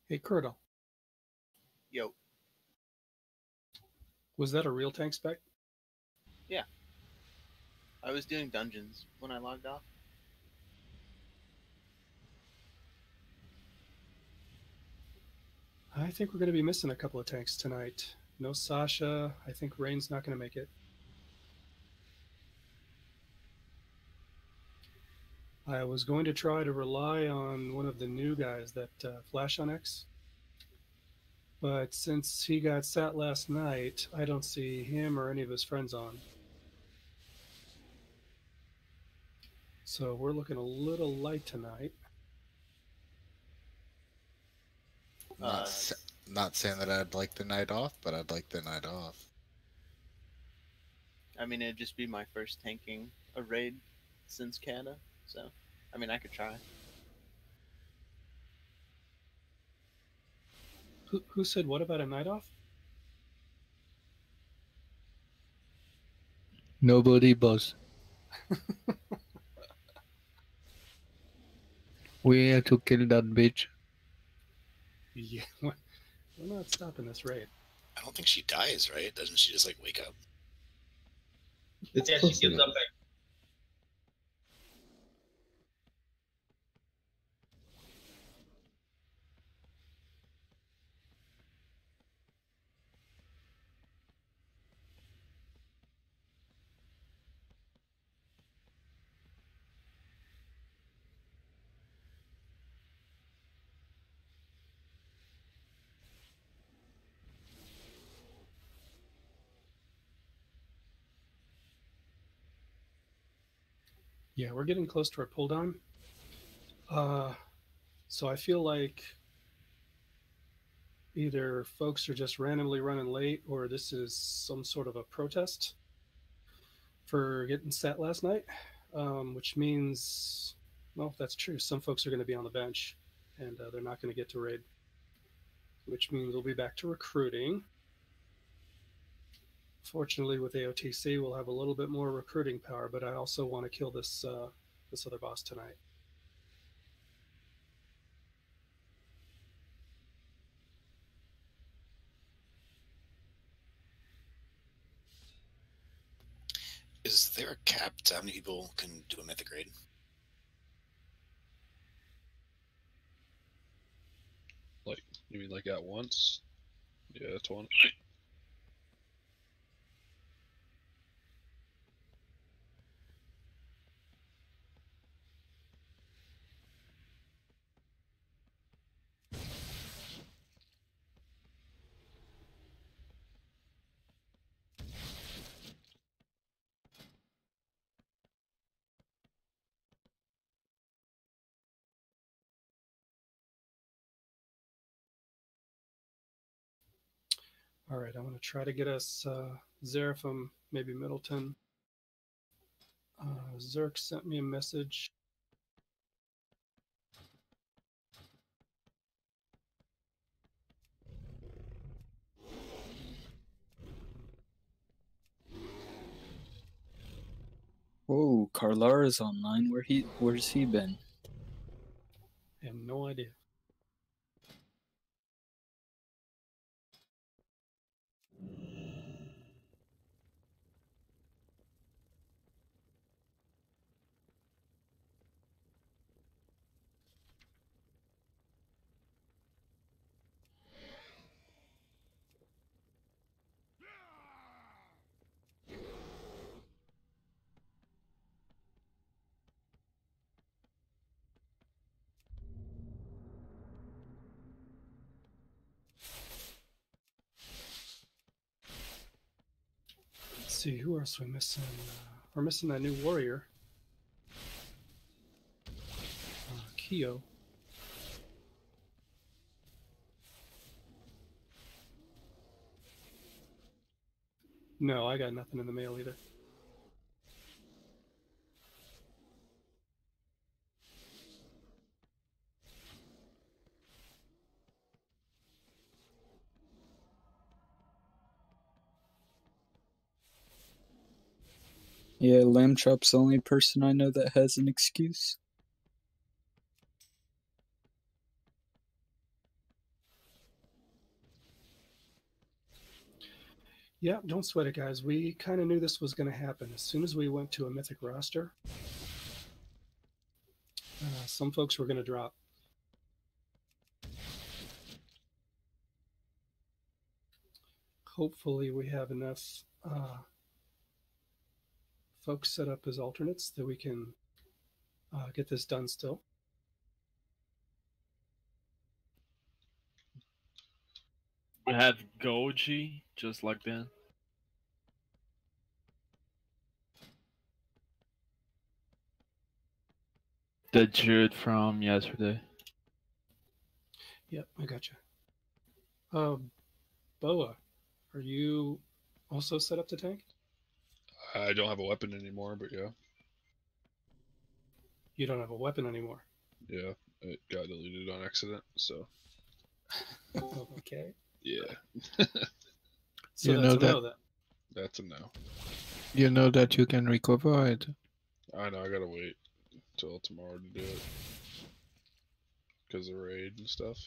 Hey, Curdle, Yo. was that a real tank spec? Yeah. I was doing dungeons when I logged off. I think we're going to be missing a couple of tanks tonight. No Sasha. I think Rain's not going to make it. I was going to try to rely on one of the new guys, that Flash on X. But since he got sat last night, I don't see him or any of his friends on. So we're looking a little light tonight. Not saying that I'd like the night off, but I'd like the night off. I mean, it'd just be my first tanking a raid since Canada, so I mean, I could try. Who said what about a night off? Nobody, boss. We have to kill that bitch. Yeah, we're not stopping this raid. I don't think she dies, right? Doesn't she just like wake up? It's yeah, she gives up. Yeah, we're getting close to our pull down. So I feel like either folks are just randomly running late or this is some sort of a protest for getting sat last night, which means, well, if that's true, some folks are going to be on the bench and they're not going to get to raid, which means we'll be back to recruiting. Fortunately, with AOTC, we'll have a little bit more recruiting power, but I also want to kill this this other boss tonight. Is there a cap to how many people can do a mythic raid? Like, you mean like at once? Yeah, that's one. All right, I'm going to try to get us Zeraphim, maybe Middleton. Zerk sent me a message. Whoa, Carlara's online. Where's he been? I have no idea. Let's see, who else are we missing? We're missing that new warrior. Kyo. No, I got nothing in the mail either. Yeah, Lamb Chop's the only person I know that has an excuse. Yeah, don't sweat it, guys. We kind of knew this was going to happen. As soon as we went to a Mythic roster, some folks were going to drop. Hopefully we have enough folks set up as alternates that we can get this done still. We have Goji, just like that. The Jude from yesterday. Yep, I gotcha. Boa, are you also set up to tank? I don't have a weapon anymore, but yeah. You don't have a weapon anymore. Yeah, it got deleted on accident, so. Okay. Yeah. So You that's know a no that then. That's a no. you know that you can recover it. I know, I gotta wait till tomorrow to do it. Because of raid and stuff.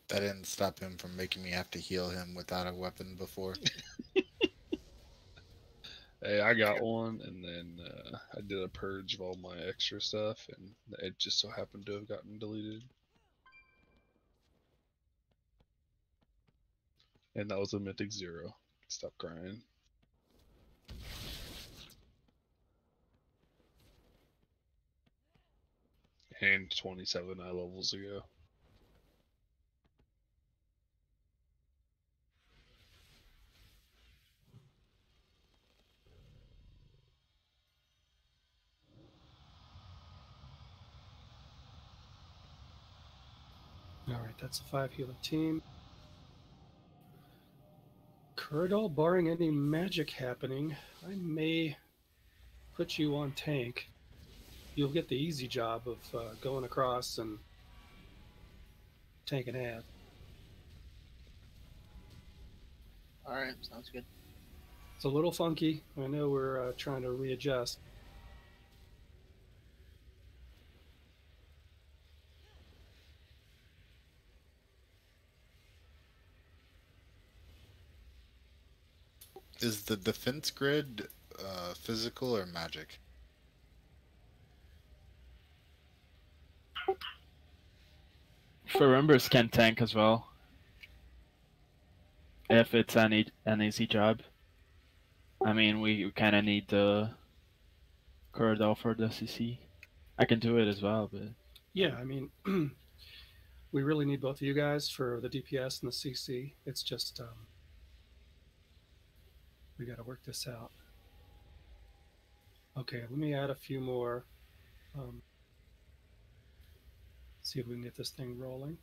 That didn't stop him from making me have to heal him without a weapon before. Hey, I got one, and then I did a purge of all my extra stuff, and it just so happened to have gotten deleted. And that was a Mythic 0. Stop crying. And 27 eye levels ago. All right, that's a 5 healer team. Curdle, barring any magic happening, I may put you on tank. You'll get the easy job of going across and tanking half. All right, sounds good. It's a little funky. I know we're trying to readjust. Is the defense grid physical or magic? Remembers can tank as well. If it's an easy job. I mean, we kind of need the corridor for the CC. I can do it as well, but Yeah, I mean, we really need both of you guys for the DPS and the CC. It's just we got to work this out. Okay, let me add a few more. See if we can get this thing rolling.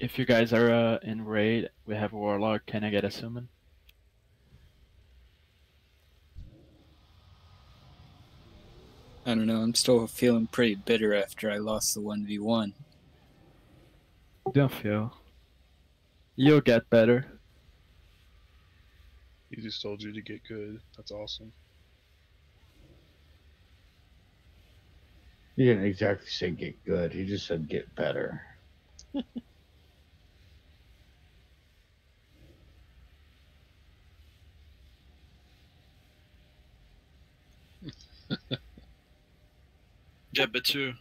if you guys are in raid, we have Warlock. Can I get a summon? I don't know, I'm still feeling pretty bitter after I lost the 1v1. Don't feel. You'll get better. He just told you to get good. That's awesome. He didn't exactly say get good. He just said get better. Get better.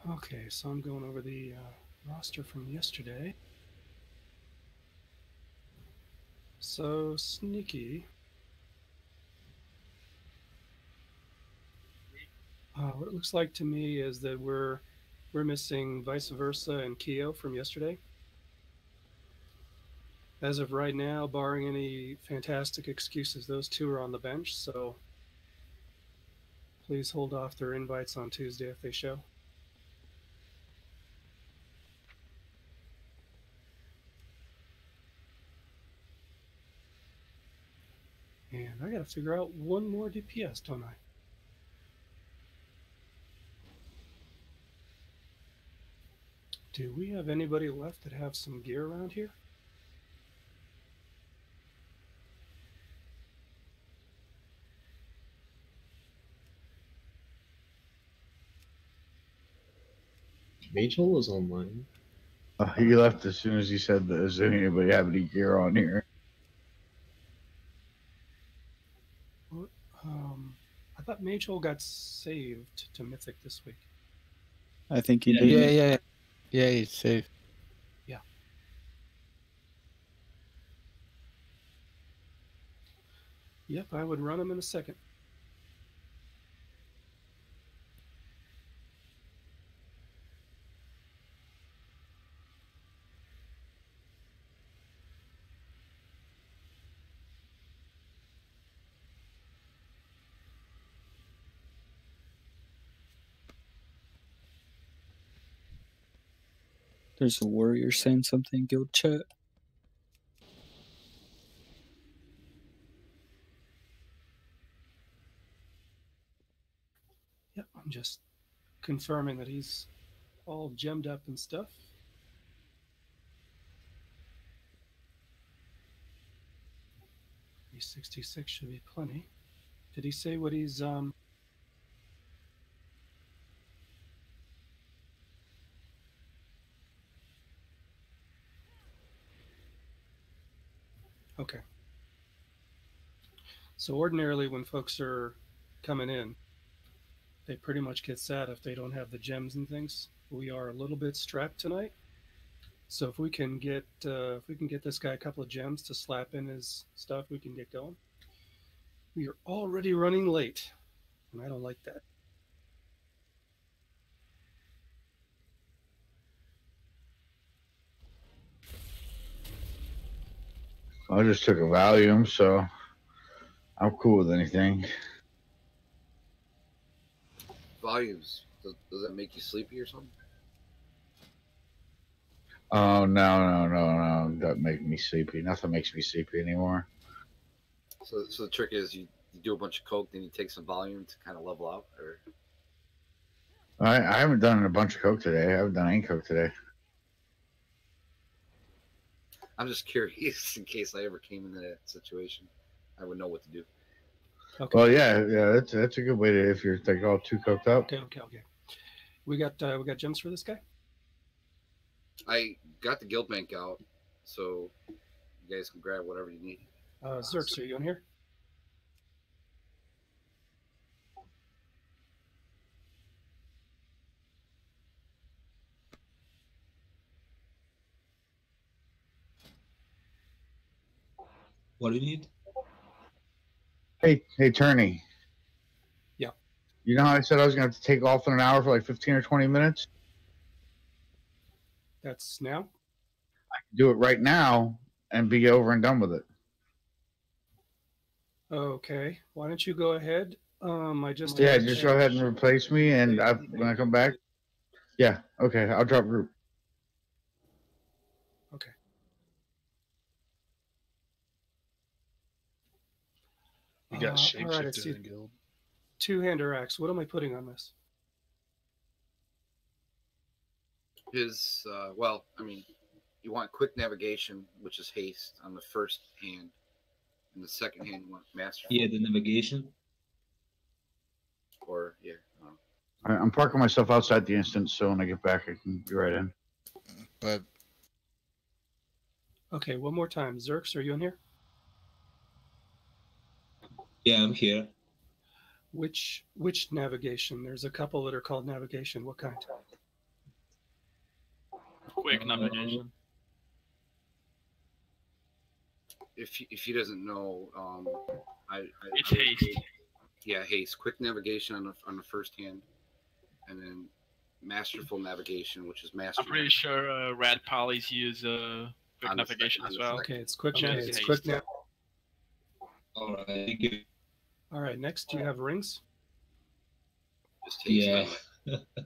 Okay, so I'm going over the roster from yesterday. So sneaky. What it looks like to me is that we're missing vice versa and Keo from yesterday. as of right now, barring any fantastic excuses, those two are on the bench. So please hold off their invites on Tuesday if they show. And I gotta figure out one more DPS, don't I? Do we have anybody left that have some gear around here? Rachel is online. He left as soon as he said that. Does anybody have any gear on here? I thought Majel got saved to Mythic this week. I think he Yeah, did. Yeah, he's safe. Yeah. Yep, I would run him in a second. There's a warrior saying something in guild chat. Yep, I'm just confirming that he's all gemmed up and stuff. He's 66 should be plenty. Did he say what he's Okay. So ordinarily when folks are coming in, they pretty much get sad if they don't have the gems and things. We are a little bit strapped tonight. So if we can get this guy a couple of gems to slap in his stuff, we can get going. We are already running late, and I don't like that. I just took a Valium, so I'm cool with anything. Volumes. Does that make you sleepy or something? Oh, no. That make me sleepy. Nothing makes me sleepy anymore. So the trick is you do a bunch of coke, then you take some volume to kind of level out, or I haven't done a bunch of coke today. I haven't done any coke today. I'm just curious in case I ever came into that situation, I would know what to do. Okay. Well, yeah, that's a good way to, if you're like all too coked up. Okay. We got gems for this guy. I got the guild bank out, so you guys can grab whatever you need. Zerx, are you in here? What do you need? Hey, Turney. Yeah. You know how I said I was going to have to take off in an hour for like 15 or 20 minutes? That's now? I can do it right now and be over and done with it. Okay. Why don't you go ahead? Just go ahead and replace me, and when I come back, yeah, okay, I'll drop group. Okay. You got all right, I shapeshifted see. in guild. Two-hander axe. What am I putting on this? His well, I mean, you want quick navigation, which is haste on the first hand, and the second hand you want master. Yeah, the navigation. Or yeah. I'm parking myself outside the instance, so when I get back, I can be right in. But Okay, one more time. Zerx, are you in here? Yeah, I'm here. Which navigation? There's a couple that are called navigation. What kind? Quick navigation. If he doesn't know, It's haste. Yeah, haste. Quick navigation on the first hand, and then masterful navigation, which is master. I'm pretty sure red polys use quick On the navigation second- as well. Okay, it's quick. Just Nav. It's haste. quick nav. All right, thank you. All right, next you have rings. Just haste Yeah. on it.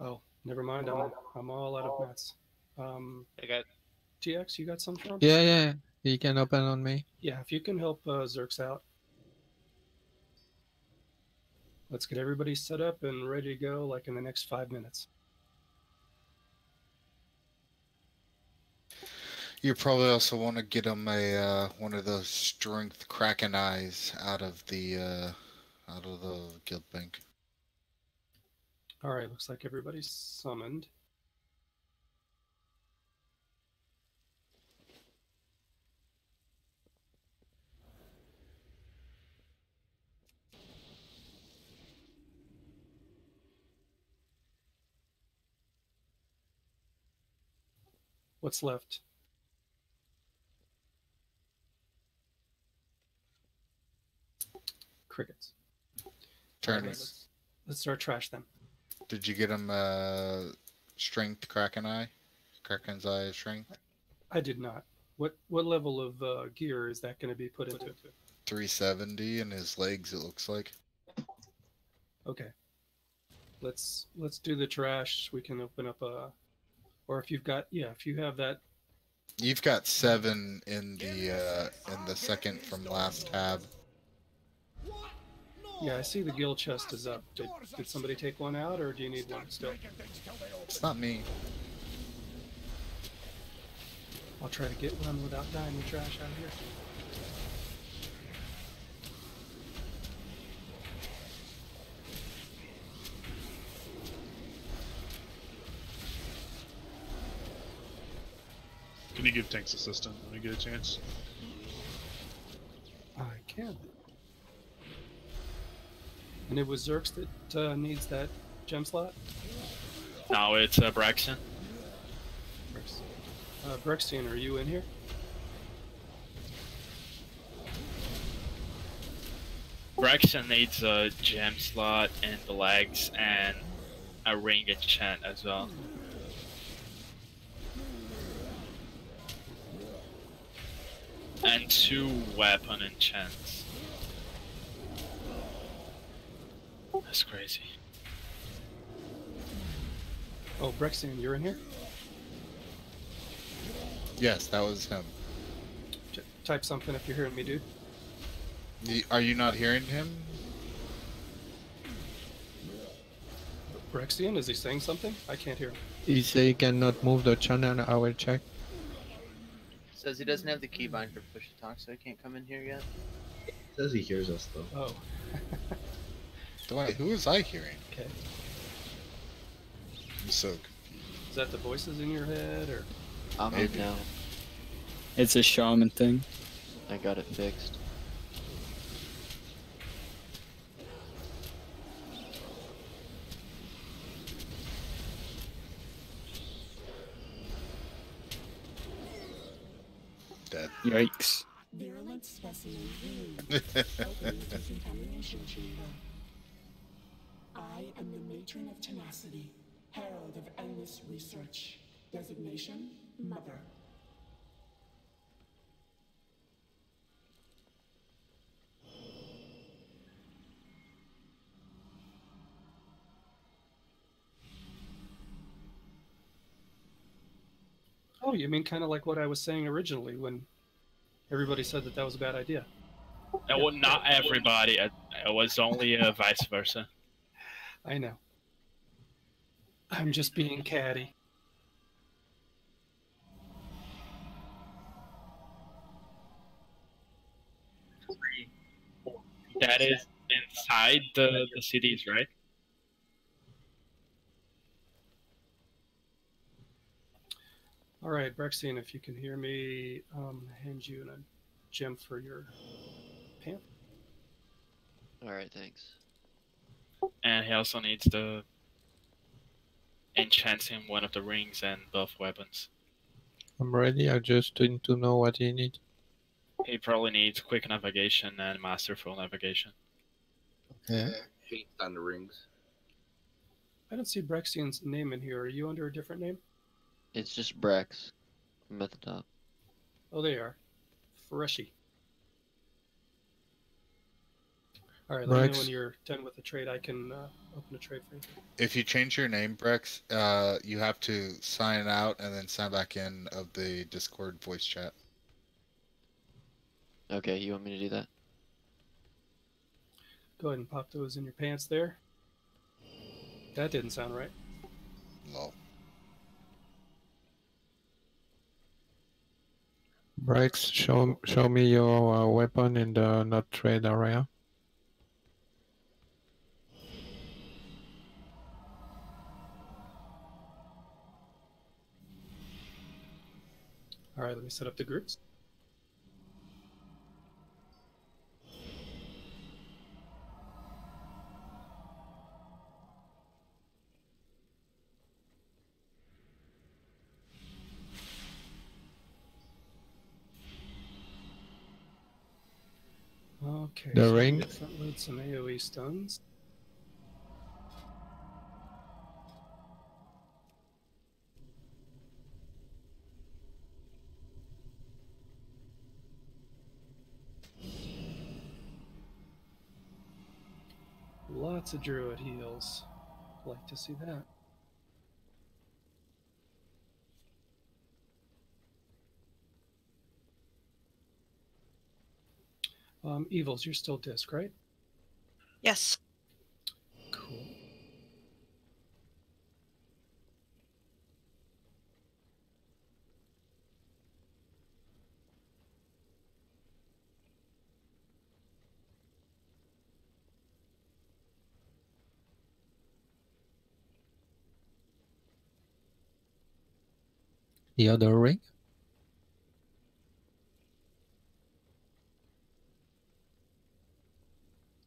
Oh, never mind. I'm all out of mats. I got TX, you got some for him? Yeah, yeah. He can open on me. Yeah, if you can help Zerx out. Let's get everybody set up and ready to go like in the next 5 minutes. You probably also want to get him a one of those strength kraken eyes out of the guild bank. All right, looks like everybody's summoned. What's left? Crickets. Turn. Okay, let's start trash them. Did you get him strength kraken's eye strength? I did not. What level of gear is that going to be put into? 370 in his legs, it looks like. Okay. Let's do the trash. We can open up a, or if you've got, yeah, if you have that. You've got 7 in the second from last tab. Yeah, I see the guild chest is up. Did somebody take one out, or do you need one still? It's not me. I'll try to get one without dying the trash out of here. Can you give Tank's assistant when you get a chance? I can. And it was Zerx that needs that gem slot? No, it's Braxton. Brexian, are you in here? Braxton needs a gem slot in the legs and a ring enchant as well. And 2 weapon enchants. That's crazy. Oh, Brexian, you're in here? Yes, that was him. Type something if you're hearing me, dude. Are you not hearing him? Brexian, is he saying something? I can't hear him. He say he cannot move the channel. I will check. says he doesn't have the keybind for push to talk, so he can't come in here yet. Says he hears us though. Oh. Wait, who was I hearing? Okay. I'm so confused. Is that the voices in your head, or? I'm in now. It's a shaman thing. I got it fixed. Dead. Yikes. Virulent specimen removed. Opening decontamination chamber. I am the matron of tenacity, herald of endless research. Designation, Mother. Oh, you mean kind of like what I was saying originally when everybody said that was a bad idea? Well, not everybody. It was only vice versa. I know. I'm just being catty. That is inside the cities, right? All right, Brexian, if you can hear me, hand you a gem for your pant. Alright, thanks. And he also needs the enchanting one of the rings and buff weapons. I'm ready. I just need to know what he needs. He probably needs quick navigation and masterful navigation. Yeah. Haste on the rings. I don't see Brexian's name in here. Are you under a different name? It's just Brex. I'm at the top. Oh, they are. Freshy. All right, let me know when you're done with the trade. I can open a trade for you. If you change your name, Brex, you have to sign out and then sign back in of the Discord voice chat. Okay, you want me to do that? Go ahead and pop those in your pants there. That didn't sound right. No. Brex, show me your weapon in the not trade area. All right, let me set up the groups. Okay, The so ring. front load some AoE stuns. Lots of druid heals. Like to see that. Evils, you're still disc, right? Yes. Cool. The other ring.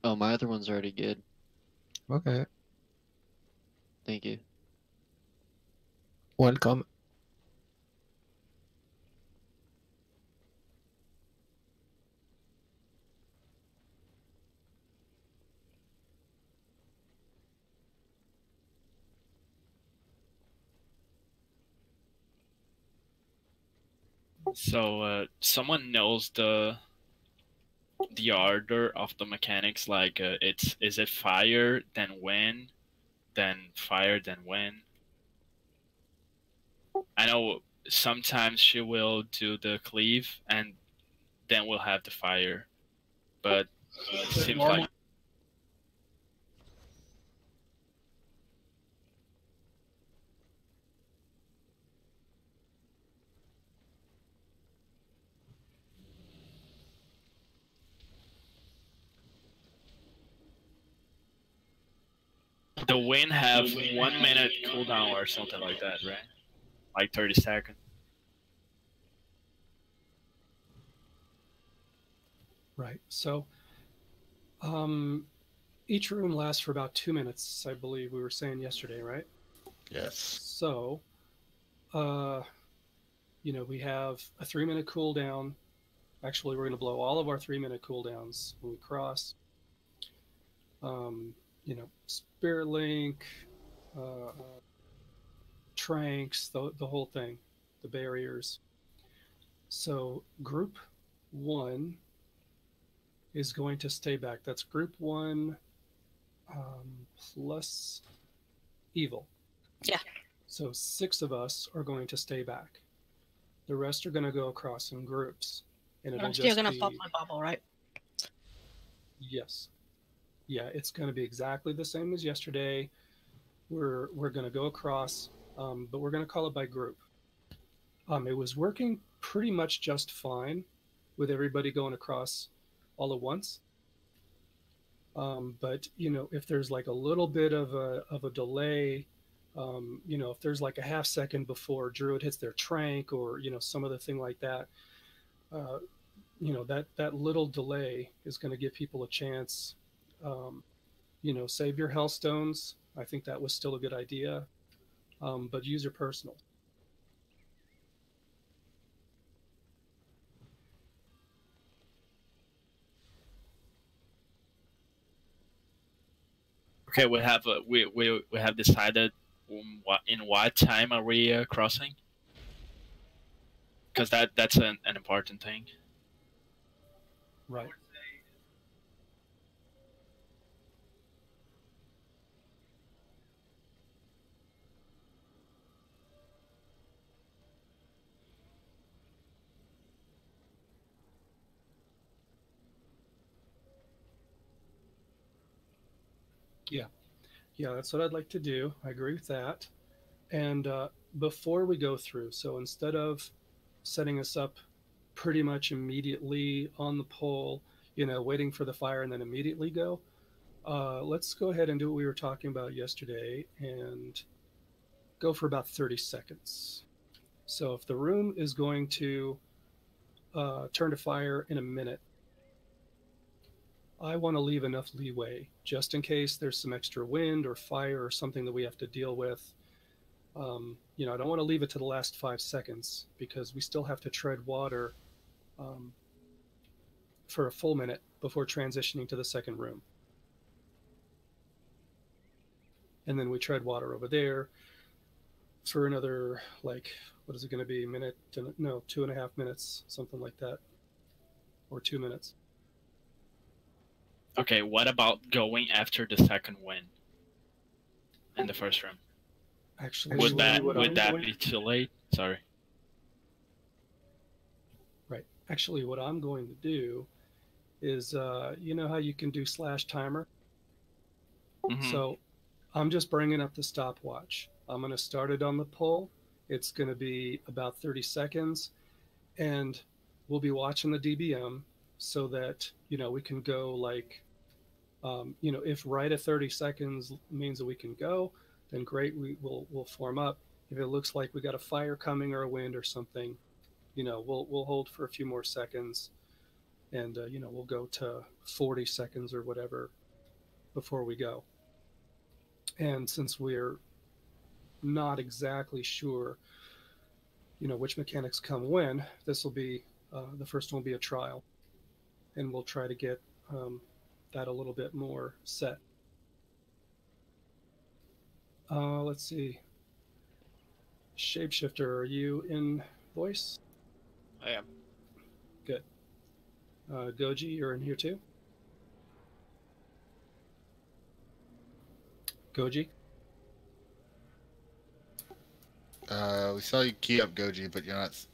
Oh, my other one's already good. Okay. Thank you. Welcome. So someone knows the order of the mechanics, like is it fire, then wind, then fire, then wind? I know sometimes she will do the cleave and then we'll have the fire, but it seems like the wind have 1 minute cooldown or something like that, right? Like 30 seconds. Right. So, each room lasts for about 2 minutes, I believe we were saying yesterday, right? Yes. So, you know, we have a 3-minute cooldown. Actually, we're going to blow all of our 3-minute cooldowns when we cross. You know, Spirit Link, Tranks, the whole thing, the barriers. So, group 1 is going to stay back. That's group 1 plus evil. Yeah. So 6 of us are going to stay back. The rest are going to go across in groups, and it'll I'm just still gonna be... pop my bubble, right? Yes. Yeah, it's going to be exactly the same as yesterday. We're going to go across, but we're going to call it by group. It was working pretty much just fine with everybody going across all at once. But you know, if there's like a little bit of a delay, you know, if there's like a half second before Druid hits their trank, or you know, some other thing like that, you know, that little delay is going to give people a chance. You know, save your Hellstones. I think that was still a good idea, but use your personal. Okay, we have decided in what time are we crossing? because that's an important thing. Right. Yeah, that's what I'd like to do. I agree with that. And before we go through, so instead of setting us up pretty much immediately on the pole, waiting for the fire and then immediately go, let's go ahead and do what we were talking about yesterday and go for about 30 seconds. So if the room is going to turn to fire in a minute, I want to leave enough leeway just in case there's some extra wind or fire or something that we have to deal with. I don't want to leave it to the last 5 seconds because we still have to tread water for a full minute before transitioning to the second room. And then we tread water over there for another, what is it going to be? Minute? No, 2.5 minutes, something like that. Or 2 minutes. Okay, what about going after the second win in the first room? Actually, would that be too late? Sorry. Right. Actually, what I'm going to do is, you know how you can do /timer? Mm-hmm. So I'm just bringing up the stopwatch. I'm going to start it on the pole. It's going to be about 30 seconds. And we'll be watching the DBM so that, we can go if right at 30 seconds means that we can go, then great, we'll form up. If it looks like we got a fire coming or a wind or something, we'll hold for a few more seconds, and we'll go to 40 seconds or whatever before we go. And since we're not exactly sure, which mechanics come when, this will be the first one will be a trial, and we'll try to get that a little bit more set. Let's see. Shapeshifter, are you in voice? I am. Good. Goji, you're in here too? Goji? We saw you key up Goji, but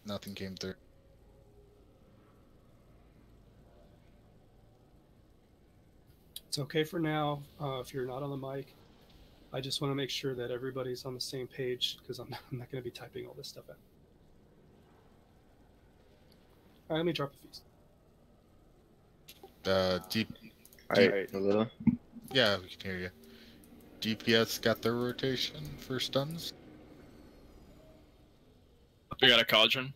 nothing came through. It's okay for now if you're not on the mic. I just want to make sure that everybody's on the same page because I'm not going to be typing all this stuff out. All right, let me drop a feast. Hello? Yeah, we can hear you. DPS got their rotation for stuns? We got a cauldron.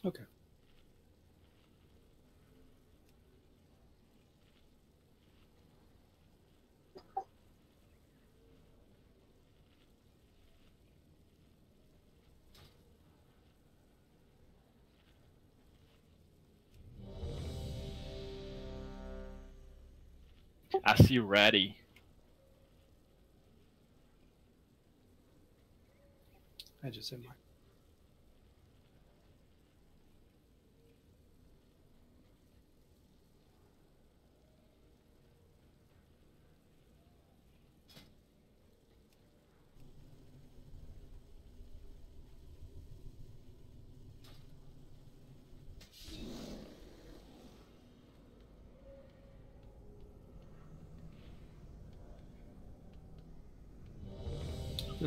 Okay. I see ready. I just said mine.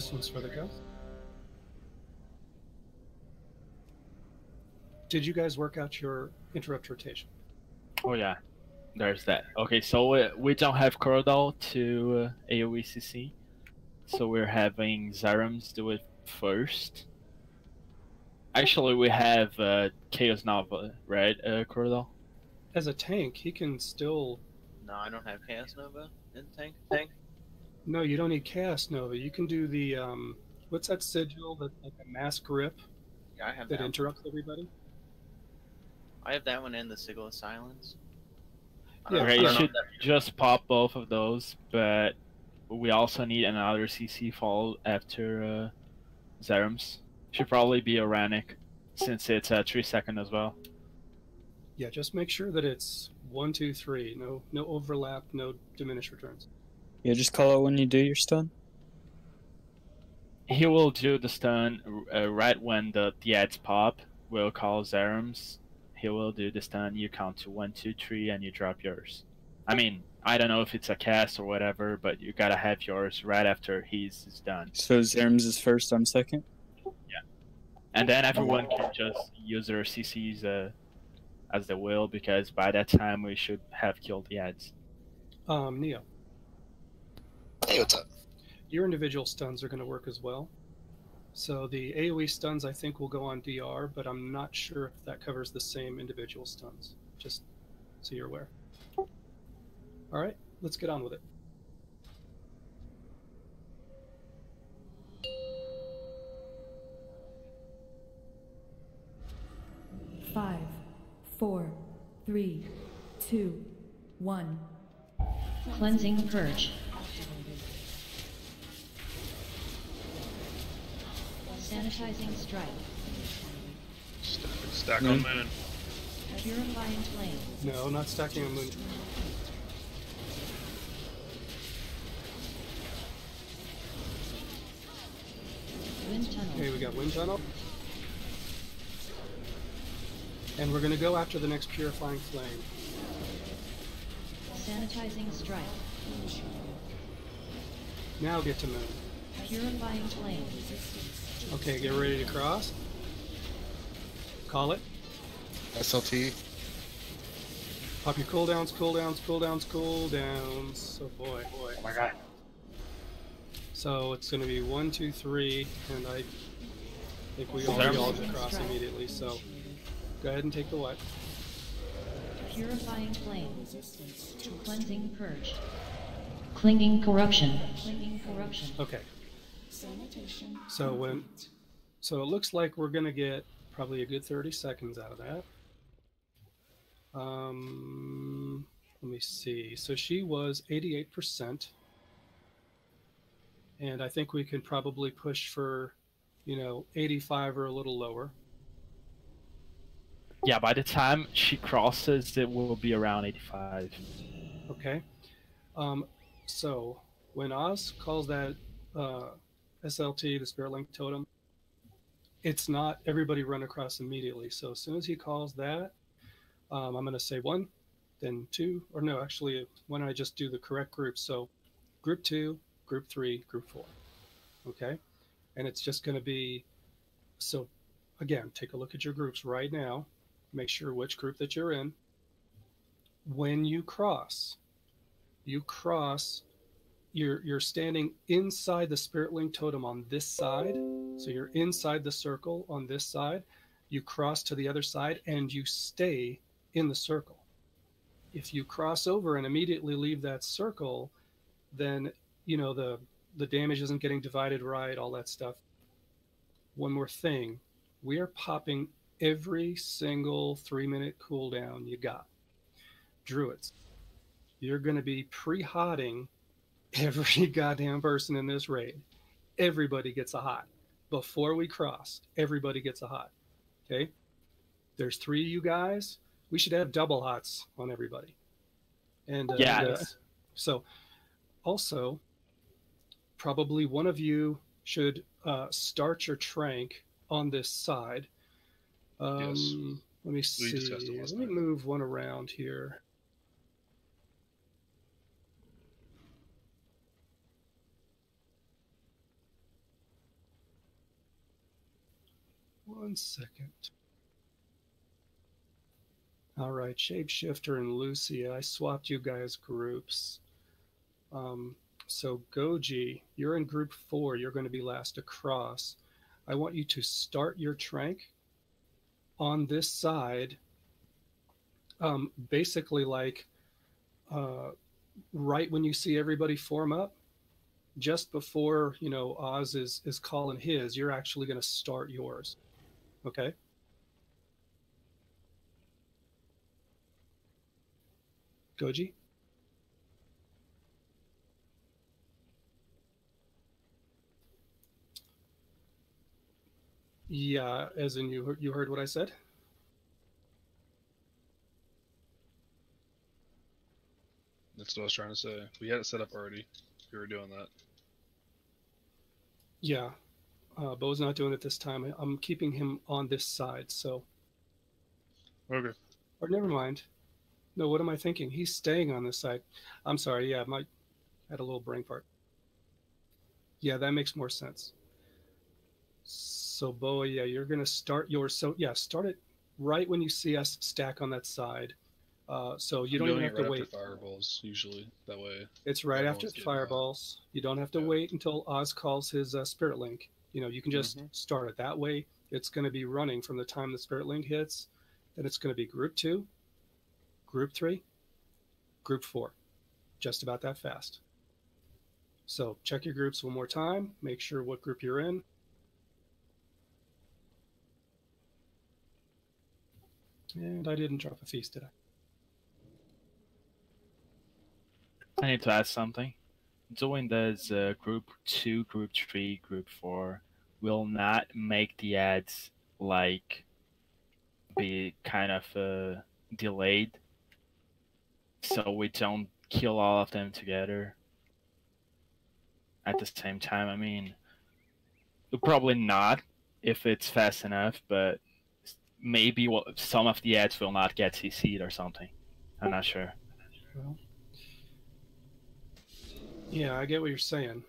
This one's for the go. Did you guys work out your interrupt rotation? Oh yeah, there's that. Okay, so we don't have Corridor to AoE CC, so we're having Zyrams do it first. Actually, we have Chaos Nova, right, Corridor? As a tank, he can still... No, I don't have Chaos Nova in tank. No, you don't need Chaos Nova. You can do the, what's that sigil, that like a mass grip Yeah, I have that that. interrupts everybody? I have that one and the Sigil of Silence. Yeah, Okay, you should just pop both of those, but we also need another CC fall after Zerams. Should probably be Oranic, since it's 3 second as well. Yeah, just make sure that it's 1, 2, 3. No overlap, no diminished returns. Yeah, just call out when you do your stun. He will do the stun right when the ads pop. We'll call Zerams. He will do the stun. You count to 1, 2, 3, and you drop yours. I mean, I don't know if it's a cast or whatever, but you gotta have yours right after he's done. So Zerams is first, I'm second? Yeah. And then everyone can just use their CCs as they will, because by that time we should have killed the ads. Neo. Hey, what's up? Your individual stuns are going to work as well. So the AoE stuns I think will go on DR, but I'm not sure if that covers the same individual stuns. Just so you're aware. Alright, let's get on with it. Five, 4, 3, 2, 1. Cleansing Purge. Sanitizing Strike. Stack on moon. Purifying Flame. No, not stacking a moon. Wind Tunnel. Okay, we got Wind Tunnel. And we're going to go after the next Purifying Flame. Sanitizing Strike. Now get to Moon. Purifying Flame. Okay, get ready to cross. Call it. SLT. Pop your cooldowns, cooldowns, cooldowns, cooldowns. Oh boy. Oh my god. So it's going to be 1, 2, 3, and I think we all cross immediately. So go ahead and take the what? Purifying Flame. Cleansing Purge. Clinging Corruption. Clinging Corruption. Okay. So it looks like we're going to get probably a good 30 seconds out of that. Let me see. So she was 88%. And I think we can probably push for, 85 or a little lower. Yeah, by the time she crosses, it will be around 85. Okay. So when Oz calls that SLT, the Spirit Link Totem, it's not everybody run across immediately. So as soon as he calls that, I'm going to say 1, then 2, or no, actually, why don't I just do the correct group? So group 2, group 3, group 4. Okay? And it's just going to be, so again, take a look at your groups right now. Make sure which group that you're in. When you cross, you're standing inside the Spirit Link Totem on this side. So you're inside the circle on this side. You cross to the other side and you stay in the circle. If you cross over and immediately leave that circle, then the damage isn't getting divided right, all that stuff. One more thing, we are popping every single 3-minute cooldown you got. Druids, you're going to be pre-hotting every goddamn person in this raid. Everybody gets a hot. Before we cross, everybody gets a hot. Okay? There's 3 of you guys. We should have double hots on everybody. And so also, probably one of you should start your trank on this side. Yes. Let me see. Let me move one around here. 1 second. All right, Shapeshifter and Lucy, I swapped you guys groups. So Goji, you're in group 4. You're going to be last across. I want you to start your trank on this side, basically like right when you see everybody form up, just before, you know, Oz is calling his, you're actually going to start yours. Okay? Goji? Yeah, as in you heard what I said? That's what I was trying to say. We had it set up already. We were doing that. Yeah. Bo's not doing it this time. I'm keeping him on this side, so. Okay. Or never mind. No, what am I thinking? He's staying on this side. I'm sorry, yeah, I had a little brain fart. Yeah, that makes more sense. So, Bo, yeah, you're going to start yours. So, yeah, start it right when you see us stack on that side. So you don't even have to wait. After fireballs, usually. That way. It's right after fireballs. You don't have to wait until Oz calls his Spirit Link. You know, you can just start it. That way, it's going to be running from the time the Spirit Link hits. Then it's going to be Group 2, Group 3, Group 4. Just about that fast. So check your groups one more time. Make sure what group you're in. And I didn't drop a feast, did I? I need to ask something. Doing this group 2, group 3, group 4 will not make the ads like be kind of delayed, so we don't kill all of them together at the same time. I mean, probably not if it's fast enough, but maybe some of the ads will not get CC'd or something. I'm not sure. Well, yeah, I get what you're saying.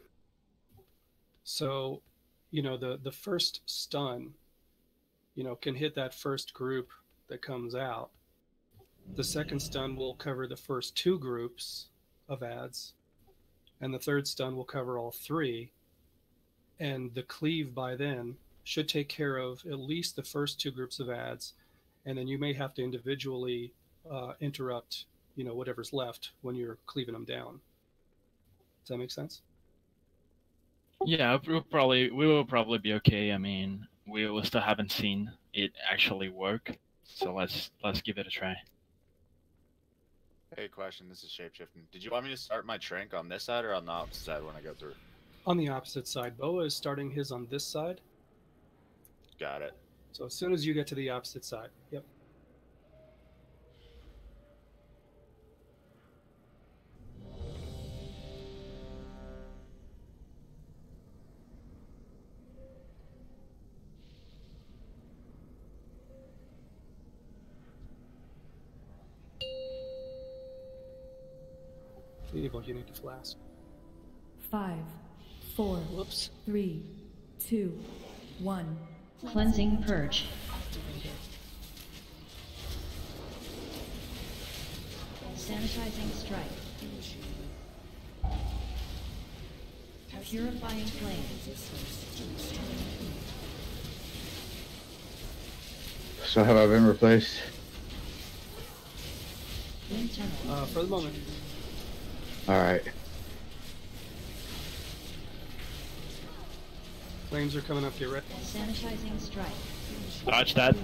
So, you know, the first stun, you know, can hit that first group that comes out. The second stun will cover the first 2 groups of ads, and the third stun will cover all 3. And the cleave by then should take care of at least the first 2 groups of ads, and then you may have to individually interrupt, you know, whatever's left when you're cleaving them down. Does that make sense? Yeah, we will probably be okay. I mean, we still haven't seen it actually work, so let's give it a try. Hey, question. This is Shapeshifting. Did you want me to start my trank on this side or on the opposite side when I go through? On the opposite side. Boa is starting his on this side. Got it. So as soon as you get to the opposite side. Yep. Evil, you need to flask. 5, 4, 3, 2, 1. Cleansing Purge. Sanitizing Strike. Purifying Flame. So have I been replaced? For the moment. Alright. Flames are coming up here, right? Sanitizing Strike. Dodge that.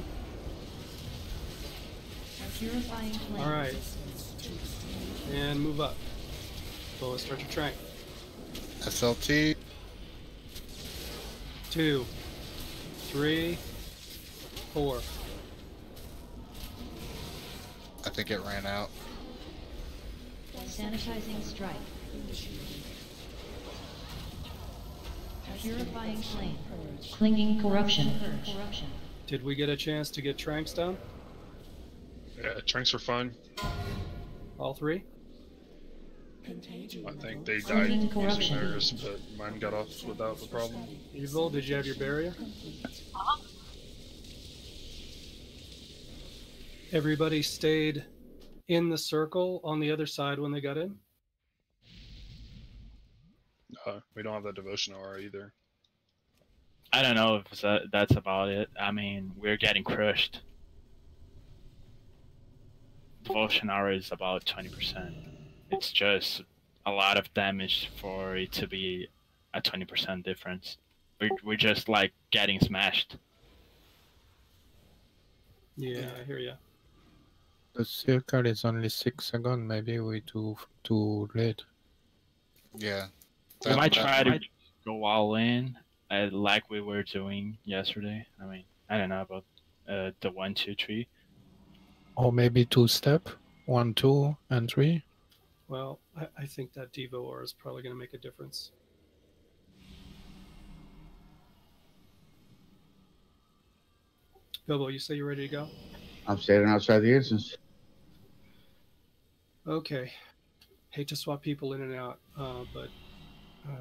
Purifying Flame. Alright. And move up. So let's start your trank. SLT. 2, 3, 4. I think it ran out. Sanitizing Strike. Purifying Flame. Clinging Corruption. Did we get a chance to get tranks down? Yeah, tranks are fine. All 3? I think they died using theirs, but mine got off without the problem. Evil, did you have your barrier? Everybody stayed in the circle on the other side when they got in? We don't have that devotion aura either. I don't know if that's about it. I mean, we're getting crushed. Devotion hour is about 20%. It's just a lot of damage for it to be a 20% difference. We're just like getting smashed. Yeah, I hear ya. The circle is only 6 seconds. Maybe we too late. Yeah. We might try to go all in, like we were doing yesterday. I mean, I don't know about the 1, 2, 3. Or maybe 2-step, 1, 2, and 3. Well, I think that Devo aura is probably going to make a difference. Bilbo, you say you're ready to go? I'm standing outside the instance. Okay. Hate to swap people in and out, but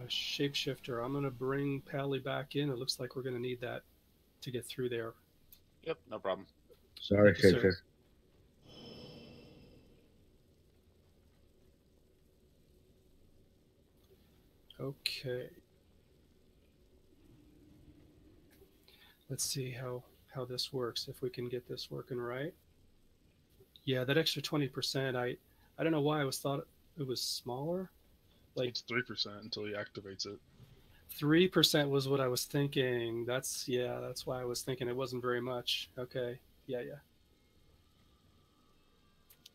Shapeshifter, I'm going to bring Pally back in. It looks like we're going to need that to get through there. Yep, no problem. Sorry, Thank you, sir. Shapeshifter. Okay. Let's see how this works, if we can get this working right. Yeah, that extra 20%, I don't know why I thought it was smaller. Like it's 3% until he activates it. 3% was what I was thinking. That's why I was thinking it wasn't very much. Okay. Yeah.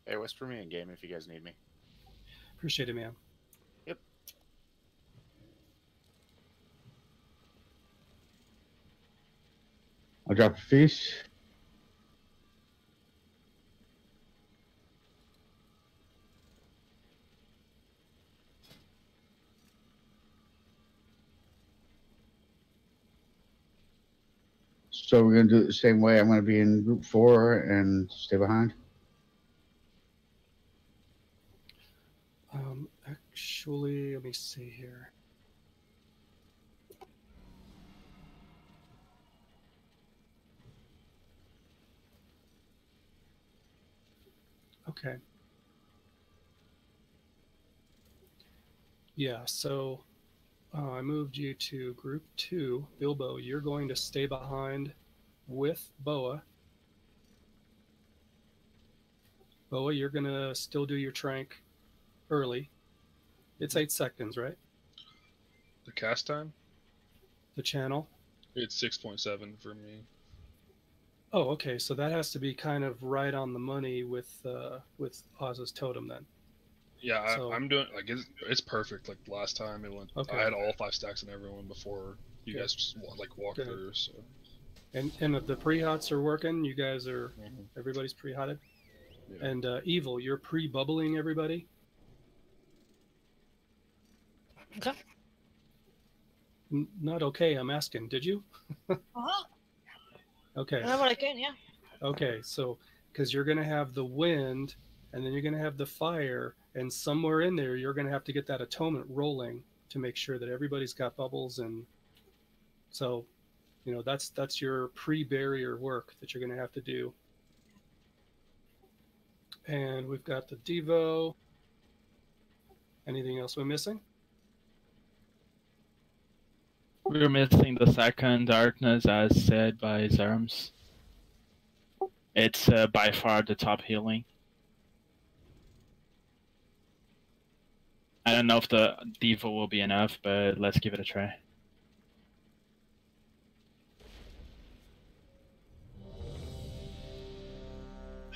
Hey, whisper me in game if you guys need me. Appreciate it, man. Yep. I'll drop a feast. So we're going to do it the same way. I'm going to be in group 4 and stay behind. Actually, let me see here. Okay. Yeah, so I moved you to group 2. Bilbo, you're going to stay behind with Boa. Boa, you're going to still do your trank early. It's 8 seconds, right? The cast time? The channel? It's 6.7 for me. Oh, okay. So that has to be kind of right on the money with Oz's totem then. Yeah, So- I'm doing like it's perfect. Like last time it went, Okay. I had all 5 stacks in everyone before you Good. guys just walked Good. through. So And if the pre-hots are working, you guys are everybody's pre-hotted. Yeah. And Evil, you're pre-bubbling everybody. Okay. Not okay. I'm asking. Did you? Uh-huh. Okay. I know what I can, yeah. Okay. So because you're going to have the wind, and then you're going to have the fire, and somewhere in there you're going to have to get that atonement rolling to make sure that everybody's got bubbles, and so that's your pre-barrier work that you're going to have to do. And we've got the Devo. Anything else we're missing? We're missing the second darkness, as said by Zerms. It's by far the top healing. I don't know if the Devo will be enough, but let's give it a try.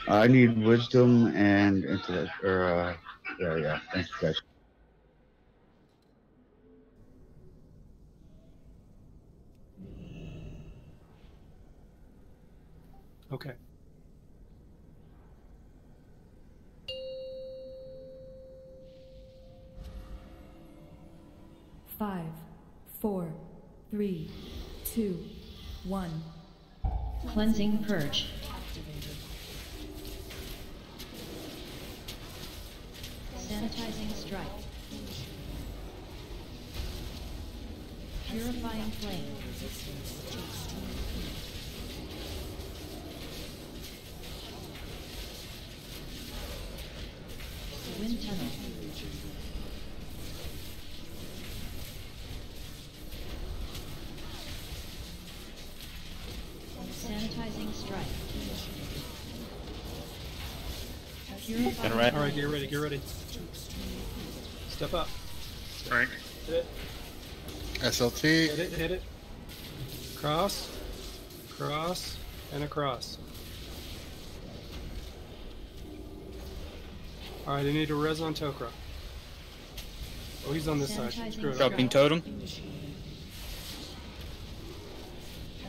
I need wisdom and intellect. Yeah. Thanks, guys. Okay. Five, 4, 3, 2, 1. Cleansing Purge. Sanitizing Strike. Purifying Flame. Sanitizing strike. Get ready. All right, get ready, get ready. Step up. Frank. Hit it. SLT. Hit it, hit it. Cross, cross, and across. All right, I need a res on Tok'ra. Oh, he's on this side. Screw it. Dropping totem.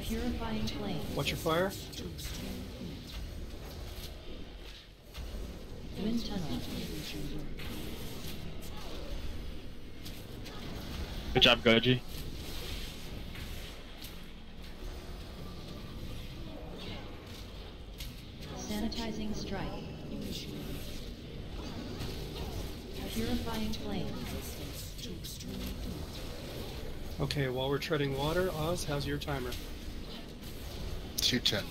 Purifying flame. Watch your fire. Wind tunnel. Good job, Goji. Sanitizing strike. Purifying flame. Okay, while we're treading water, Oz, how's your timer? 210.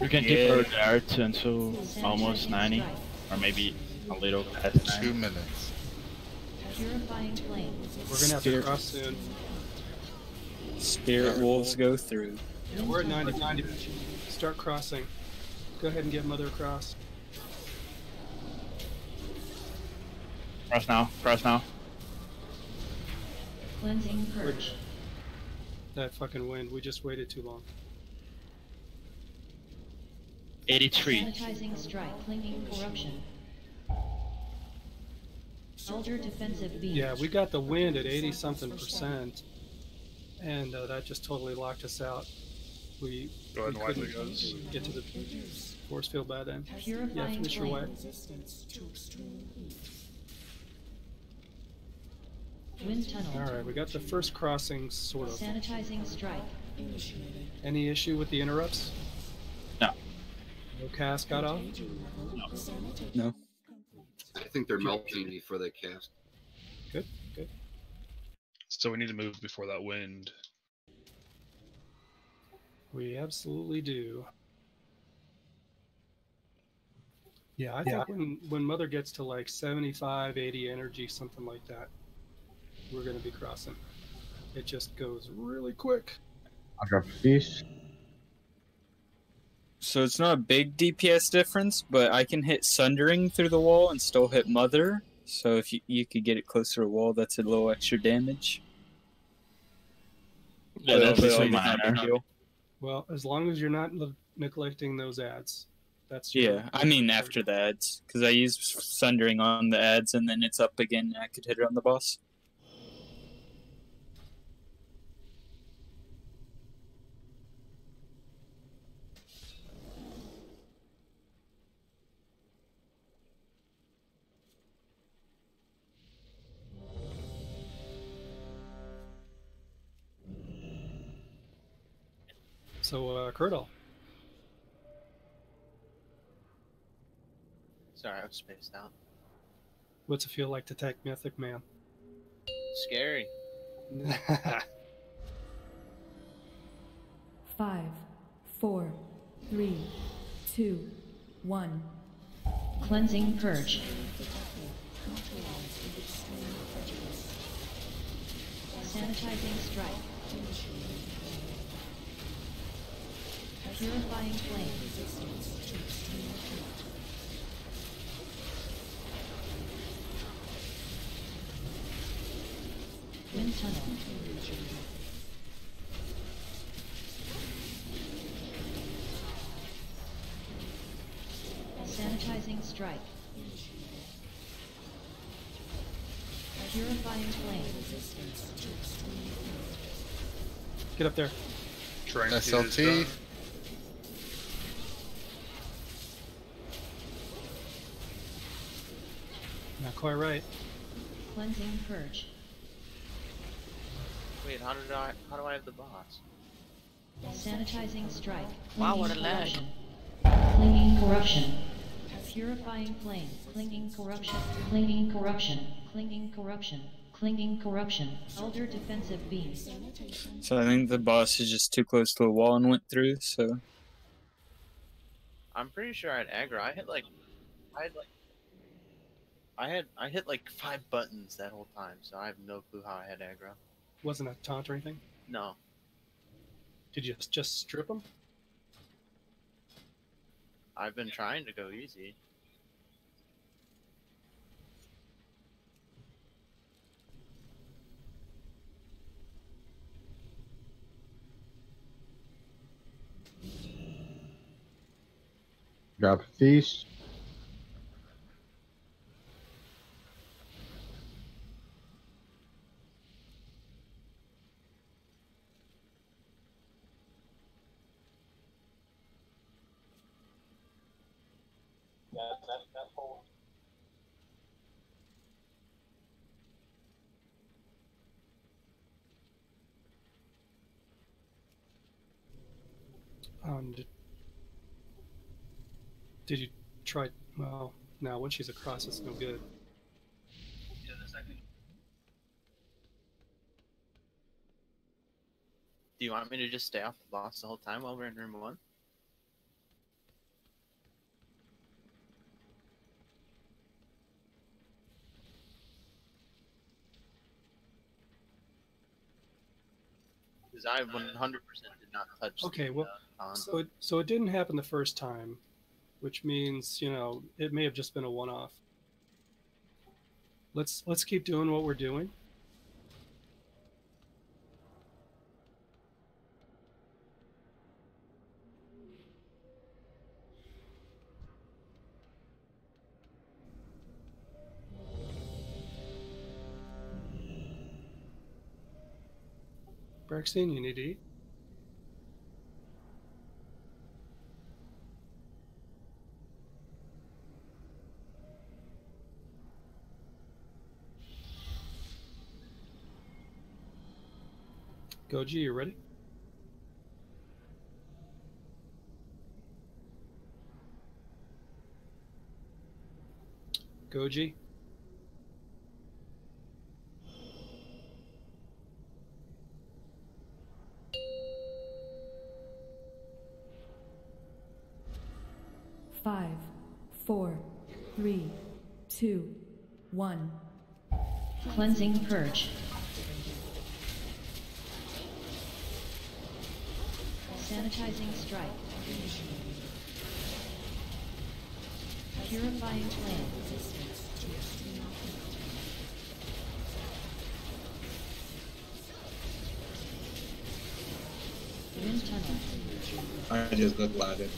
You can keep her there until almost 90, or maybe a little past 90. 2 minutes. Purifying flame. We're gonna have to cross soon. Spirit wolves go through. Yeah, we're at 90. Start crossing. Go ahead and get Mother across. Cross now, cross now. Cleansing purge. That fucking wind, we just waited too long. 83. Sanitizing strike. Clinging corruption. Elder defensive beam. Yeah, we got the wind at 80-something%, and that just totally locked us out. We Go ahead and wipe couldn't the guns. get to the force field by then. Yeah, Purifying finish your flame. way. Wind tunnel. Alright, we got the first crossing, sort of. Sanitizing strike. Any issue with the interrupts? No. No cast got off? No. I think they're melting before they cast. Good, good. So we need to move before that wind. We absolutely do. Yeah, I think when Mother gets to like 75, 80 energy, something like that, we're going to be crossing. It just goes really quick. I'll drop this. So it's not a big DPS difference, but I can hit Sundering through the wall and still hit Mother. So if you could get it closer to the wall, that's a little extra damage. Yeah, that's just a minor. Well, as long as you're not neglecting those ads. That's Yeah, I mean after the ads, because I used Sundering on the ads and then it's up again and I could hit it on the boss. So, Curdle. Sorry, I was spaced out. What's it feel like to take Mythic, man? Scary. 5, 4, 3, 2, 1. Cleansing purge. Sanitizing strike. Purifying flame. Wind tunnel. Sanitizing strike. Purifying flame. Get up there. SLT. Not quite right. Cleansing purge. Wait, how do I have the boss? Sanitizing strike. Wow, Clinging what a lag. corruption. Clinging corruption. Purifying flame. Clinging corruption. Clinging corruption. Clinging corruption. Clinging corruption. Elder defensive beam. So I think the boss is just too close to the wall and went through, so... I'm pretty sure I had aggro. I had like I hit like 5 buttons that whole time, so I have no clue how I had aggro. Wasn't a taunt or anything? No. Did you just strip them? I've been trying to go easy. Drop a feast. Did you try? Well, now when she's across, it's no good. Do you want me to just stay off the boss the whole time while we're in room 1? Because I 100% did not touch. Okay, the, well, so it didn't happen the first time, which means it may have just been a one-off. Let's keep doing what we're doing. Braxton, you need to eat. Goji, you ready? Goji? Five, 4, 3, 2, 1. Cleansing Purge. Sanitizing Strike. Purifying Flame. Wind Tunnel. I just got lagged.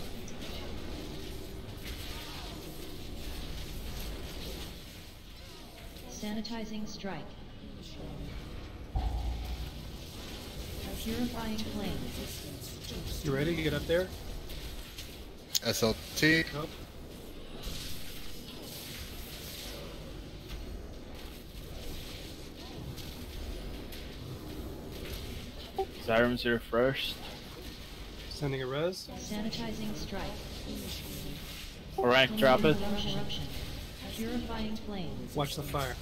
Sanitizing Strike. Purifying Flame. You ready to get up there? SLT. Nope. Zyrum's here first. Sending a res. Sanitizing Strike. Rank drop it. Corruption. Purifying Flame. Watch the fire.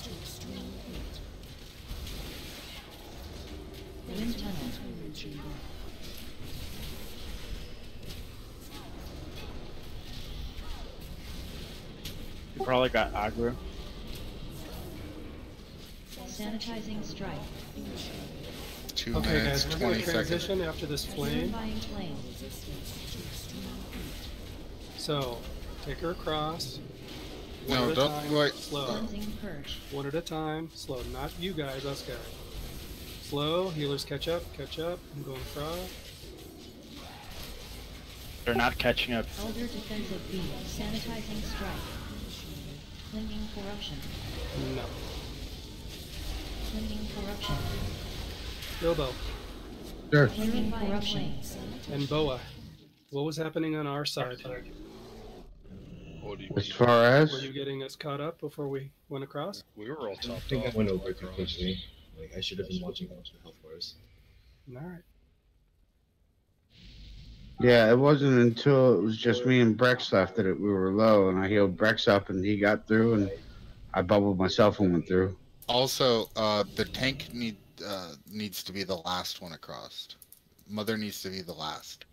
Wind Tunnel. You probably got aggro. Sanitizing Strike. 2 Okay, minutes, guys, we're going 20 to transition seconds. after this flame. Purifying Flame. So, take her across. One No, at a don't time, wait. slow. Cleansing Purge. One at a time, slow. Not you guys, us guys. Slow, healers catch up, catch up. I'm going across. They're not catching up. Elder Defensive Beam. Sanitizing Strike. Clinging Corruption. No. Clinging Corruption. Bilbo Sure. Clinging Corruption. and Boa. What was happening on our side? What do you As mean? far as Were you getting us caught up before we went across? We were all I topped think I off. went over too quickly. Like I should have been watching out for the health bars. Alright. yeah, it wasn't until it was just me and Brex left that we were low, and I healed Brex up, and he got through, and I bubbled myself and went through. Also, the tank needs to be the last one across. Mother needs to be the last.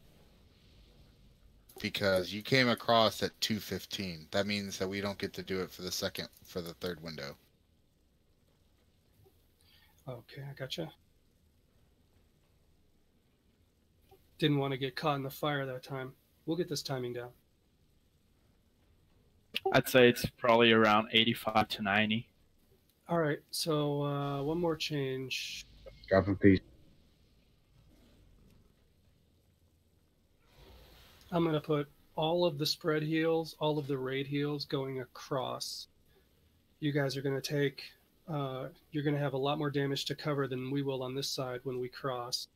because you came across at 2:15. That means that we don't get to do it for the third window. Okay, I gotcha. Didn't want to get caught in the fire that time. We'll get this timing down. I'd say it's probably around 85 to 90. All right, so one more change. Drop a piece. I'm going to put all of the spread heals, all of the raid heals going across. You guys are going to take, you're going to have a lot more damage to cover than we will on this side when we cross.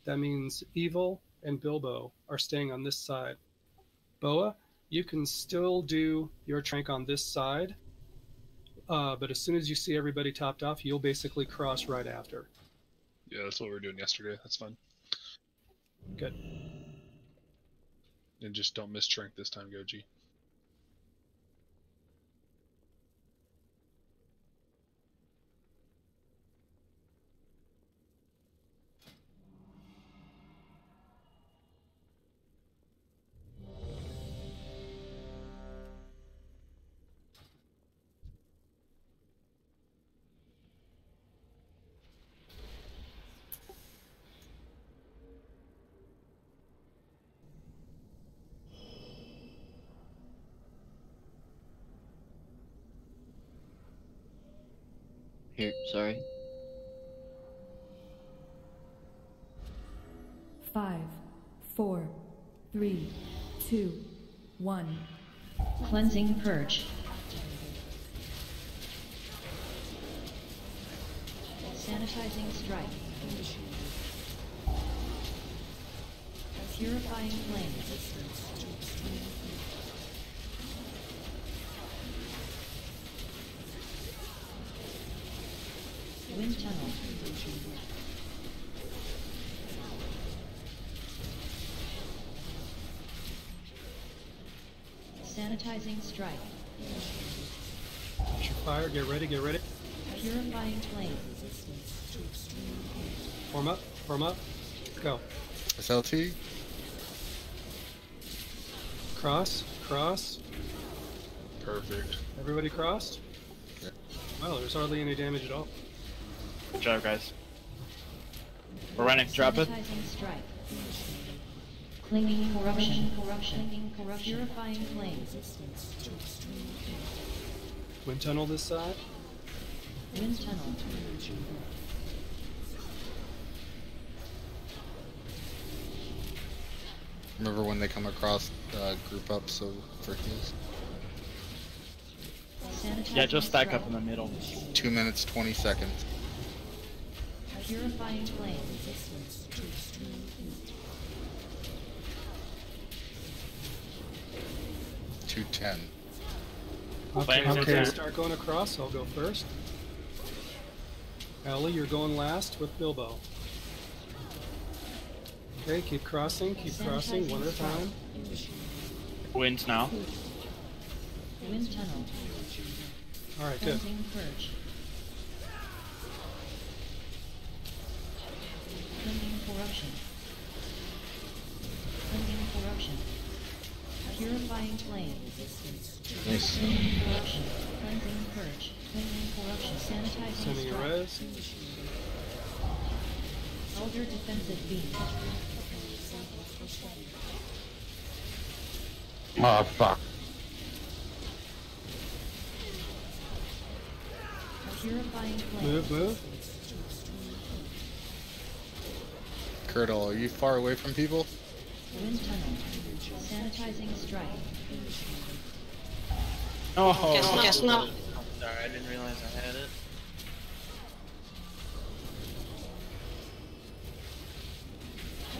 That means Evil and Bilbo are staying on this side. Boa, you can still do your trank on this side, but as soon as you see everybody topped off, you'll basically cross right after. Yeah, that's what we were doing yesterday. That's fine. Good. And just don't miss Trank this time, Goji. Here, sorry. 5, 4, 3, 2, 1. Cleansing Purge. Sanitizing Strike. Purifying Flame. Wind Tunnel. Sanitizing Strike. Watch your fire, get ready, get ready. Purifying Flame. Form up, go. SLT. Cross. Perfect. Everybody crossed? Yeah. Well, there's hardly any damage at all. Good job, guys. We're running. Drop it. Sanitizing Strike. Clinging Corruption. Clinging Corruption. Purifying Flame. Wind tunnel this side. Wind Tunnel. Remember when they come across, group up so for heals. Yeah, just stack up in the middle. 2 minutes, 20 seconds. Purifying Flame. 2:10. Okay, start going across. I'll go first. Ellie, you're going last with Bilbo. Okay, keep crossing, one at a time. Winds now. Wind Tunnel. Alright, good. Cleansing Purge. Clinging Corruption. Clinging Corruption. Purifying Flame. Nice. Clinging Corruption. Cleansing Purge. Clinging Corruption. Sanitizing Sending a Strike. res. Elder Defensive Beam. Oh, fuck. Purifying Flame. Move. Curdle, are you far away from people? Wind Tunnel. Sanitizing Strike. Oh, Guess not. Sorry, I didn't realize I had it.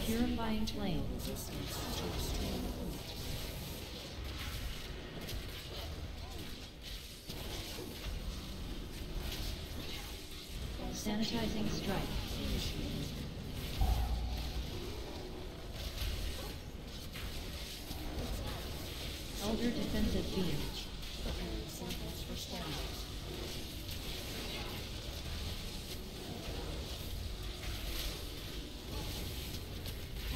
Purifying Flame. Sanitizing Strike. Elder Defensive Beam.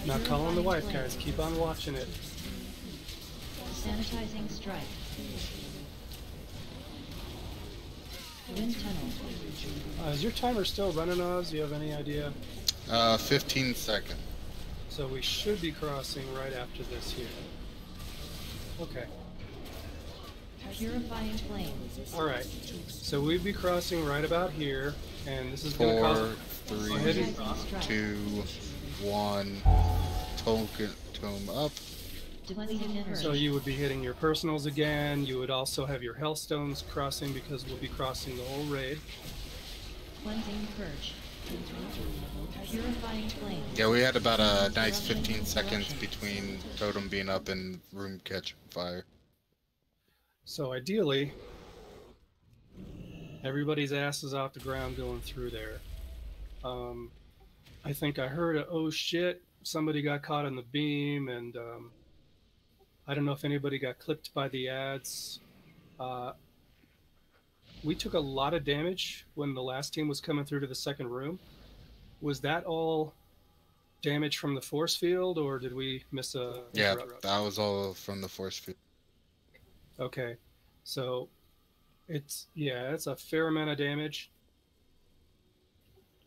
Not calling the wife, guys. Keep on watching it. Hypnotizing strike. Wind tunnel. Is your timer still running, Oz? Do you have any idea? 15 seconds. So we should be crossing right after this here. Okay. Purifying flame. All right. So we'd be crossing right about here, and this is going to cause... 4, Go ahead 3, and... 2, 1. Tome up. So you would be hitting your personals again. You would also have your hellstones crossing because we'll be crossing the whole raid. Cleansing purge. Purifying flame. Yeah, we had about a nice 15 seconds between totem being up and room catching fire. So ideally, everybody's ass is off the ground going through there. I think I heard a oh shit, somebody got caught in the beam, and I don't know if anybody got clipped by the ads. We took a lot of damage when the last team was coming through to the second room. Was that all damage from the force field, or did we miss a... Yeah, that was all from the force field. Okay, so it's a fair amount of damage.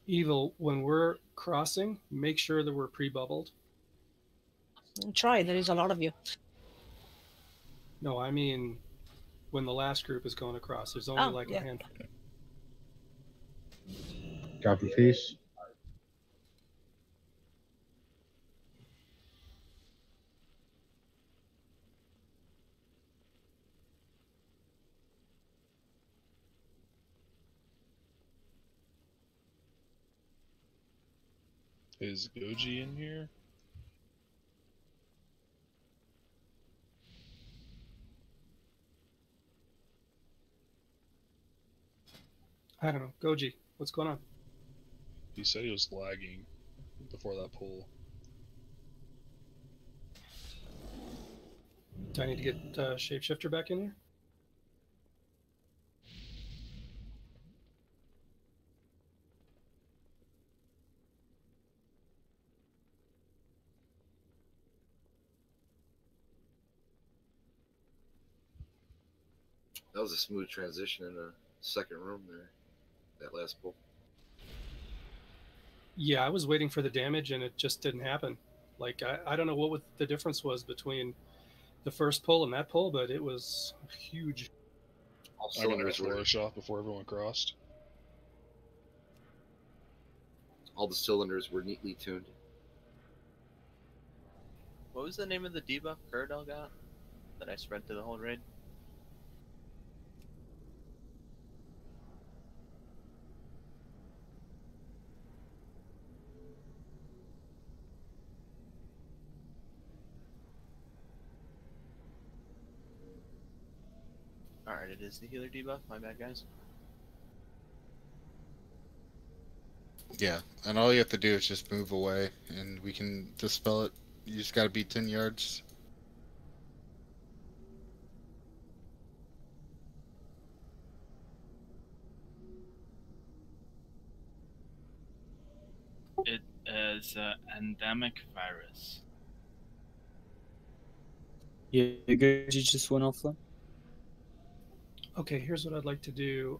Evil, when we're crossing, make sure that we're pre-bubbled. Try, there is a lot of you. No, I mean when the last group is going across. There's only a handful. Copy piece. Is Goji in here? I don't know. Goji, what's going on? He said he was lagging before that pull. Do I need to get Shapeshifter back in here? That was a smooth transition in the second room there. That last pull. Yeah, I was waiting for the damage and it just didn't happen. Like, I don't know what the difference was between the first pull and that pull, but it was huge. I got a flourish off before everyone crossed. All the cylinders were neatly tuned. What was the name of the debuff Curdell got that I spread to the whole raid? Alright, it is the healer debuff. My bad, guys. Yeah, and all you have to do is just move away, and we can dispel it. You just gotta be 10 yards. It is an endemic virus. Yeah, Goji just went offline. Okay, here's what I'd like to do.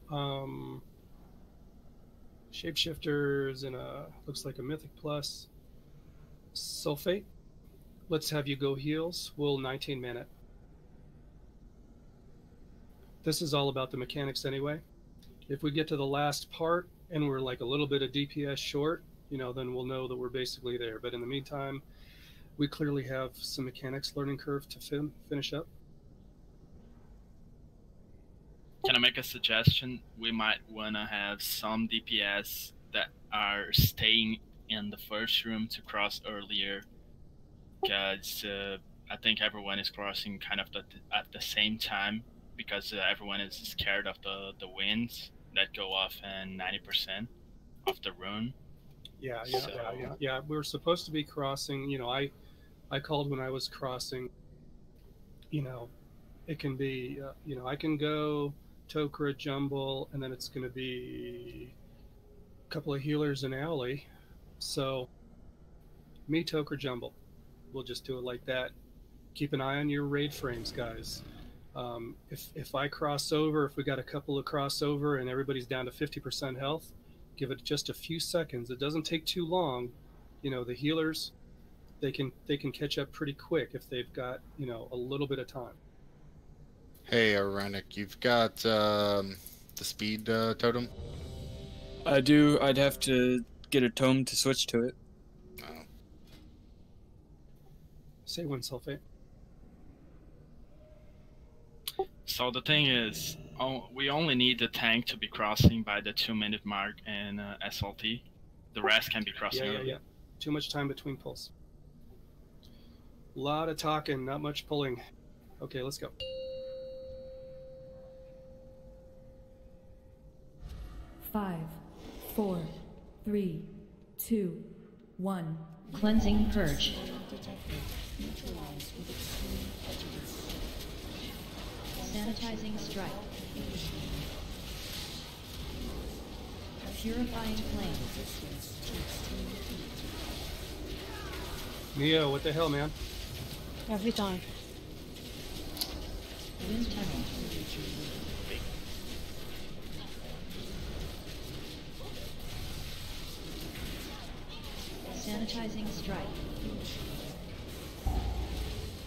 Shapeshifter's in looks like a Mythic Plus. Sulfate. Let's have you go heals. We'll 19 mana. This is all about the mechanics anyway. If we get to the last part and we're like a little bit of DPS short, then we'll know that we're basically there. But in the meantime, we clearly have some mechanics learning curve to finish up. Can I make a suggestion? We might want to have some DPS that are staying in the first room to cross earlier, because I think everyone is crossing kind of at the same time, because everyone is scared of the winds that go off in 90% of the rune. Yeah. We were supposed to be crossing. I called when I was crossing. It can be. I can go Tokra, Jumble, and then it's going to be a couple of healers in Alley. So, me, Tokra, Jumble. We'll just do it like that. keep an eye on your raid frames, guys. If I cross over, if we got a couple of crossover and everybody's down to 50% health, give it just a few seconds. It doesn't take too long. You know, the healers, they can catch up pretty quick if they've got, you know, a little bit of time. Hey, Ironic, you've got the speed totem? I do. I'd have to get a tome to switch to it. Oh. Say one sulfate. So the thing is, we only need the tank to be crossing by the 2-minute mark in SLT. The rest can be crossing. Yeah. Too much time between pulls. A lot of talking, not much pulling. Okay, let's go. Five, 4, 3, 2, 1. Cleansing purge. Sanitizing strike. Purifying flame. Neo, what the hell, man? Every time. Wind tunnel. Sanitizing strike.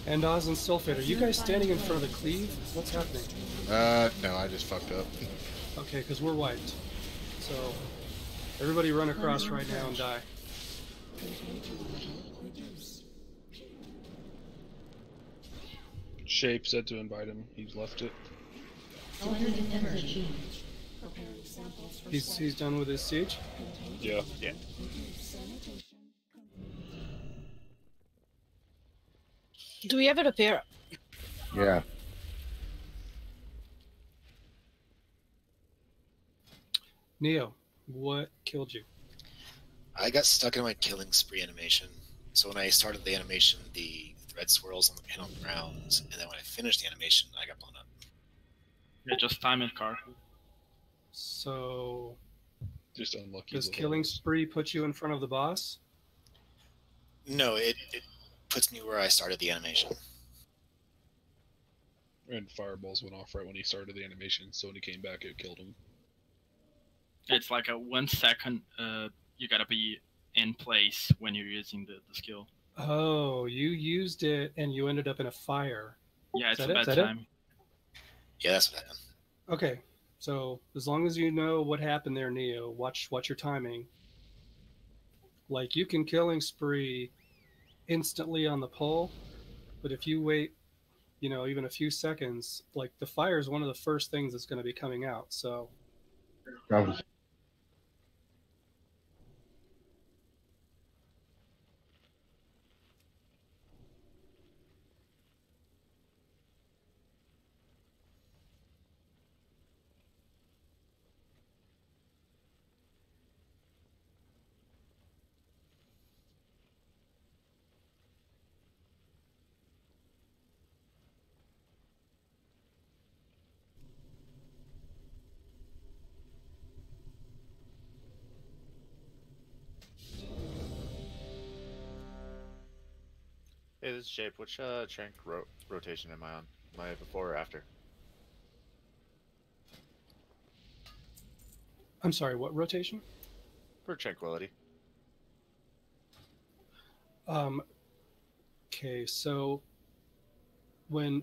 And Oz and Sulfate, are you guys standing in front of the cleave? What's happening? No, I just fucked up. Okay, because we're wiped. So, everybody run across right now and die. Shape said to invite him. He's left it. He's done with his siege? Yeah. Do we have it appear? Yeah. Neo, what killed you? I got stuck in my killing spree animation. So when I started the animation, the thread swirls on the ground, and then when I finished the animation, I got blown up. Yeah, just time it, car. So, just unlucky. Does killing spree put you in front of the boss? No, it puts me where I started the animation. And fireballs went off right when he started the animation, so when he came back, it killed him. It's like a 1 second. You gotta be in place when you're using the skill. Oh, you used it and you ended up in a fire. Yeah, it's a bad time. Yeah, that's what happened. Okay, so as long as you know what happened there, Neo, watch your timing. Like, you can killing spree instantly on the pull, but if you wait, you know, even a few seconds, like, the fire is one of the first things that's going to be coming out, so... Hey, this is Shape. Which trank rotation am I on? Am I before or after? I'm sorry, what rotation? For tranquility. Okay, so when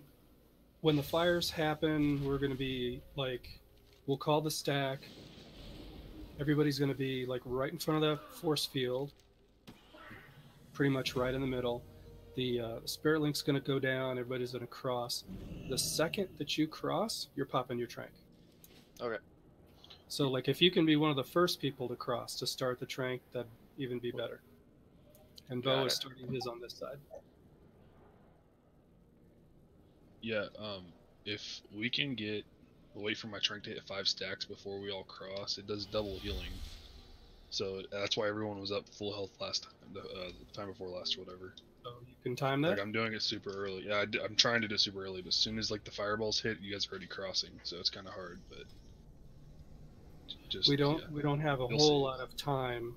the fires happen, we're going to be like, we'll call the stack. Everybody's going to be like right in front of the force field, pretty much right in the middle. The spirit link's going to go down. Everybody's going to cross. The second that you cross, you're popping your trank. Okay. So, like, if you can be one of the first people to cross to start the trank, that'd even be better. And Bo is starting his on this side. Yeah, if we can wait for my trank to hit 5 stacks before we all cross, it does double healing. So that's why everyone was up full health last time, the time before last or whatever. So you can time that? Like, I'm doing it super early. Yeah, I'm trying to do it super early, but as soon as like the fireballs hit, you guys are already crossing, so it's kind of hard. But we don't have a whole lot of time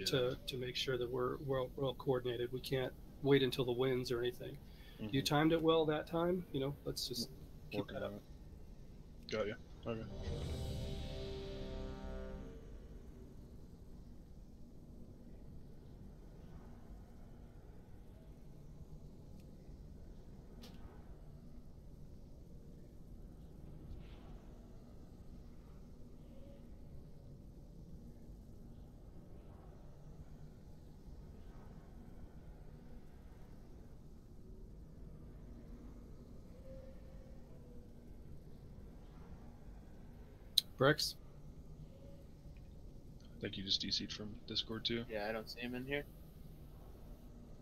to make sure that we're well coordinated. We can't wait until the winds or anything. You timed it well that time. You know, let's just keep Working that up. on it. Got you. Okay. Brex? I think you just DC'd from Discord too. Yeah, I don't see him in here.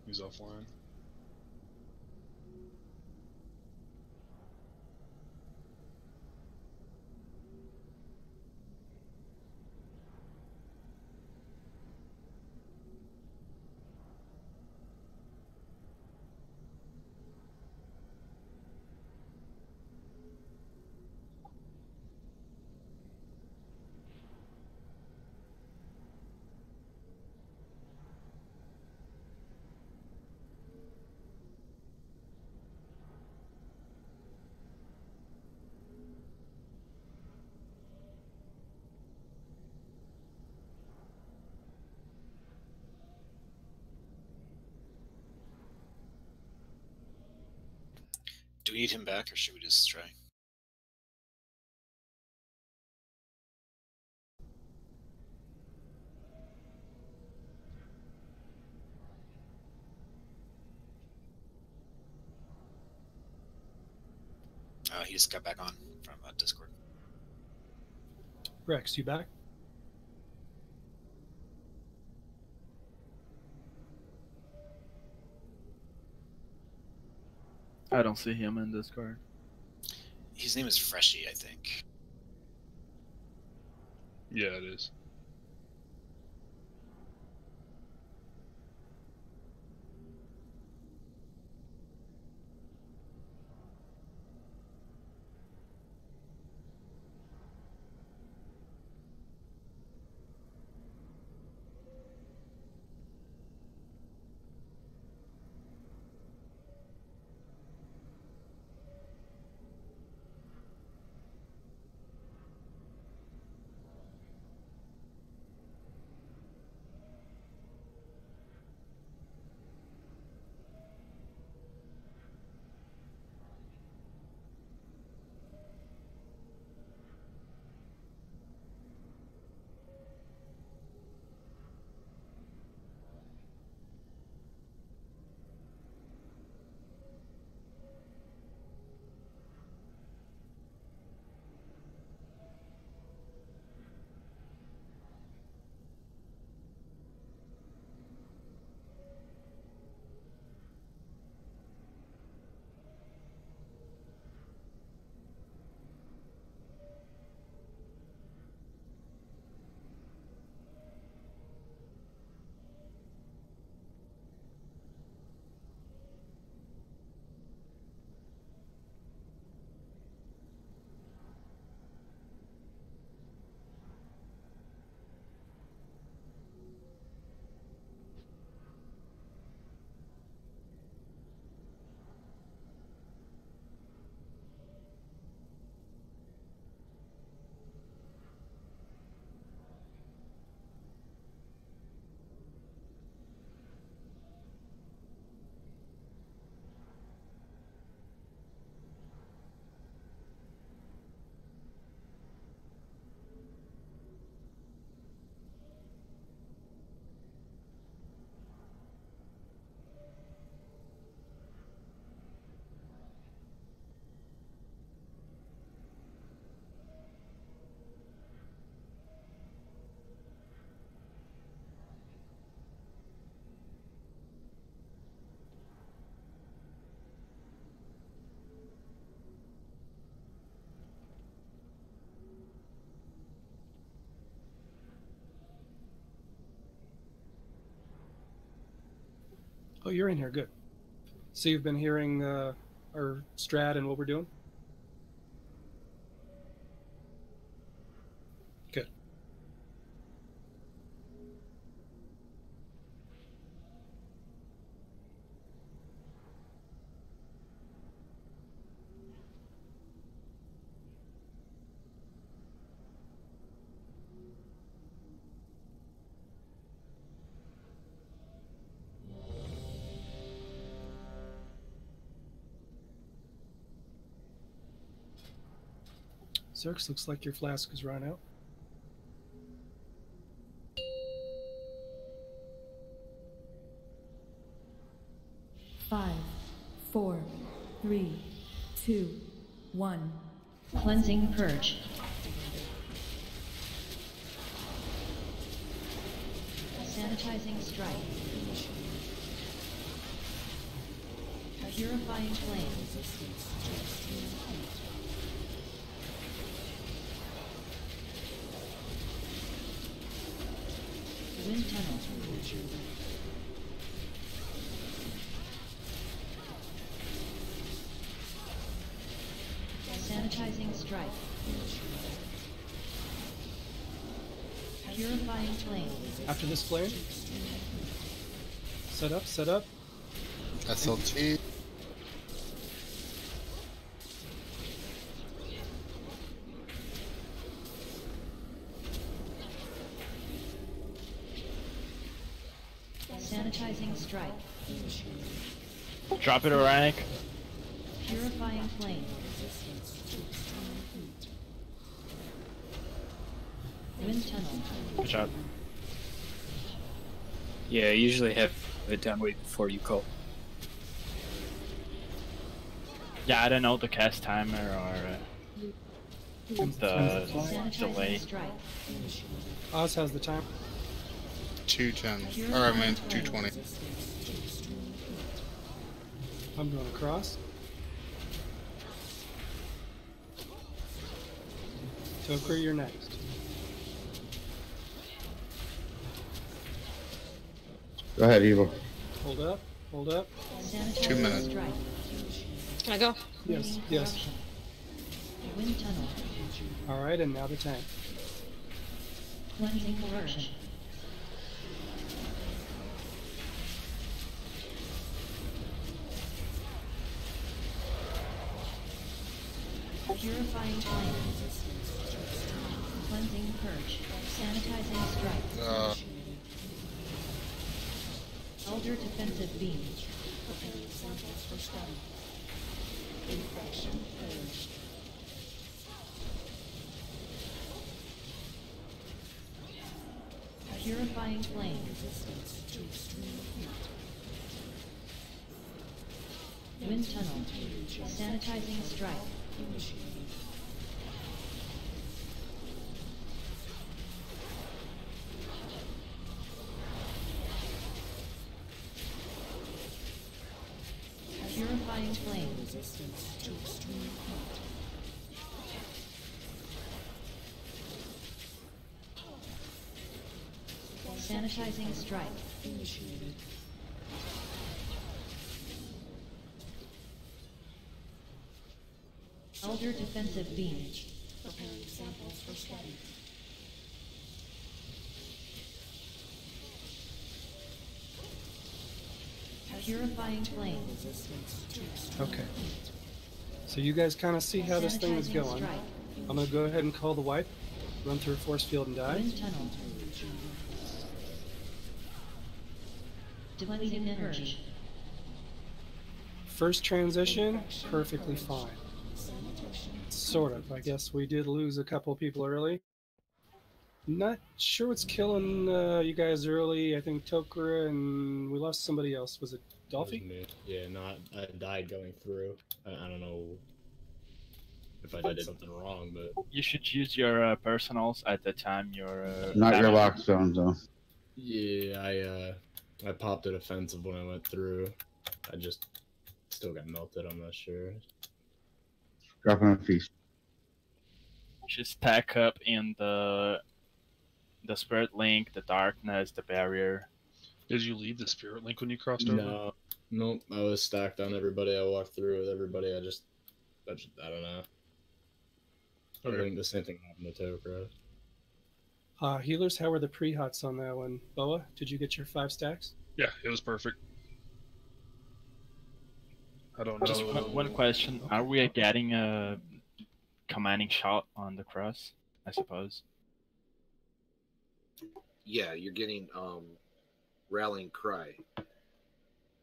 He's offline. Do we need him back, or should we just try? He just got back on from Discord. Brex, you back? I don't see him in Discord. His name is Freshy, I think. Yeah, it is. Oh, you're in here. Good. So you've been hearing our strat and what we're doing? Good. Zerx, looks like your flask is run out. Five, 4, 3, 2, 1. Cleansing Purge. Sanitizing Strike. Purifying Flame. Wind Tunnel. Sanitizing Strike. Purifying Flame. After this flare, set up, set up. SLT. Sanitizing Strike. Drop it, Orionic. Purifying Flame. Wind Tunnel. Good job. Yeah, I usually have it done way before you call. Yeah, I don't know the cast timer or the delay. Oz has the time. 210. Or I meant 220. I'm going across. Toker, you're next. Go ahead, Evil. Hold up, hold up. 2 minutes. Can I go? Yes, yes. Wind Tunnel. All right, and now the tank. Cleansing Corruption. Purifying Flame. Cleansing Purge. Sanitizing Strike. Elder Defensive Beam. Infection purged. Purifying Flame. Resistance to extreme heat. Wind Tunnel. Sanitizing Strike. Initiated. Purifying Flame. Resistance to extreme heat. Sanitizing Strike. Initiated. Elder Defensive Beam. Preparing samples for study. Purifying Flame. Resistance to extreme Okay. So you guys kind of see how this thing is Sanitizing going. Strike. I'm going to go ahead and call the wipe, run through a force field and die. Wind Tunnel. Cleansing Purge. First transition, perfectly fine. Sort of. I guess we did lose a couple people early. Not sure what's killing you guys early. I think Tokura and we lost somebody else. Was it Dolphy? Yeah, no, I died going through. I don't know if I did something wrong, but You should use your personals at the time you're. Not your battling. lock zones, though. yeah, I popped a defensive when I went through. I just still got melted. I'm not sure. Dropping a feast. Just stack up in the spirit link, the darkness, the barrier. Did you leave the spirit link when you crossed over? No, nope. I was stacked on everybody. I walked through with everybody. I don't know. I think the same thing happened to Tokra. Healers, how were the pre-hots on that one? Boa, did you get your 5 stacks? Yeah, it was perfect. I don't know. Just one question: are we getting a commanding shot on the cross? I suppose. Yeah, you're getting rallying cry.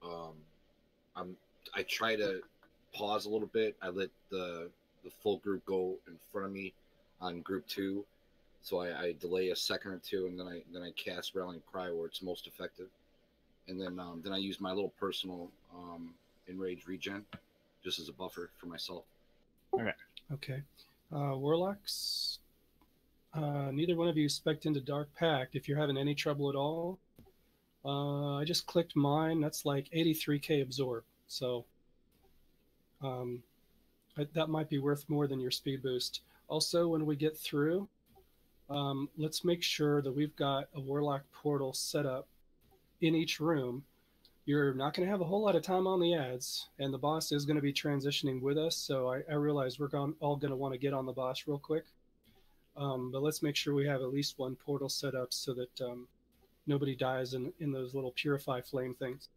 I try to pause a little bit. I let the full group go in front of me, on group 2. So I delay a second or two, and then I cast Rallying Cry where it's most effective, and then I use my little personal enrage regen just as a buffer for myself. Okay. Okay. Warlocks, neither one of you spec'd into Dark Pact. If you're having any trouble at all, I just clicked mine. That's like 83k absorb. So that might be worth more than your speed boost. Also, when we get through, let's make sure that we've got a Warlock portal set up in each room. You're not going to have a whole lot of time on the ads, and the boss is going to be transitioning with us, so I realize we're all going to want to get on the boss real quick. But let's make sure we have at least one portal set up so that nobody dies in those little Purify Flame things.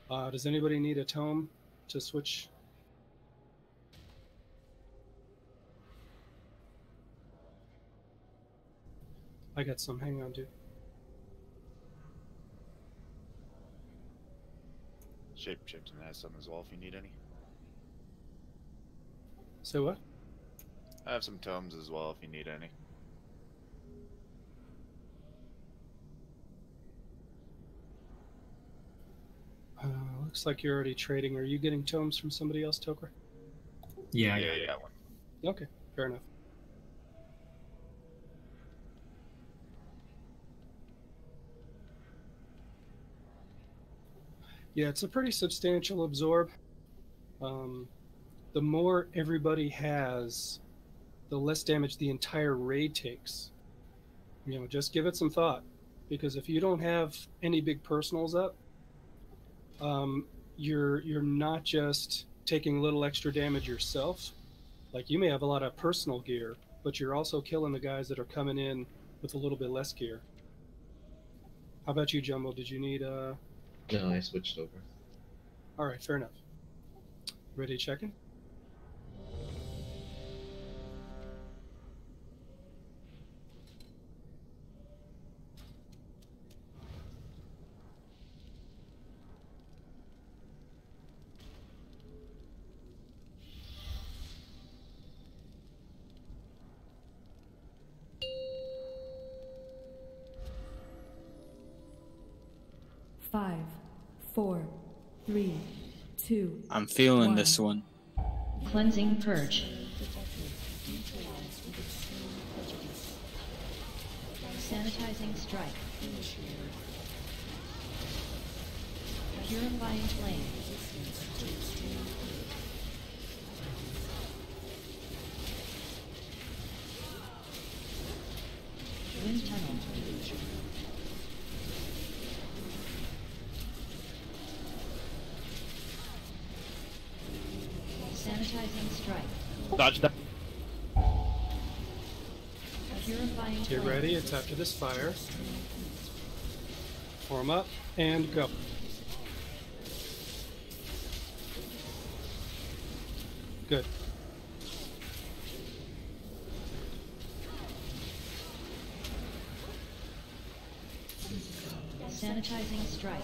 Does anybody need a tome to switch? I got some. Hang on, dude. Shapeshifting has some as well if you need any. Say what? I have some tomes as well if you need any. Looks like you're already trading. Are you getting tomes from somebody else, Toker? Yeah, I got one. Okay, fair enough. Yeah, it's a pretty substantial absorb. The more everybody has, the less damage the entire raid takes. You know, just give it some thought, because if you don't have any big personals up, you're not just taking a little extra damage yourself. Like, you may have a lot of personal gear, but you're also killing the guys that are coming in with a little bit less gear. How about you, Jumbo? Did you need No, I switched over. All right, fair enough. Ready to check in? Five, 4, 3, 2. I'm feeling this one. Cleansing Purge. Sanitizing Strike. Purifying Flame. Wind Tunnel. Sanitizing Strike. Dodge that. Purifying Get Flame. ready, it's after this fire. Form up and go. Good. Sanitizing Strike.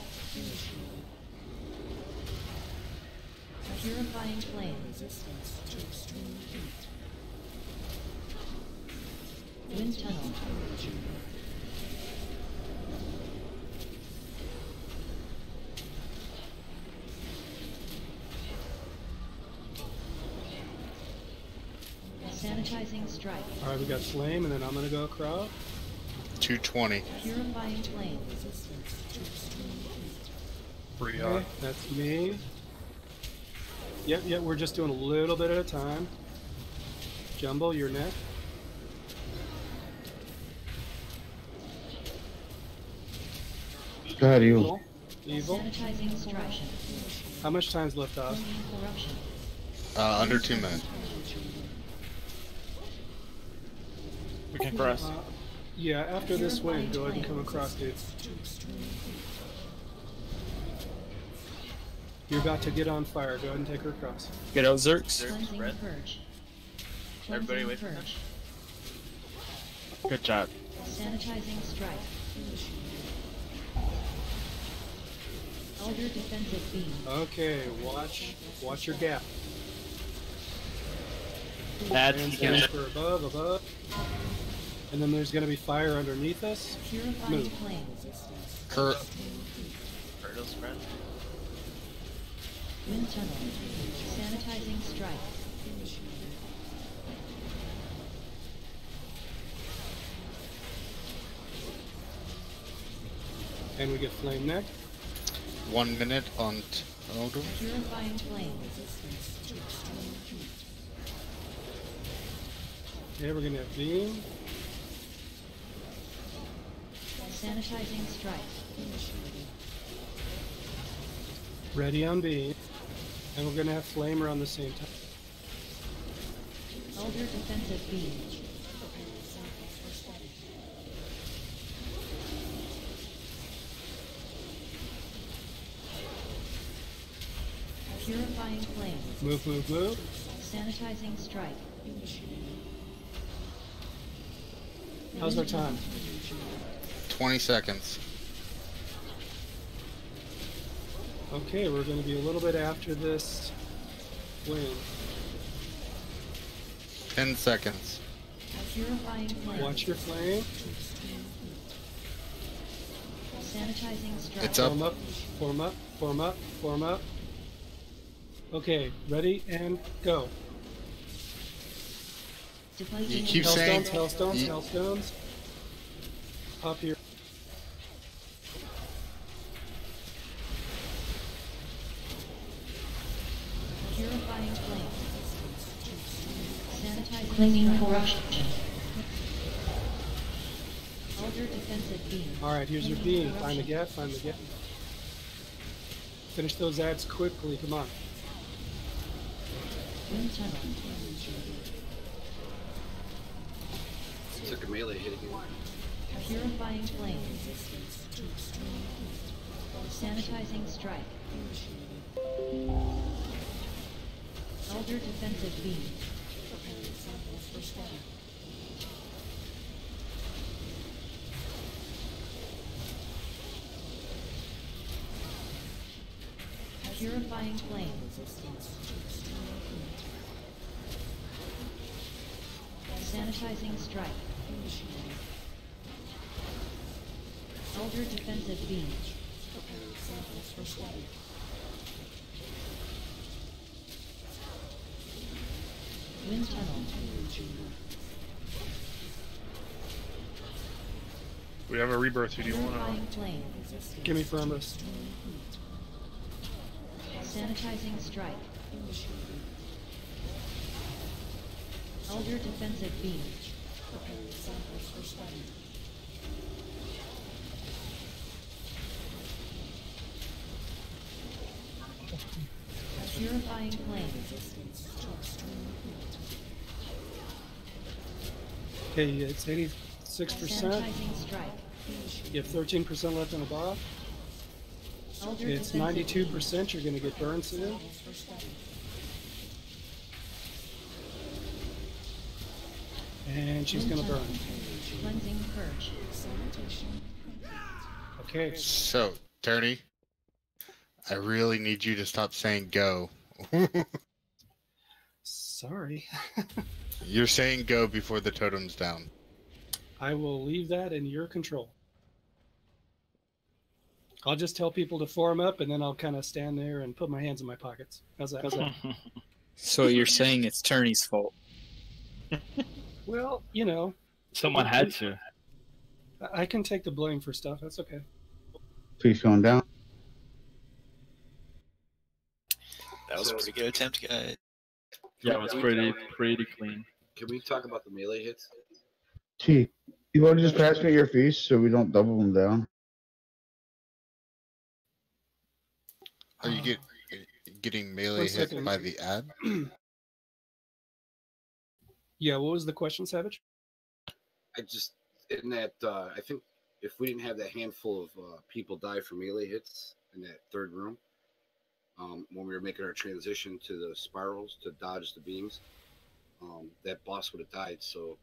Purifying Flame. Wind Tunnel. Sanitizing Strike. All right, we got flame, and then I'm gonna go across. 220. Purifying Flame. Okay, that's me. Yep, we're just doing a little bit at a time. Jumbo, you're next. Go ahead, Evil. Evil. Sanitizing Strike. How much time's left, Oz? Cleaning Corruption. Under 2 minutes. We can cross. Yeah, after this wind, go ahead and come across, dude. You're about to get on fire. Go ahead and take her across. Get out, Zerks. Cleansing Purge. Everybody wait Cleansing for Purge. Good job. Sanitizing Strike. Elder Defensive Beam. Okay, watch your gap. That's And gonna- for above. And then there's going to be fire underneath us. Purifying Move. flame. Fertile spread. Wind tunnel. Sanitizing strike. And we get flame neck. 1 minute on totem. Purifying flame. Okay, we're going to have beam. Sanitizing strike. Ready on beam. And we're going to have flame around the same time. Elder defensive beam. Purifying flame. Move. Sanitizing strike. How's our time? 20 seconds. Okay, we're going to be a little bit after this wind. 10 seconds. Purifying flame. Watch your flame. Sanitizing strike. It's up. Form up. Okay, ready and go. You keep saying Hailstones. Up here. Purifying flame. Sanitizing clinging corruption. Elder defensive beam. Alright, here's your beam. Find the gap. Finish those ads quickly, come on. Wind tunnel. Took a melee hit again. Purifying flame. Sanitizing strike. Elder defensive beam. Purifying flame. Sanitizing strike. Elder defensive beam. Wind tunnel. We have a rebirth. Who do you want Purifying on? flame. Give me firmness. Sanitizing strike. Elder defensive beam. Purifying flame. Okay, it's 86%. Sanitizing strike. You have 13% left on the buff. Elder It's defensive 92%. You're going to get burned soon. And she's going to burn. Cleansing purge. Okay. So, Tony, I really need you to stop saying go. Sorry. You're saying go before the totem's down. I will leave that in your control. I'll just tell people to form up, and then I'll kind of stand there and put my hands in my pockets. How's that? So you're saying it's Turney's fault? Well, you know. Someone had to. I can take the blame for stuff. That's okay. Please going down. That was a pretty good attempt, guys. Yeah, it was pretty clean. Can we talk about the melee hits? Gee, you want to just pass me your feast so we don't double them down? Are you getting melee hit second. by the ad? Yeah, what was the question, Savage? I just, in that, I think if we didn't have that handful of people die from melee hits in that third room, when we were making our transition to the spirals to dodge the beams, that boss would have died. So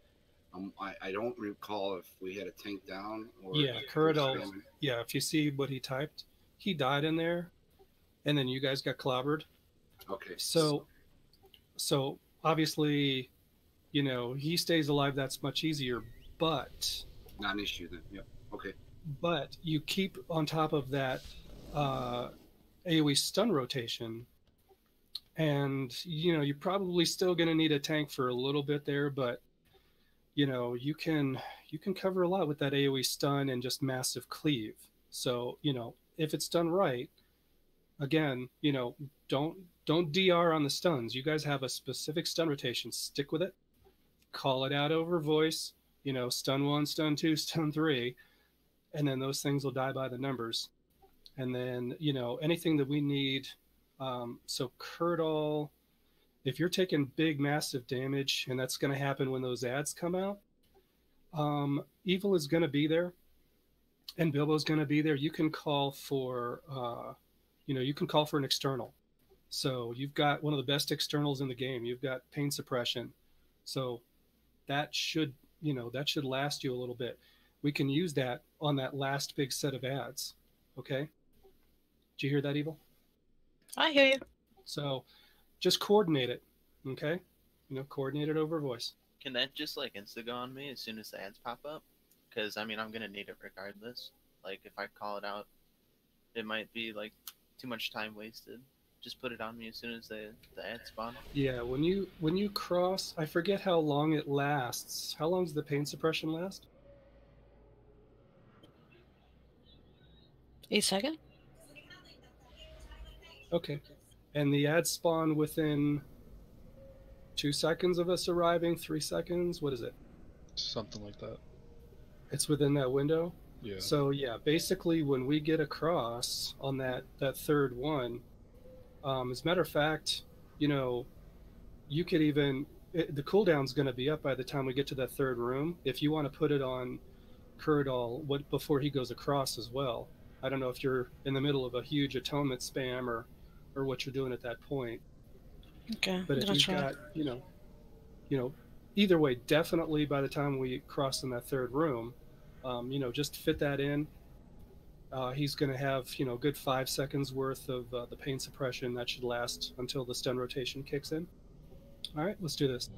I don't recall if we had a tank down or. Yeah, Kuradal. Yeah, if you see what he typed, he died in there, and then you guys got clobbered. Okay. So obviously you know, he stays alive, that's much easier. But not an issue then. Yep. Okay. But you keep on top of that AoE stun rotation, and you know, you're probably still going to need a tank for a little bit there, but you know, you can cover a lot with that AoE stun and just massive cleave. So, you know, if it's done right, again, you know, don't DR on the stuns. You guys have a specific stun rotation. Stick with it. Call it out over voice. You know, stun 1, stun 2, stun 3, and then those things will die by the numbers. And then, you know, anything that we need. So Kurdal, if you're taking big, massive damage, and that's going to happen when those ads come out, Evil is going to be there, and Bilbo's going to be there. You can call for, you know, you can call for an external. So you've got one of the best externals in the game. You've got pain suppression. So that should, you know, that should last you a little bit. We can use that on that last big set of ads. Okay? Did you hear that, Evil? I hear you. So just coordinate it. Okay? You know, coordinate it over voice. Can that just like insta-go on me as soon as the ads pop up? Because I mean, I'm gonna need it regardless. Like if I call it out, it might be like too much time wasted. Just put it on me as soon as the ads spawn. Yeah, when you cross, I forget how long it lasts. How long does the pain suppression last? 8 seconds. Okay. And the ads spawn within 2 seconds of us arriving, 3 seconds? What is it? Something like that. It's within that window? Yeah. So yeah, basically when we get across on that third one, as a matter of fact, you know, you could even, the cooldown's going to be up by the time we get to that third room. If you want to put it on Kurdal before he goes across as well. I don't know if you're in the middle of a huge atonement spam or what you're doing at that point. Okay. But if you've got, you know, either way, definitely by the time we cross in that third room, you know, just fit that in. He's going to have, you know, a good 5 seconds worth of the pain suppression that should last until the stun rotation kicks in. All right, let's do this.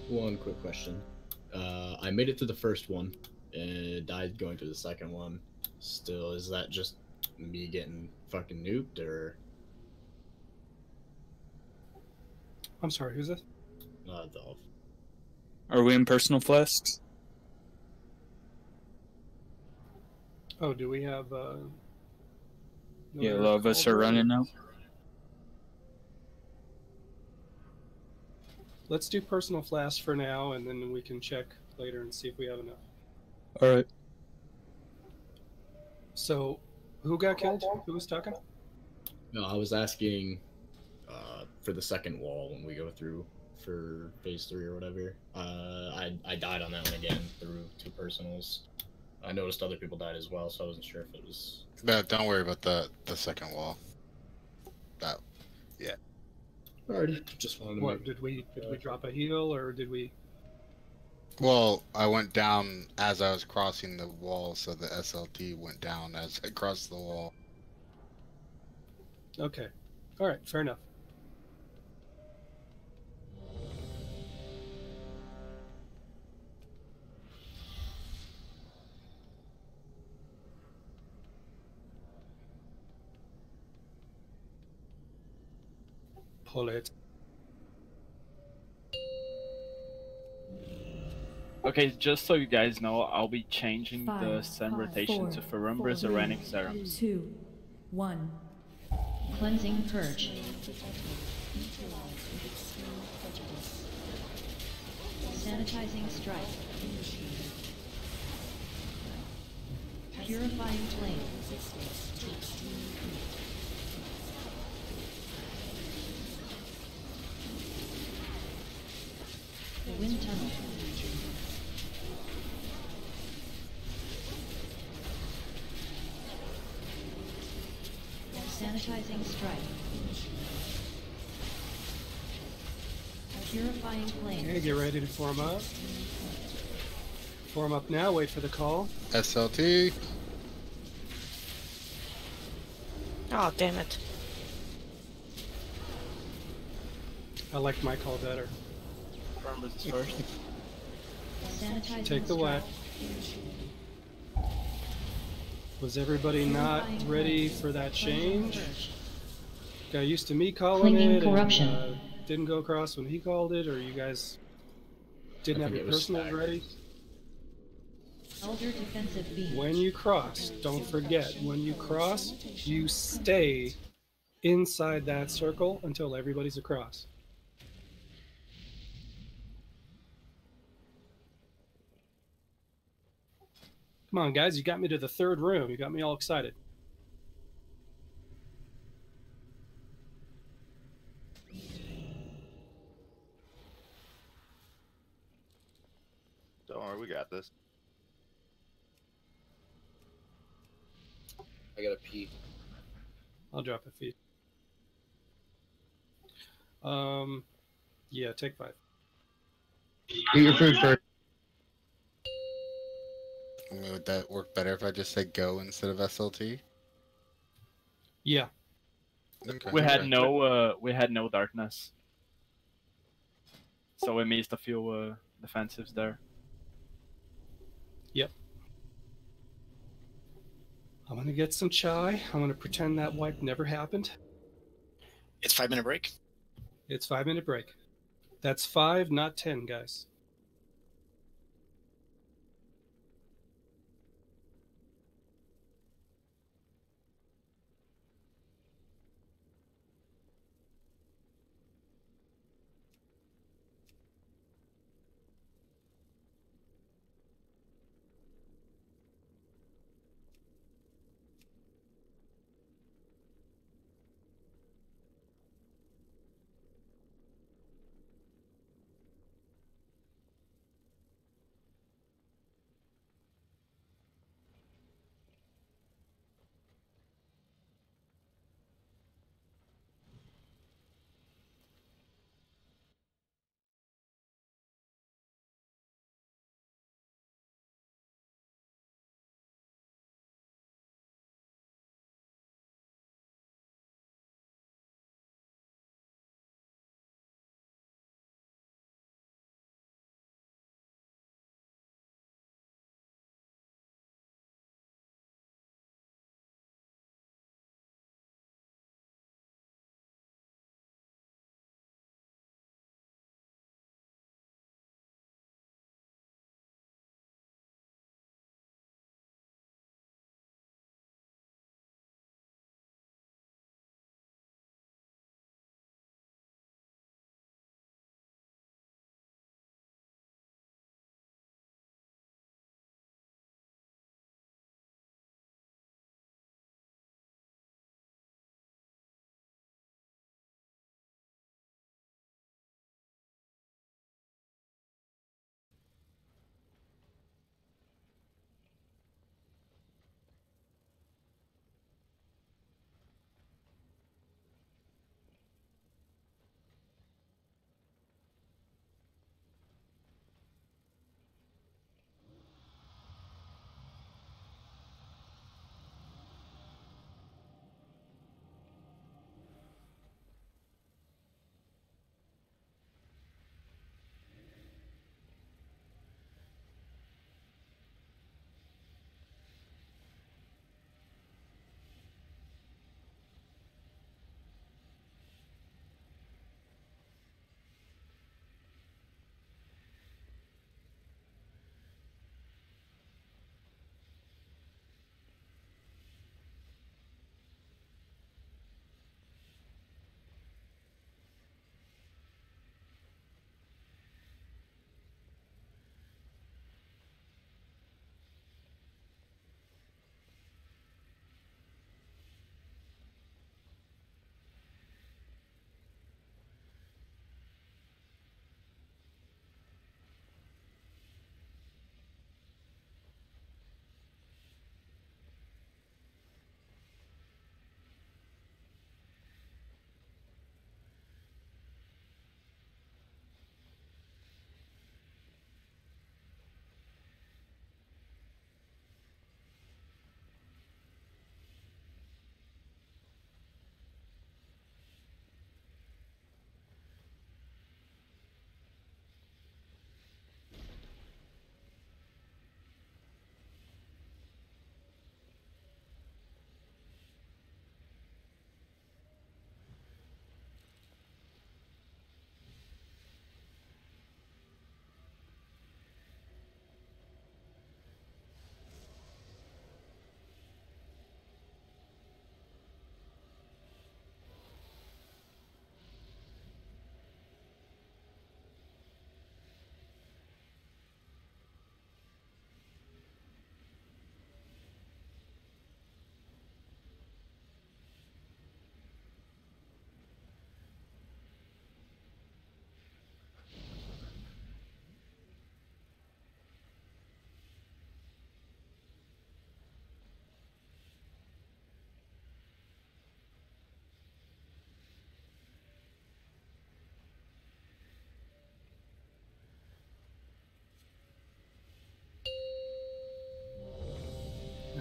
One quick question. I made it to the first one and died going to the second one. Still, is that just me getting fucking nuked, or? I'm sorry, who's this? Dolph. Are we in personal flasks? Oh, do we have... Yeah, a lot of us are running now. Let's do personal flash for now, and then we can check later and see if we have enough. All right. So, who got killed? Who was talking? No, I was asking for the second wall when we go through for phase 3 or whatever. I died on that one again through 2 personals. I noticed other people died as well, so I wasn't sure if it was... But don't worry about the second wall. That, yeah. Alrighty, just wanted to What, make... did we drop a heal, or did we... Well, I went down as I was crossing the wall, so the SLT went down as I crossed the wall. Okay. Alright, fair enough. Pull it. Okay, just so you guys know, I'll be changing the sun rotation to Ferumbra's Iranic Serum. 2, 1. Cleansing Purge. Sanitizing Strike. Purifying Flame. Wind Tunnel. Sanitizing Strike. Purifying Flame. Okay, get ready to form up. Form up now, wait for the call. SLT. Oh, damn it. I liked my call better. Storm loses first. Sanitizing Take the whack. Was everybody not ready for that change? Got used to me calling Clinging it corruption. and didn't go across when he called it, or you guys didn't I have think your it was personals staggered. ready? Elder defensive beam. When you cross, don't forget, when you cross, you stay inside that circle until everybody's across. Come on, guys, you got me to the third room. You got me all excited. Don't worry, we got this. I got a pee. I'll drop a feed. Yeah, take 5. Eat your food first. I mean, would that work better if I just say go instead of SLT? Yeah. Okay. We had no darkness, so we missed a few defensives there. Yep. I'm gonna get some chai. I'm gonna pretend that wipe never happened. It's 5-minute break. It's 5-minute break. That's 5, not 10, guys.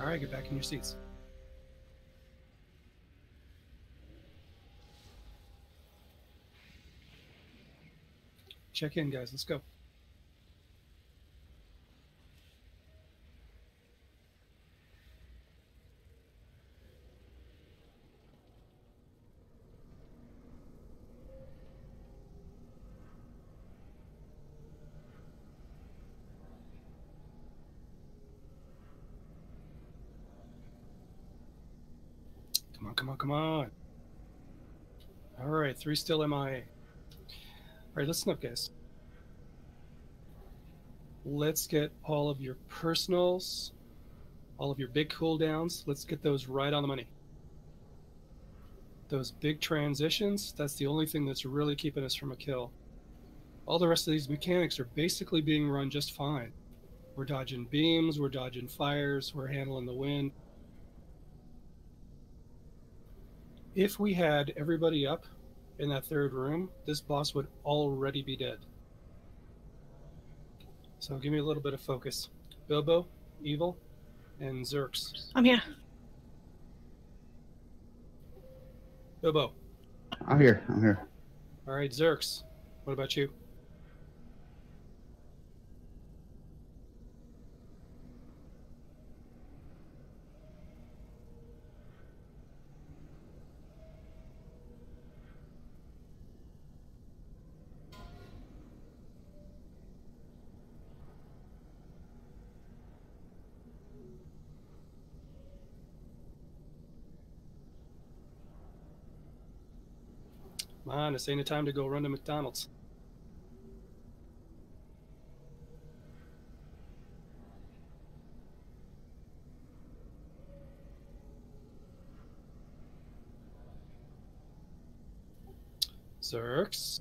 All right, get back in your seats. Check in, guys. Let's go. Come on, come on, come on. All right, 3 still MIA. All right, listen up, guys. Let's get all of your personals, all of your big cooldowns. Let's get those right on the money. Those big transitions, that's the only thing that's really keeping us from a kill. All the rest of these mechanics are basically being run just fine. We're dodging beams, we're dodging fires, we're handling the wind. If we had everybody up in that third room, this boss would already be dead. So give me a little bit of focus. Bilbo, Evil, and Zerx. I'm here. Bilbo. I'm here. I'm here. All right, Zerx. What about you? Come on, this ain't a time to go run to McDonald's. Zerx.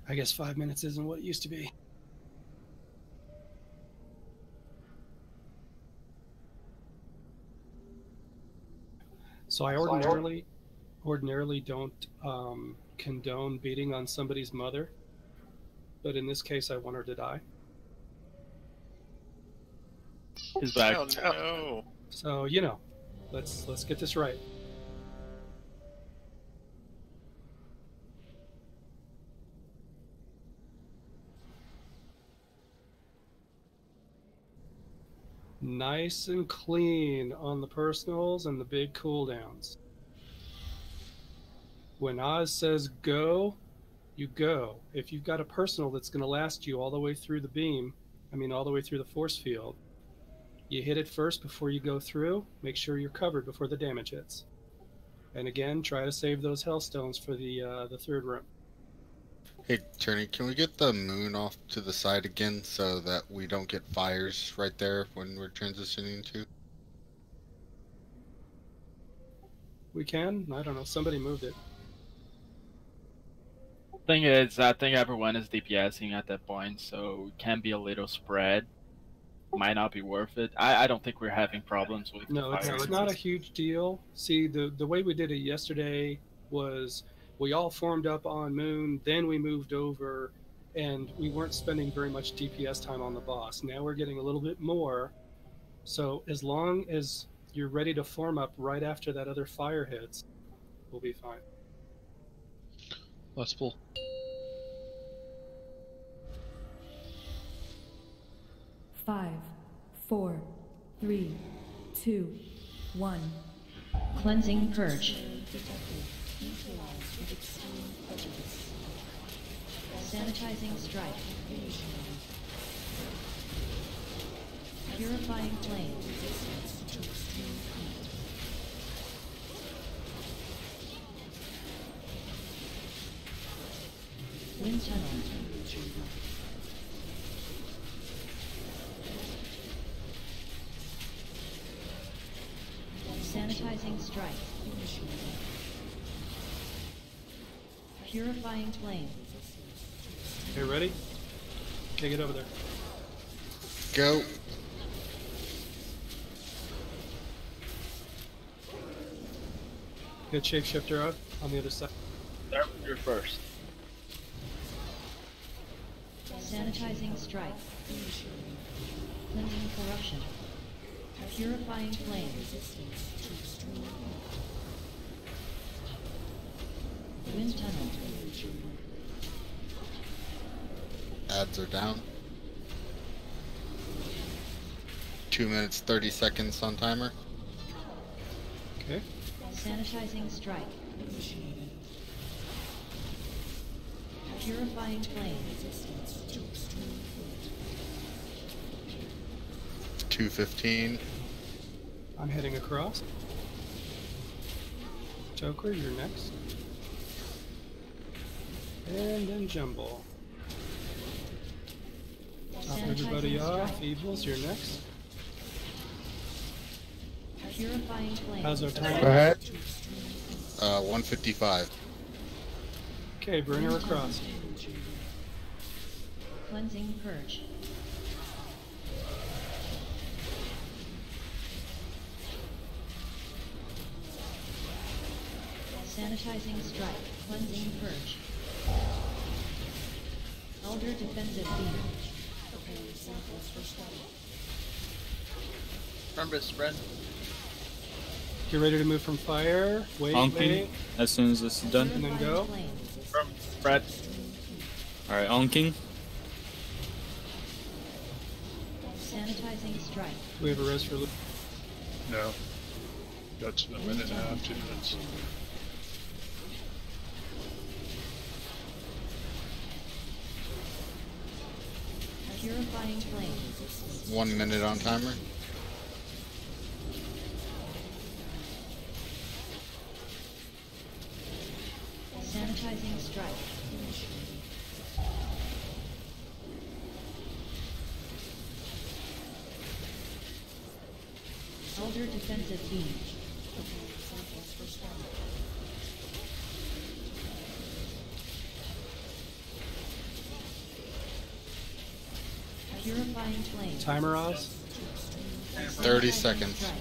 I guess 5 minutes isn't what it used to be. So I ordinarily don't condone beating on somebody's mother, but in this case, I want her to die. He's back. Oh no! So you know, let's get this right. Nice and clean on the personals and the big cooldowns. When Oz says go, you go. If you've got a personal that's going to last you all the way through the beam, all the way through the force field, you hit it first before you go through. Make sure you're covered before the damage hits. And again, try to save those hellstones for the third room. Hey, Turney, can we get the moon off to the side again so that we don't get fires right there when we're transitioning to? We can? I don't know. Somebody moved it. Thing is, I think everyone is DPSing at that point, so it can be a little spread. Might not be worth it. I don't think we're having problems with No, it's not a huge deal. See, the way we did it yesterday was we all formed up on Moon, then we moved over, and we weren't spending very much DPS time on the boss. Now we're getting a little bit more. So as long as you're ready to form up right after that other fire hits, we'll be fine. Let's pull. Five, 4, 3, 2, 1. Cleansing Purge. Sanitizing Strike. Purifying Flame. Wind Tunnel. Sanitizing Strike. Purifying Flame. Okay, ready? Okay, get over there. Go. Good shapeshifter out on the other side. Start with your first. Sanitizing strike. Cleansing corruption. Purifying flame. Wind tunnel. Ads are down. 2 minutes 30 seconds on timer. Okay. Sanitizing strike. Purifying flame. 2:15. I'm heading across. Joker, you're next. And then Jumble. Top everybody off. Evils, you're next. Purifying flame. How's our time? Go ahead. 1:55. Okay, bring her across. Cleansing purge. Sanitizing strike. Cleansing purge. Elder defensive beam. Preparing samples for study. Remember to spread. Get ready to move from fire. Wait, Honking wait. as soon as this is done. And then go. Spread. Alright, honking. Sanitizing strike. Do we have a res for Luke? No. Got a minute and a half, 2 minutes. Purifying flame. 1 minute on timer. Sanitizing strike. Elder defensive beam. Preparing samples for study. Purifying flame. Timer Oz. 30 seconds. Strike.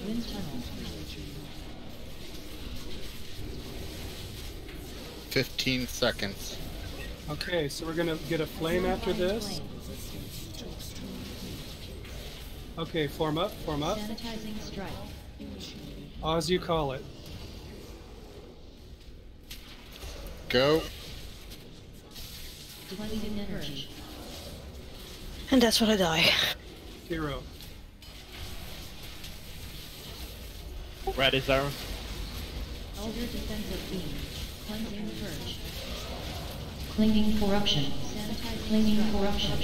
Wind tunnel. 15 seconds. Okay, so we're gonna get a flame after this. Okay, form up, form up. Sanitizing strike. Oz, you call it. Go. Cleansing energy. And that's what I die. Hero. Ready, Zara? Elder defensive beam. Cleansing purge. Clinging corruption. Sanitize. Clinging corruption.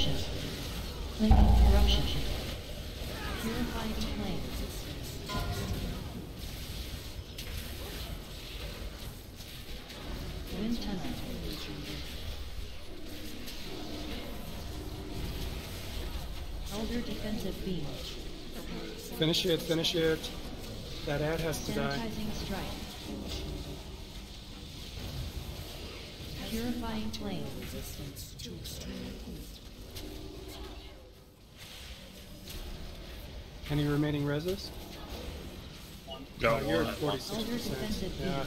Clinging corruption. Purifying flame. Wind tunnel. Elder defensive beam. Finish it, finish it. That ad has to die. Sanitizing strike. Purifying flame. Any remaining reses? Got You're one. at 46%. Yeah.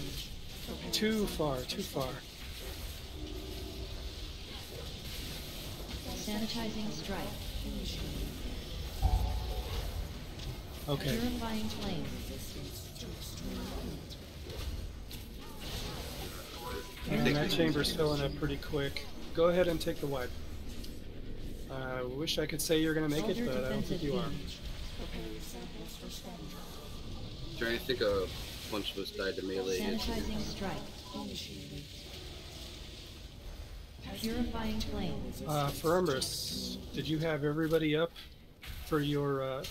Too far, too far. Sanitizing strike. Okay. Purifying flame. And that chamber's filling up pretty quick. Go ahead and take the wipe. I wish I could say you're gonna make it, but I don't think you are. Preparing samples for study. Trying to think a bunch of us died to melee hits. Sanitizing strike. Purifying flame. For Umbrus, did you have everybody up for your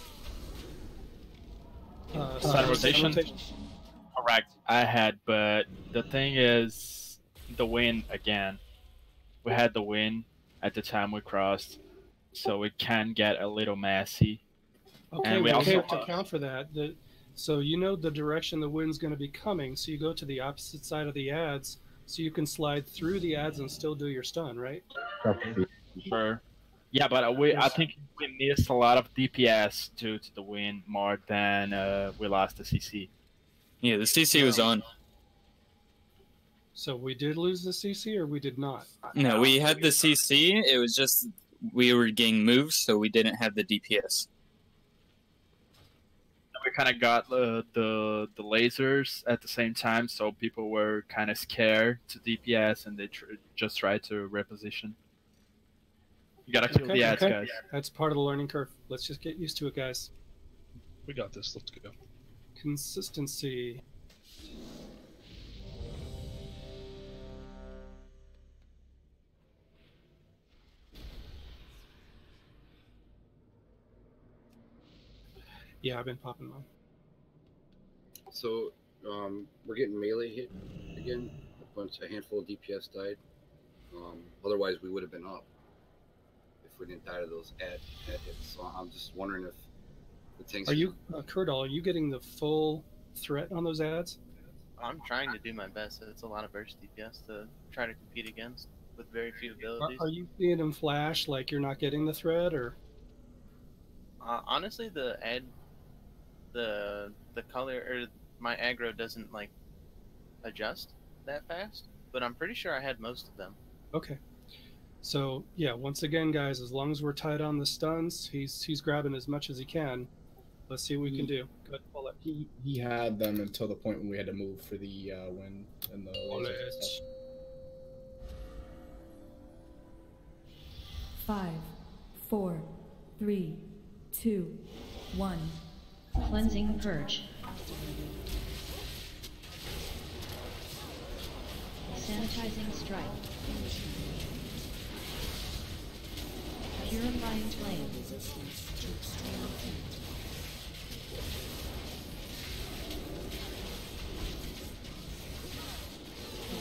Sun rotation? Correct. I had, but the thing is, the wind again. We had the wind at the time we crossed, so it can get a little messy. Okay, and we also have to account for that. So you know the direction the wind's going to be coming, so you go to the opposite side of the ads, so you can slide through the ads and still do your stun, right? Sure. Yeah, but I think we missed a lot of DPS due to the wind more than we lost the CC. Yeah, the CC was on. So we did lose the CC, or we did not? No, we had the CC. It was just we were getting moves, so we didn't have the DPS. We kind of got the lasers at the same time, so people were kind of scared to DPS, and they just tried to reposition. You gotta kill the ads, guys. That's part of the learning curve. Let's just get used to it, guys. We got this. Let's go. Consistency. Yeah, I've been popping mine. So, we're getting melee hit again. A handful of DPS died. Otherwise, we would have been up if we didn't die to those ad hits. So I'm just wondering if the tanks. Are you, Kurdal, are you getting the full threat on those ads? I'm trying to do my best. It's a lot of burst DPS to try to compete against with very few abilities. Are you seeing them flash like you're not getting the threat, or? Honestly, the color or my aggro doesn't like adjust that fast, but I'm pretty sure I had most of them. Okay. So yeah, once again, guys, as long as we're tight on the stuns, he's grabbing as much as he can. Let's see what we can do. Go ahead, pull it. He had them until the point when we had to move for the wind and the lasers and stuff. 5, 4, 3, 2, 1. Cleansing Purge. Sanitizing Strike. Purifying Flame.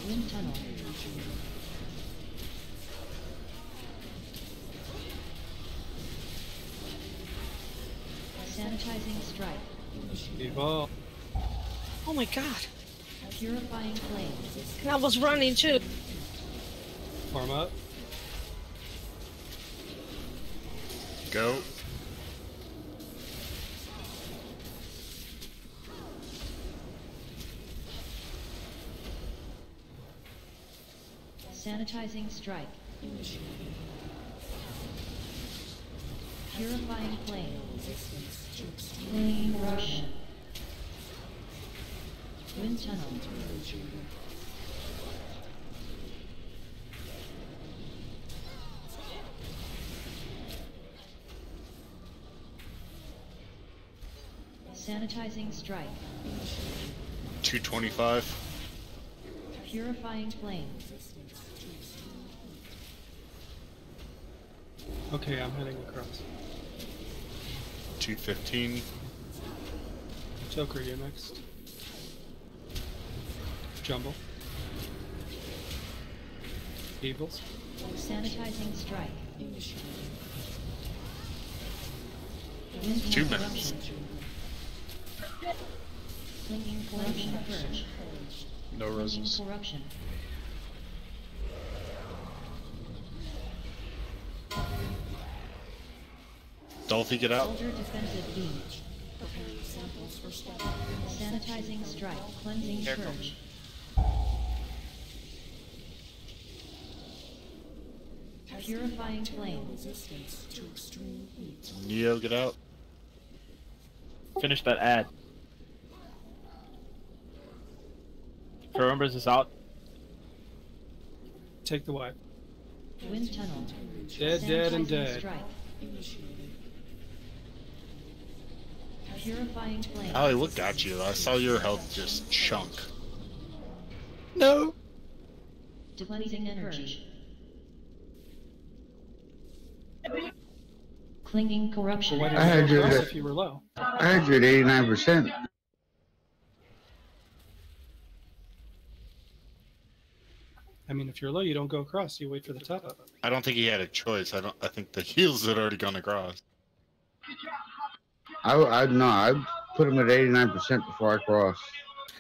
Wind Tunnel. Sanitizing Strike. Evolve. Oh my god. Purifying Flame. And I was running too. Farm up. Go. Sanitizing Strike. Purifying Flame. Clean Rush. Wind Tunnel. Sanitizing Strike. 225. Purifying Flame. Okay, I'm heading across. 215. Joker, you're next. Jumble. Evils. Sanitizing Strike. Wind 2 Tunnel. minutes. Clinging Corruption Purge. No Clinging roses. Corruption. Dolphy, get out. Soldier Defensive Beam. Sanitizing Strike. Cleansing Careful. Purge. Purifying Flame. Neo, get out. Finish that ad. Remembers is out. Take the wipe. Wind Tunnel. Dead, and Sanitizing dead. Strike. Purifying Flame. I looked at you. I saw your health just chunk. No. Cleansing Energy. Clinging Corruption. Why didn't I had you you go across at- if you were low? I had you at 89%. I mean, if you're low, you don't go across. You wait for the top. I don't think he had a choice. I think the heals had already gone across. I put him at 89% before I crossed.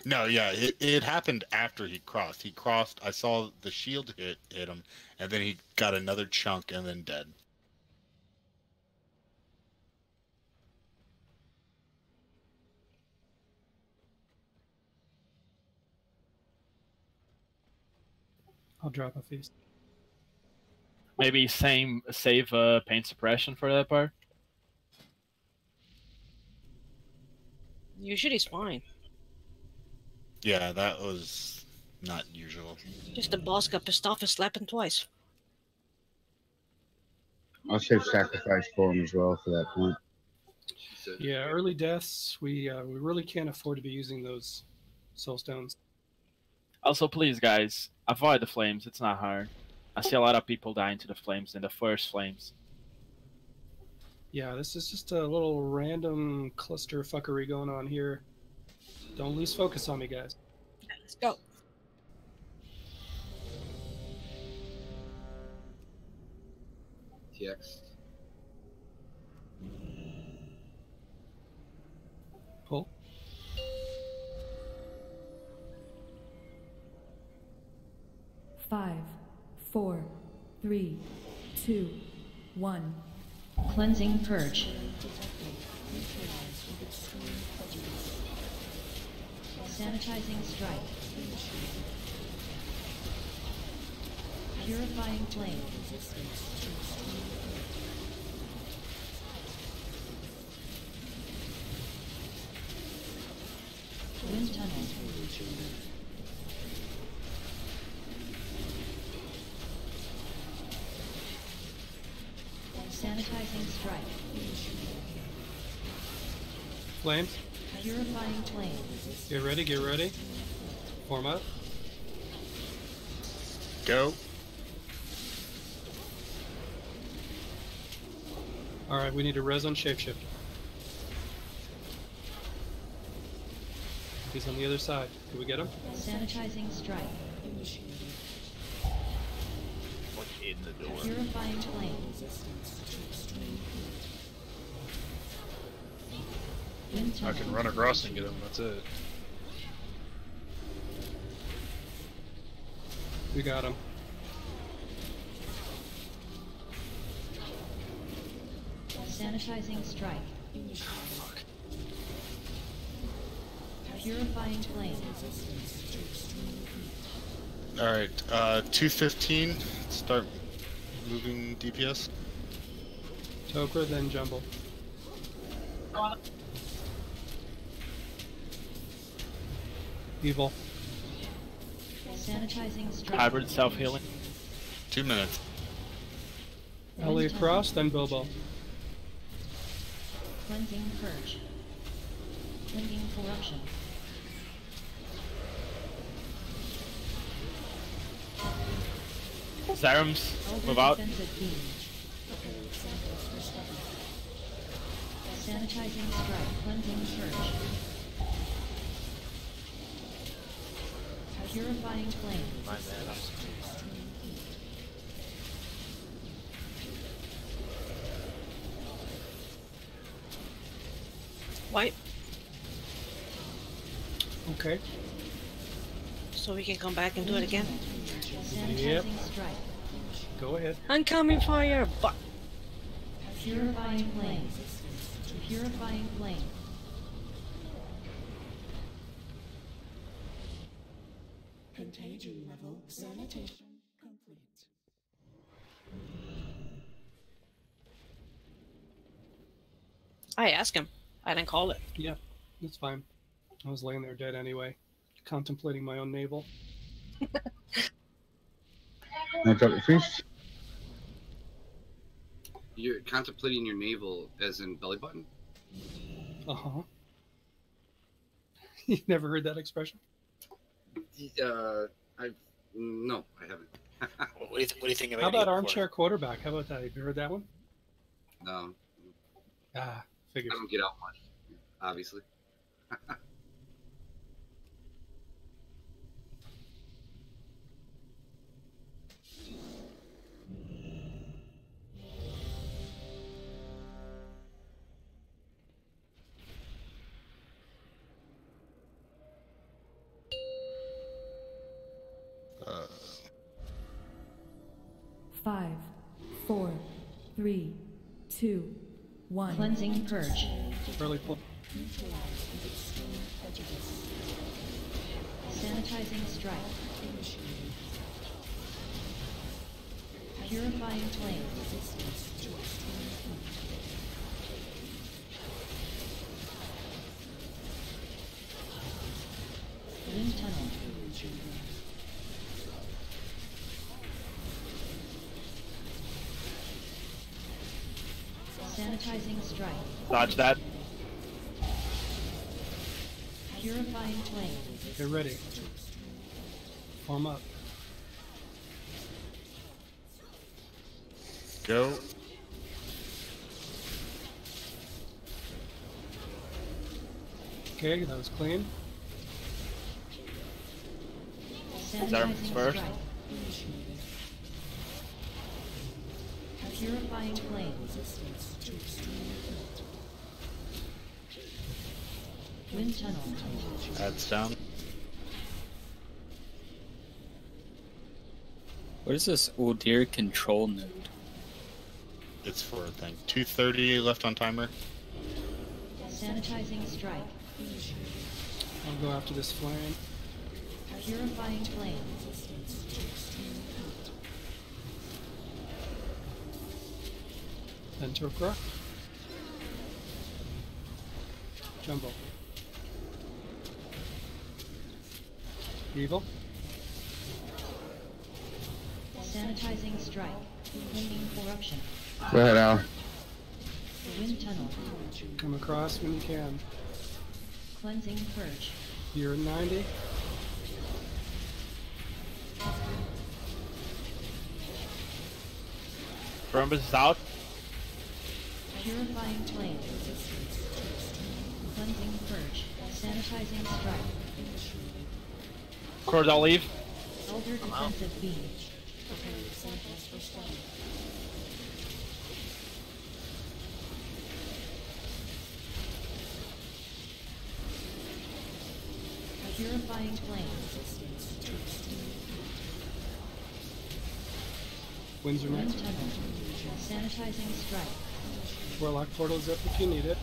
No, yeah, it happened after he crossed. He crossed. I saw the shield hit him, and then he got another chunk and then dead. I'll drop a feast. Maybe save pain suppression for that part. Usually it's fine. Yeah, that was not usual. Just the boss got pissed off and slapped him twice. I'll save sacrifice for him as well for that point. Yeah, early deaths. We really can't afford to be using those soul stones. Also, please, guys, avoid the flames. It's not hard. I see a lot of people dying to the flames in the first flames. Yeah, this is just a little random cluster fuckery going on here. Don't lose focus on me, guys. Let's go. TX. Pull. Five, 4, 3, 2, 1. Cleansing Purge. Sanitizing Strike. Purifying Flame. Wind Tunnel. Sanitizing Strike. Flames. Purifying Flame. Get ready, get ready. Form up. Go. Alright, we need a res on shapeshift. He's on the other side. Can we get him? Sanitizing Strike. Look in the door. Purifying Flame. Wind I Tunnel. can run across and get him. That's it. We got him. Sanitizing Strike. Purifying Flame. Alright, 215. Start moving DPS. Tokra, then Jumble. Evil. Sanitizing Strike. Hybrid self-healing. 2 minutes. Ellie across, then Bilbo. Cleansing Purge. Clinging Corruption. Zyrums, Elder move out. Defensive Beam. Sanitizing Strike. Cleansing Purge. Purifying Flame. My bad. Wipe. Okay. So we can come back and do it again. Sanitizing Yep. Strike. Go ahead. Oncoming fire. But Purifying Flame. Purifying Flame. Contagion level sanitation complete. I asked him. I didn't call it. Yeah, that's fine. I was laying there dead anyway, contemplating my own navel. Want to drop the feast? You're contemplating your navel as in belly button? Uh-huh. You never heard that expression? No, I haven't. What do you think about How about Idiot armchair quarterback? How about that? Have you heard that one? No, Ah, I figures. don't get out much, obviously. Uh, 5, 4, 3, 2, 1. Cleansing Purge. Early pull. Sanitizing Strike. Purifying flame. Wind tunnel. Sanitizing strike. Dodge that. Purifying flame. Get ready. Form up. Go. Okay, that was clean. Zerms first. Strike. Purifying flame. Wind tunnel. Adds down. What is this Uldir control node? It's for a thing. 2:30 left on timer. Sanitizing strike. I'll go after this flame. Purifying flame. Then Turkra. Jumbo. Evil. Sanitizing strike. Cleaning corruption. Go ahead, Al. Wind tunnel. Come across when you can. Cleansing purge. You're at 90. Columbus is out. Purifying flame. Cleansing purge. Sanitizing strike. Cordell leave. Elder defensive beam. Purifying flame. Winds are Wind next. tunnel. Sanitizing strike. Warlock portal's up if you need it.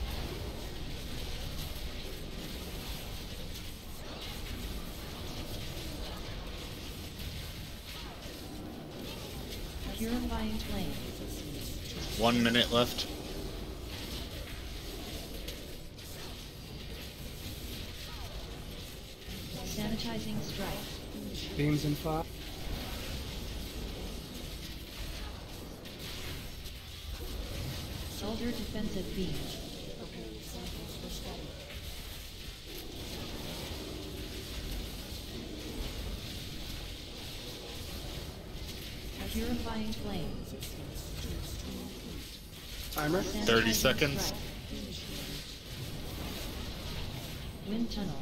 Purifying flame. 1 minute left. Sanitizing strike. Beams in 5. Elder defensive beam. Purifying flame. Timer. 30 seconds. Strike. Wind tunnel.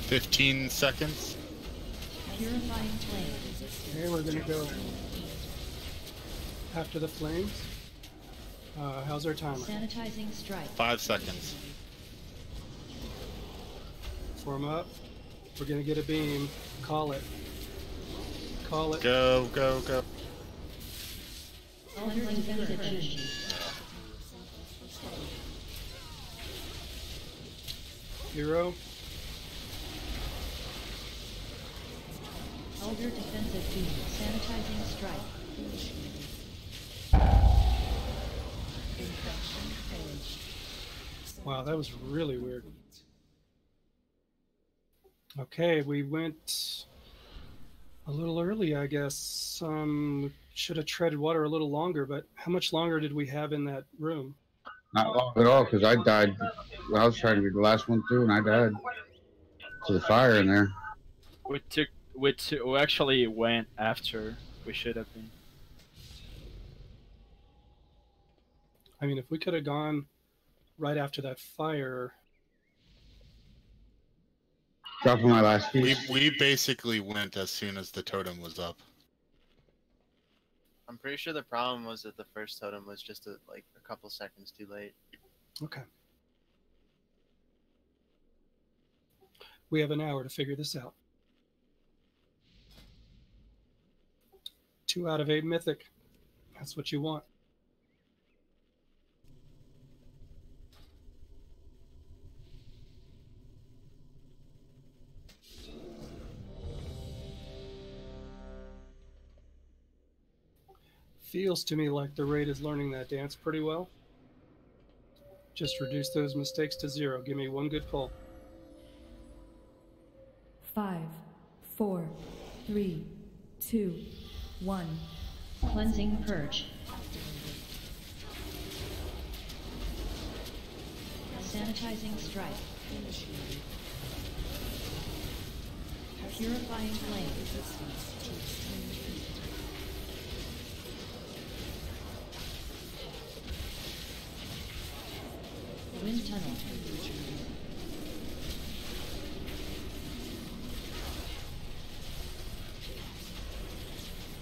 Fifteen seconds. Purifying flame. Okay, we're gonna go after the flames. How's our timer? Sanitizing strike. 5 seconds. Form up. We're gonna get a beam. Call it. Call it. Go, go, go. Elder defensive beam. Hero. Elder defensive beam. Sanitizing strike. Wow, that was really weird. Okay, we went a little early, I guess. Should have treaded water a little longer, but how much longer did we have in that room? Not long at all, because I died. I was trying to be the last one through, and I died to the fire in there. We actually went after we should have been. I mean, if we could have gone right after that fire. Dropping my last piece. We basically went as soon as the totem was up. I'm pretty sure the problem was that the first totem was just a couple seconds too late. Okay. We have an hour to figure this out. 2 out of 8 mythic. That's what you want. Feels to me like the raid is learning that dance pretty well. Just reduce those mistakes to 0. Give me one good pull. 5, 4, 3, 2, 1. Cleansing purge. Sanitizing strike. Purifying flame. Wind tunnel.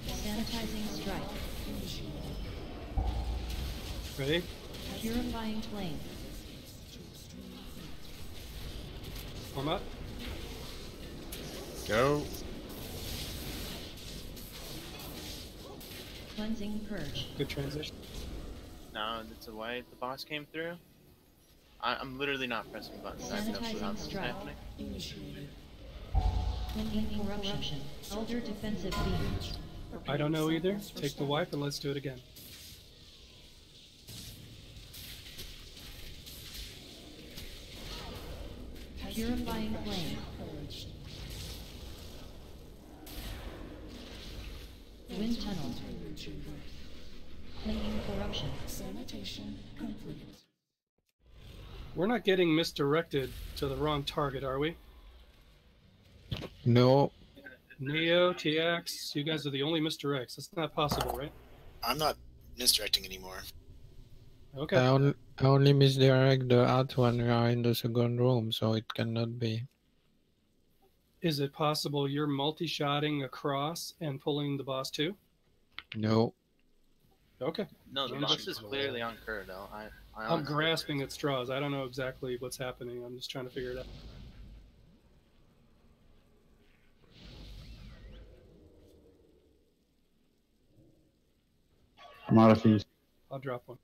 Sanitizing strike. Ready? Purifying flame. Warm up. Go. Cleansing purge. Good transition. No, it's a white. The boss came through. I'm literally not pressing buttons. I have no clue how this is happening. Clinging corruption. Elder defensive beam. I don't know either. Take the wipe and let's do it again. Purifying flame. Wind tunnel. Clinging corruption. Sanitation complete. We're not getting misdirected to the wrong target, are we? No. Neo, TX, you guys are the only misdirects. That's not possible, right? I'm not misdirecting anymore. Okay. I only misdirect the art when we are in the second room, so it cannot be. Is it possible you're multi-shotting across and pulling the boss too? No. Okay. No, the boss is clearly on Kurdo. I'm grasping at straws. I don't know exactly what's happening. I'm just trying to figure it out. I'm out of things. I'll drop one.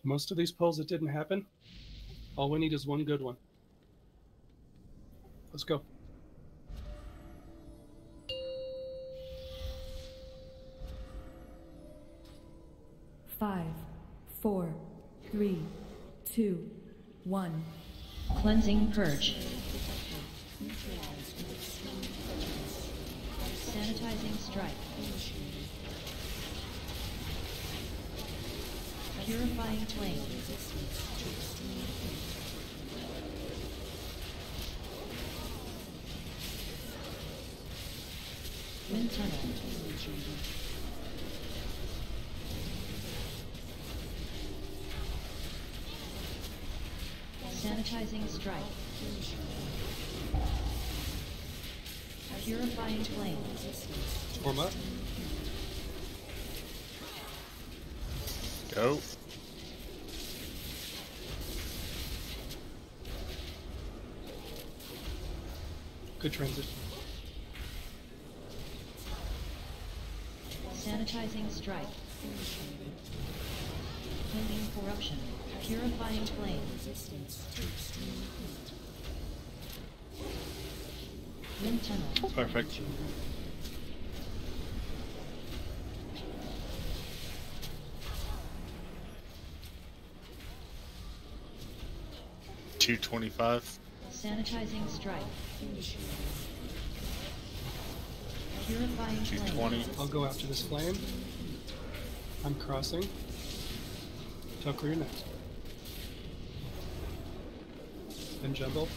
Most of these pulls, it didn't happen. All we need is one good one. Let's go. Five, 4, 3, 2, 1. Cleansing purge. Sanitizing strike. Purifying flame. Wind tunnel. Sanitizing strike. Purifying flame. Warm up. Go. Good transition. Sanitizing strike. Cleansing corruption. Purifying flame. Wind tunnel. Perfect. $225. Sanitizing strike. Purifying flame. 220. I'll go after this flame. I'm crossing. Tucker, you're next. Then jumble.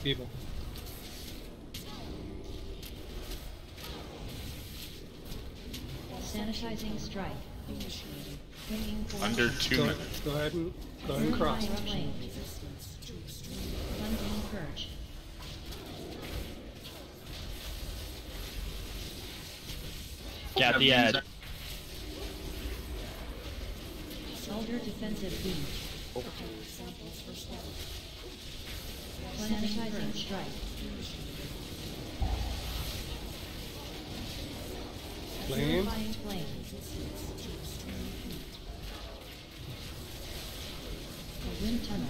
Feeble. Sanitizing strike. Clinging Under corruption. 2 minutes. Go ahead and cross. Purifying flame. Cleansing purge. Get the edge. Elder defensive beam. Sanitizing strike. Flame. Purifying flame. A wind tunnel.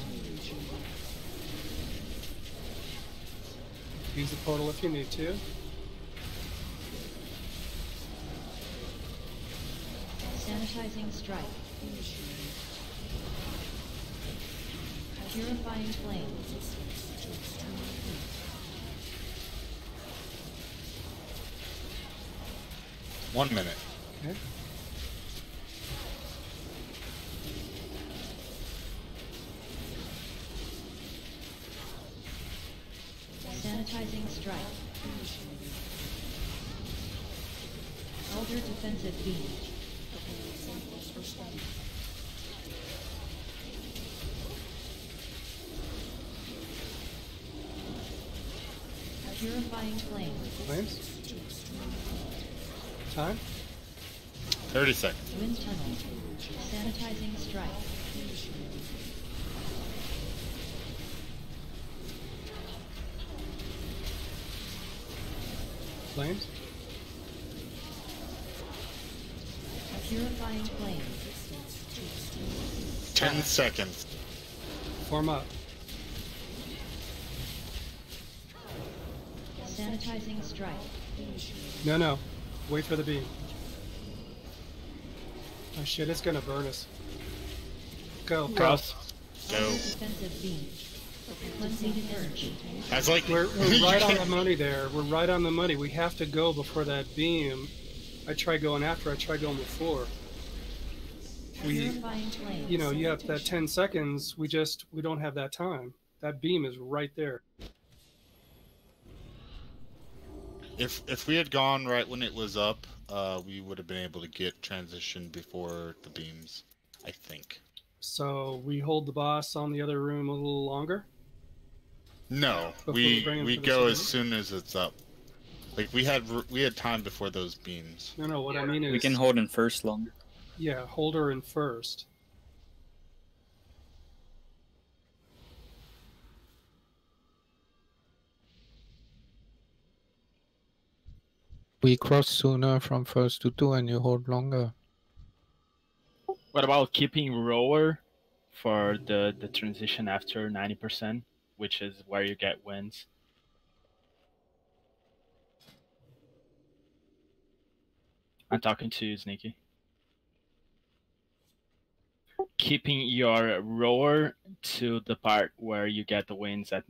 Use the portal if you need to. Sanitizing strike. Purifying flame. One minute. Okay. Sanitizing strike. Elder defensive beam. Purifying flame. Flames. Time. 30 seconds. Wind tunnel. Sanitizing strike. Flames. Purifying flame. 10 seconds. Form up. Sanitizing strike. No. Wait for the beam. Oh shit, it's gonna burn us. Go. Cross. Go. Defensive beam. Cleansing purge. That's like We're right on the money there. We're right on the money. We have to go before that beam. I tried going after. I tried going before. Purifying flame. You know, you have that 10 seconds. We don't have that time. That beam is right there. If we had gone right when it was up, we would have been able to get transition before the beams, I think. So we hold the boss on the other room a little longer? No, Before we bring him we to the go as center? soon as it's up. Like we had time before those beams. No, what I mean is... We can hold in first longer. Yeah, hold her in first. We cross sooner from first to 2 and you hold longer. What about keeping rower for the transition after 90%, which is where you get wins? I'm talking to you, Sneaky. Keeping your rower to the part where you get the wins at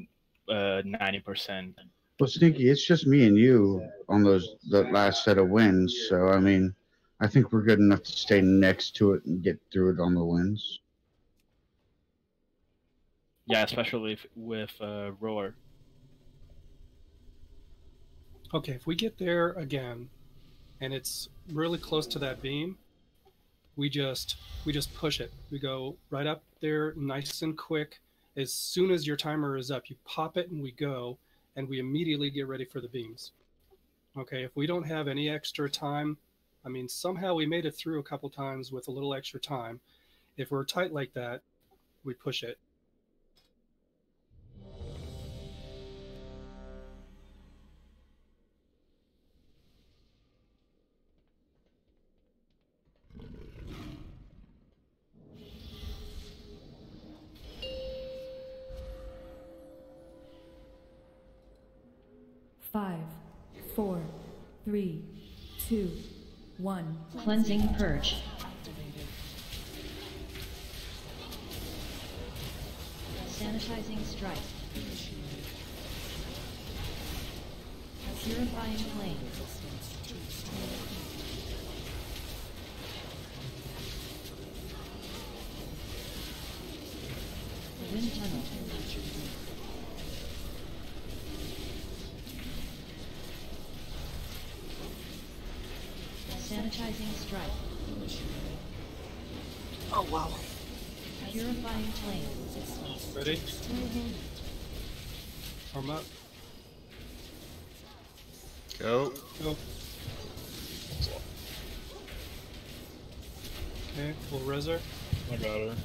90%. Well, Sneaky, it's just me and you on that last set of wins. So I mean, I think we're good enough to stay next to it and get through it on the wins. Yeah, especially with rower. Okay, if we get there again, and it's really close to that beam, we just push it. We go right up there, nice and quick. As soon as your timer is up, you pop it and we go, and we immediately get ready for the beams. Okay, if we don't have any extra time, I mean, somehow we made it through a couple times with a little extra time. If we're tight like that, we push it. Five, 4, 3, 2, 1. Cleansing purge. Sanitizing strike. Purifying flame. Wind tunnel. Sanitizing strike. Oh wow. Purifying flame. Ready? Arm up. Go. Go. Okay, full reser. I got her.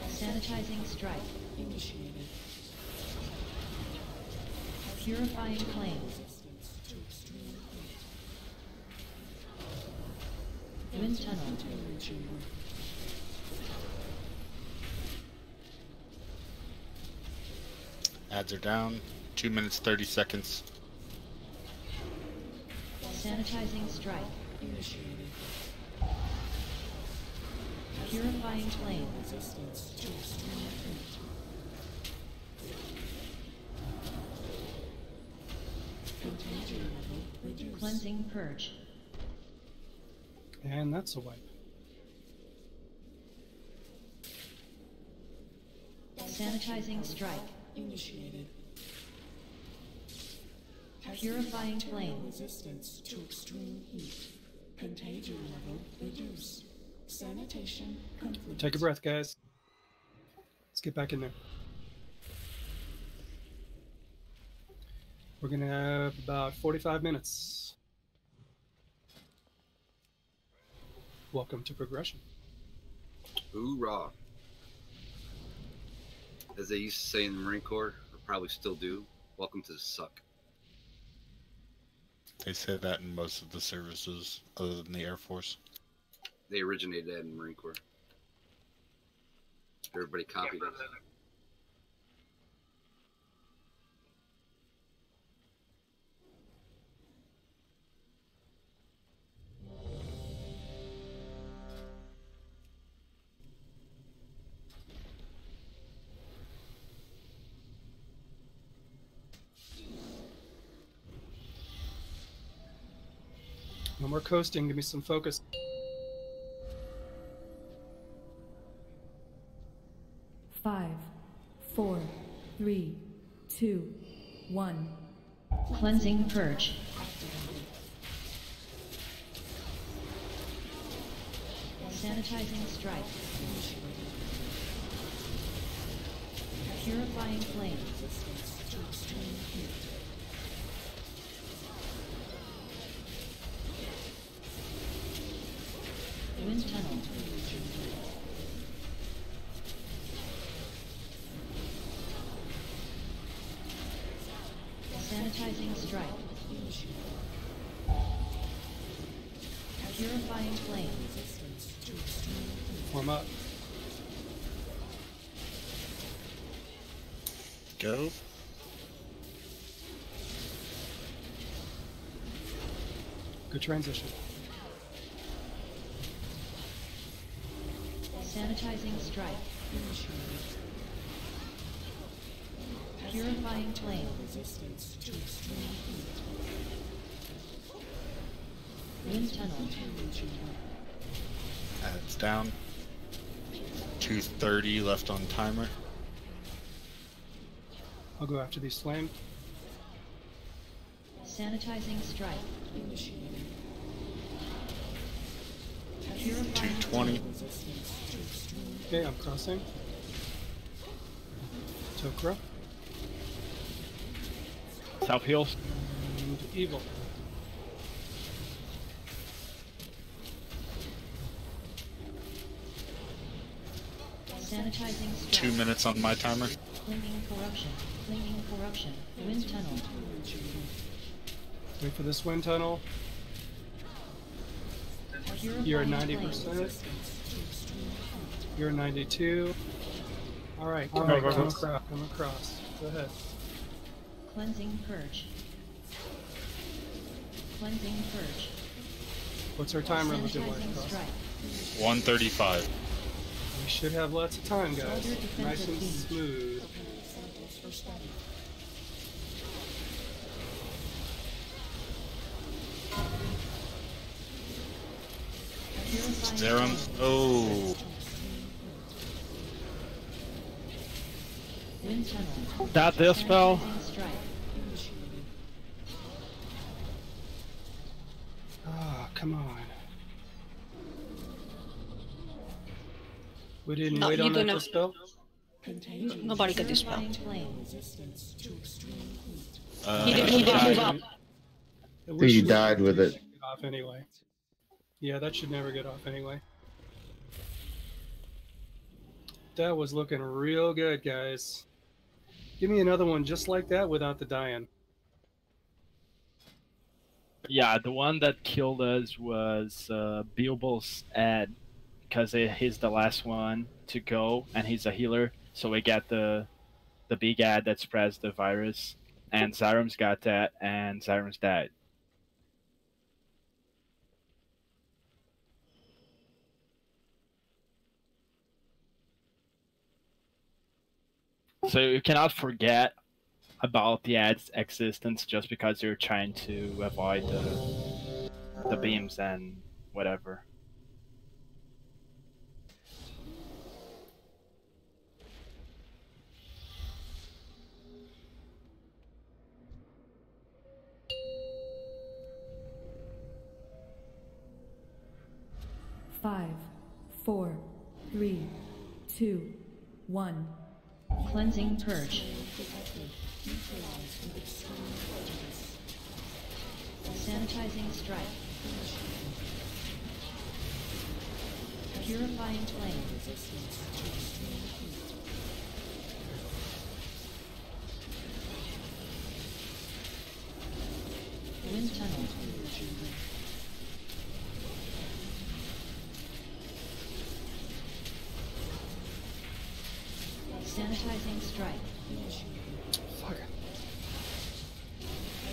Sanitizing strike. Initiated. Purifying flame. Wind tunnel. Ads are down. 2 minutes 30 seconds. Sanitizing strike. Initiated. Purifying flame. Resistance to extreme heat. Contagion level reduced. Cleansing purge. And that's a wipe. Sanitizing strike. Initiated. Purifying flame. Resistance to extreme heat. Contagion level reduced. Sanitation complete. Take a breath, guys. Let's get back in there. We're gonna have about 45 minutes. Welcome to progression. Hoorah. As they used to say in the Marine Corps, or probably still do, welcome to the suck. They say that in most of the services other than the Air Force. They originated that in the Marine Corps. Everybody copied it. No more coasting. Give me some focus. Five, 4, 3, 2, 1. Cleansing purge. Sanitizing strike. Purifying flame. Resistance to extreme heat. Wind tunnel. Sanitizing strike. Purifying flame. Resistance to extreme heat. Warm up. Go. Good transition. Sanitizing strike. Purifying flame. Resistance to extreme heat. Wind tunnel. Ads down. 2:30 left on timer. I'll go after these flames. Sanitizing strike. Purifying 2:20. Okay, I'm crossing. Tokra. South Hills. And evil. Sanitizing strike. 2 minutes on my timer. Clinging corruption. Clinging corruption. Wind tunnel. Wait for this wind tunnel. You're at 90%. You're at 92. All right, come across. Come across. Go ahead. Cleansing purge. Cleansing purge. What's our timer looking like? Sanitizing Cross? strike. 1:35. We should have lots of time, guys. Soldier Nice defensive and beam. smooth. Zerum. Oh. Wind tunnel. That dispel. Sanitizing strike. Ah, come on. We didn't No, wait you on do that not. dispel? Nobody can dispel. Purifying flame. He didn't move up. I wish He we died could with it. take off anyway. Yeah, that should never get off anyway. That was looking real good, guys. Give me another one just like that without the die-in. Yeah, the one that killed us was Bilbo's ad, because he's the last one to go, and he's a healer. So we got the big ad that spreads the virus, and Zyrum's got that, and Zyrum's died. So you cannot forget about the ad's existence just because you're trying to avoid the beams and whatever. Five, 4, 3, 2, 1. Cleansing purge. Sanitizing strike. Purifying flame. Wind tunnel. Sanitizing strike. Fuck.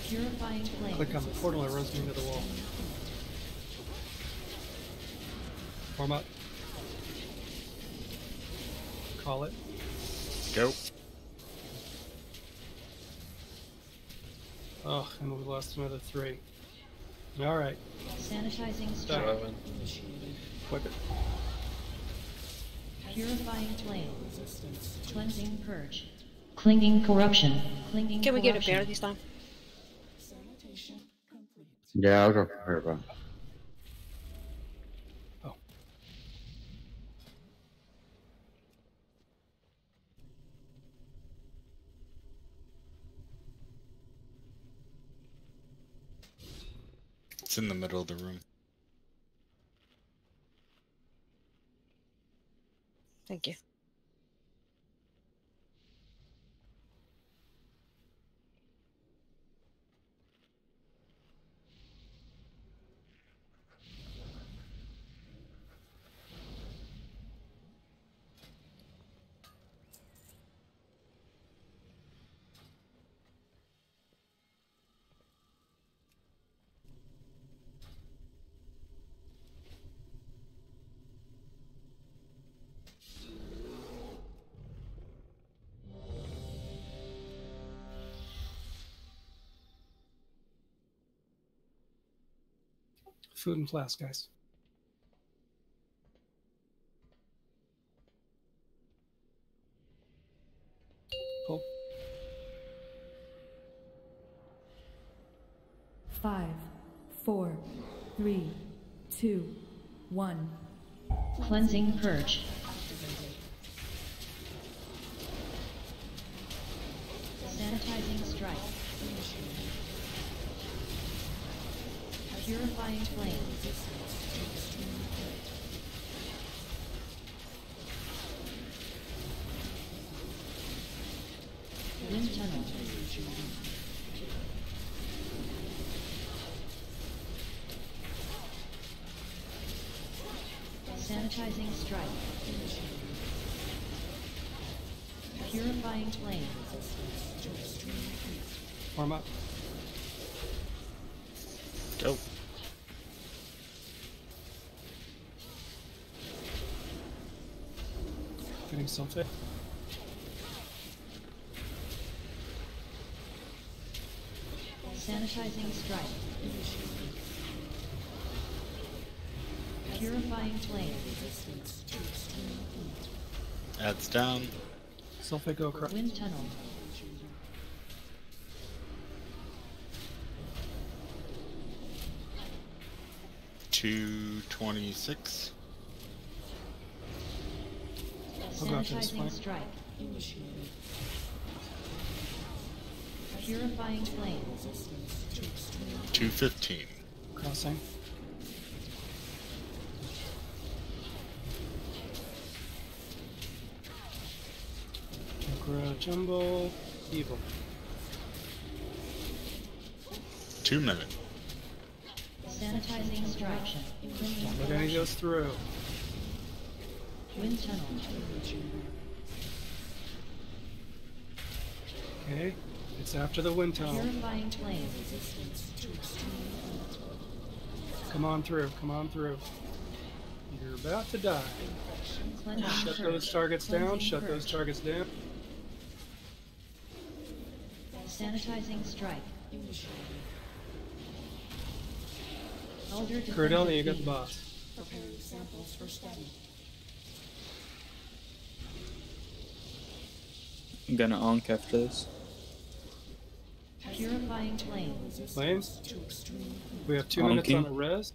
Purifying flame. Click on the portal and it runs me into the wall. Warm up. Call it. Go. Oh, and we lost another 3. All right. Sanitizing strike. 7. Whip it. Purifying flame. Cleansing purge. Clinging corruption. Clinging Can we get a corruption. bear this time? Yeah, I'll go for her, bro. It's in the middle of the room. Thank you. Food and flask, guys. Pull. 5, 4, 3, 2, 1. Cleansing purge. Sanitizing strike. Purifying flame. Wind tunnel. Sanitizing strike. Purifying flame. Warm up. Go. Getting sulfate. Sanitizing strike. Purifying flame. Adds down. Sulfate go across. Wind tunnel. $226. I'll go after this Sanitizing fight. strike. Purifying flame. $215. Crossing. Jumbo, evil. 2 minutes. Sanitizing strike. Look how he goes through. Wind tunnel. Okay, it's after the wind tunnel. Purifying flame. Come on through, come on through. You're about to die. Shut those targets down, shut those targets down. Sanitizing strike. Cordelia, you got the boss. Preparing samples for study. I'm gonna onk after this. Purifying flame. Flames? We have 2 minutes on the res.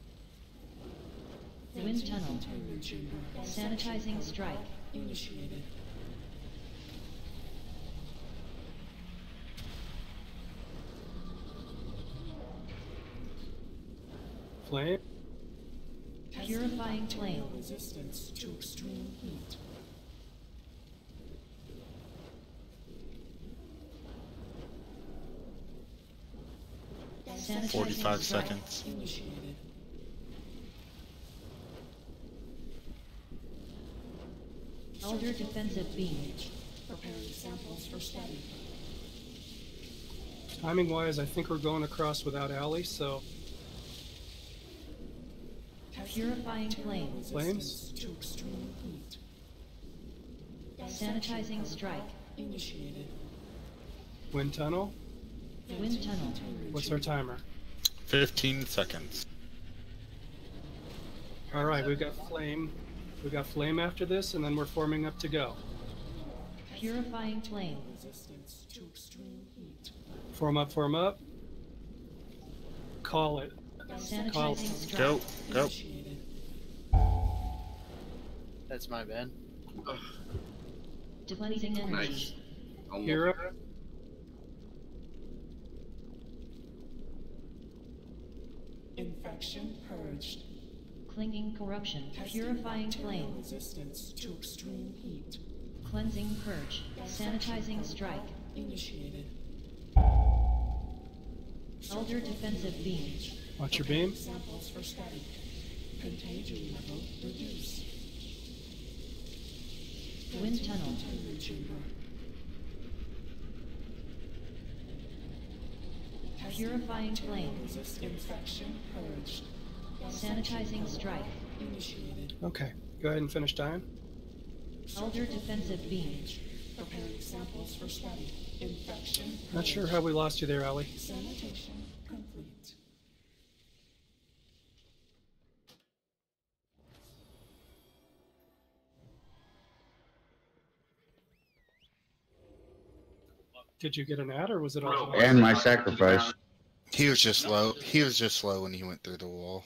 Wind tunnel. Sanitizing strike. Initiated. Flame. Purifying flame. Resistance to extreme heat. Sanitizing 45 strike. seconds. Initiated. Elder defensive beam. Preparing samples for study. Timing wise, I think we're going across without Alley, so. Purifying flame. Flames? To extreme heat. Sanitizing strike. Initiated. Wind tunnel. Wind tunnel. What's our timer? 15 seconds. Alright, we've got flame. We've got flame after this, and then we're forming up to go. Purifying flame. Resistance to extreme heat. Form up, form up. Call it. Call Sanitizing strike. Go, go. That's my bad. Deflecting energy. Nice. Hero. Infection purged. Clinging corruption. Purifying flame. Resistance to extreme heat. Cleansing purge. Sanitizing strike. Initiated. Elder defensive beam. Watch your beam. Samples for study. Contagion level reduced. Wind tunnel. Containment chamber. Purifying flame. Infection purged. Sanitizing strike. Initiated. Okay, go ahead and finish dying. Elder defensive beam. Preparing samples for study. Infection. Not sure how we lost you there, Allie. Sanitation complete. Did you get an ad, or was it all? And my sacrifice. He was just slow. He was just slow when he went through the wall.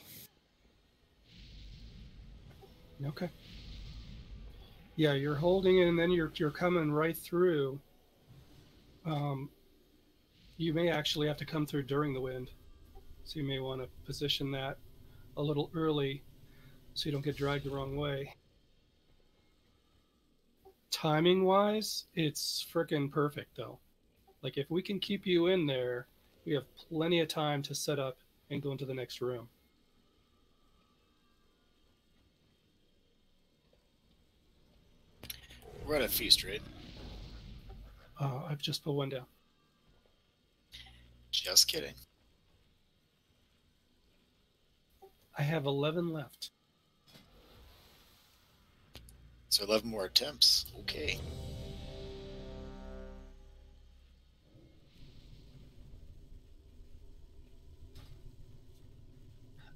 Okay. Yeah, you're holding it, and then you're coming right through. You may actually have to come through during the wind, so you may want to position that a little early, so you don't get dragged the wrong way. Timing-wise, it's frickin' perfect, though. Like, if we can keep you in there, we have plenty of time to set up and go into the next room. We're at a feast, right? I've just put one down. Just kidding. I have 11 left. So 11 more attempts. Okay.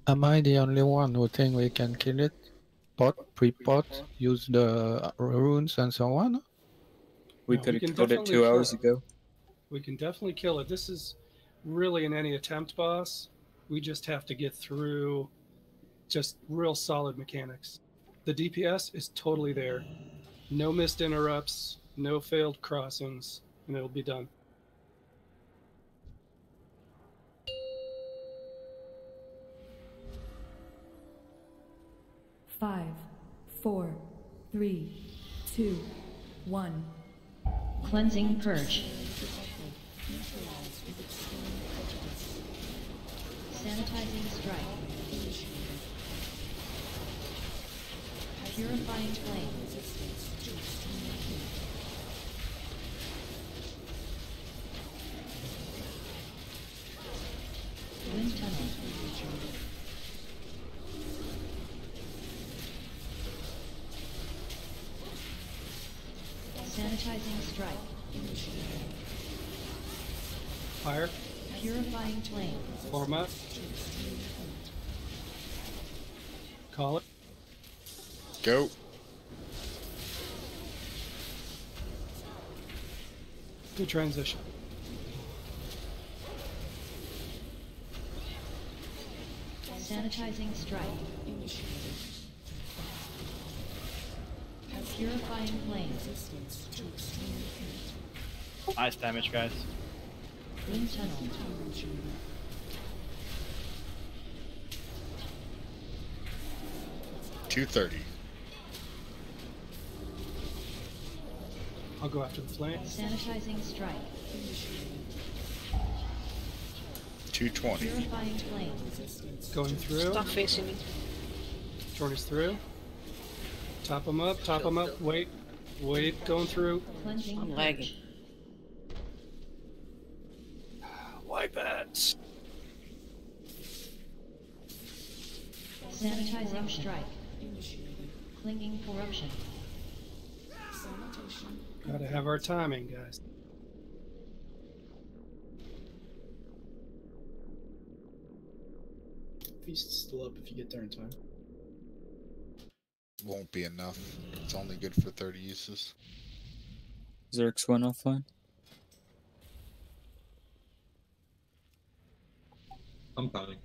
Am I the only one who think we can kill it? Pot, pre-pot, use the runes and so on? We No, could we have can killed it definitely 2 kill hours it. ago. We can definitely kill it. This is really an any attempt boss. We just have to get through just real solid mechanics. The DPS is totally there. No missed interrupts, no failed crossings, and it'll be done. Five, 4, 3, 2, 1. Cleansing purge. Sanitizing strike. Purifying flame. Wind tunnel. Sanitizing strike. Fire. Purifying flame. Form up. Call it. Go. Good transition. Sanitizing strike. Purifying flame. Nice damage, guys. Wind tunnel. 230. I'll go after the flame. Sanitizing strike. 220. Purifying flame. Going through. Stop facing me. Journey's through. Top them up, top them up. Wait, wait, going through. Cleansing I'm lagging. Wipe it. Sanitizing strike. Clinging corruption. Gotta have our timing, guys. Feast's still up if you get there in time. Won't be enough. It's only good for 30 uses. Zerx went offline. I'm coming.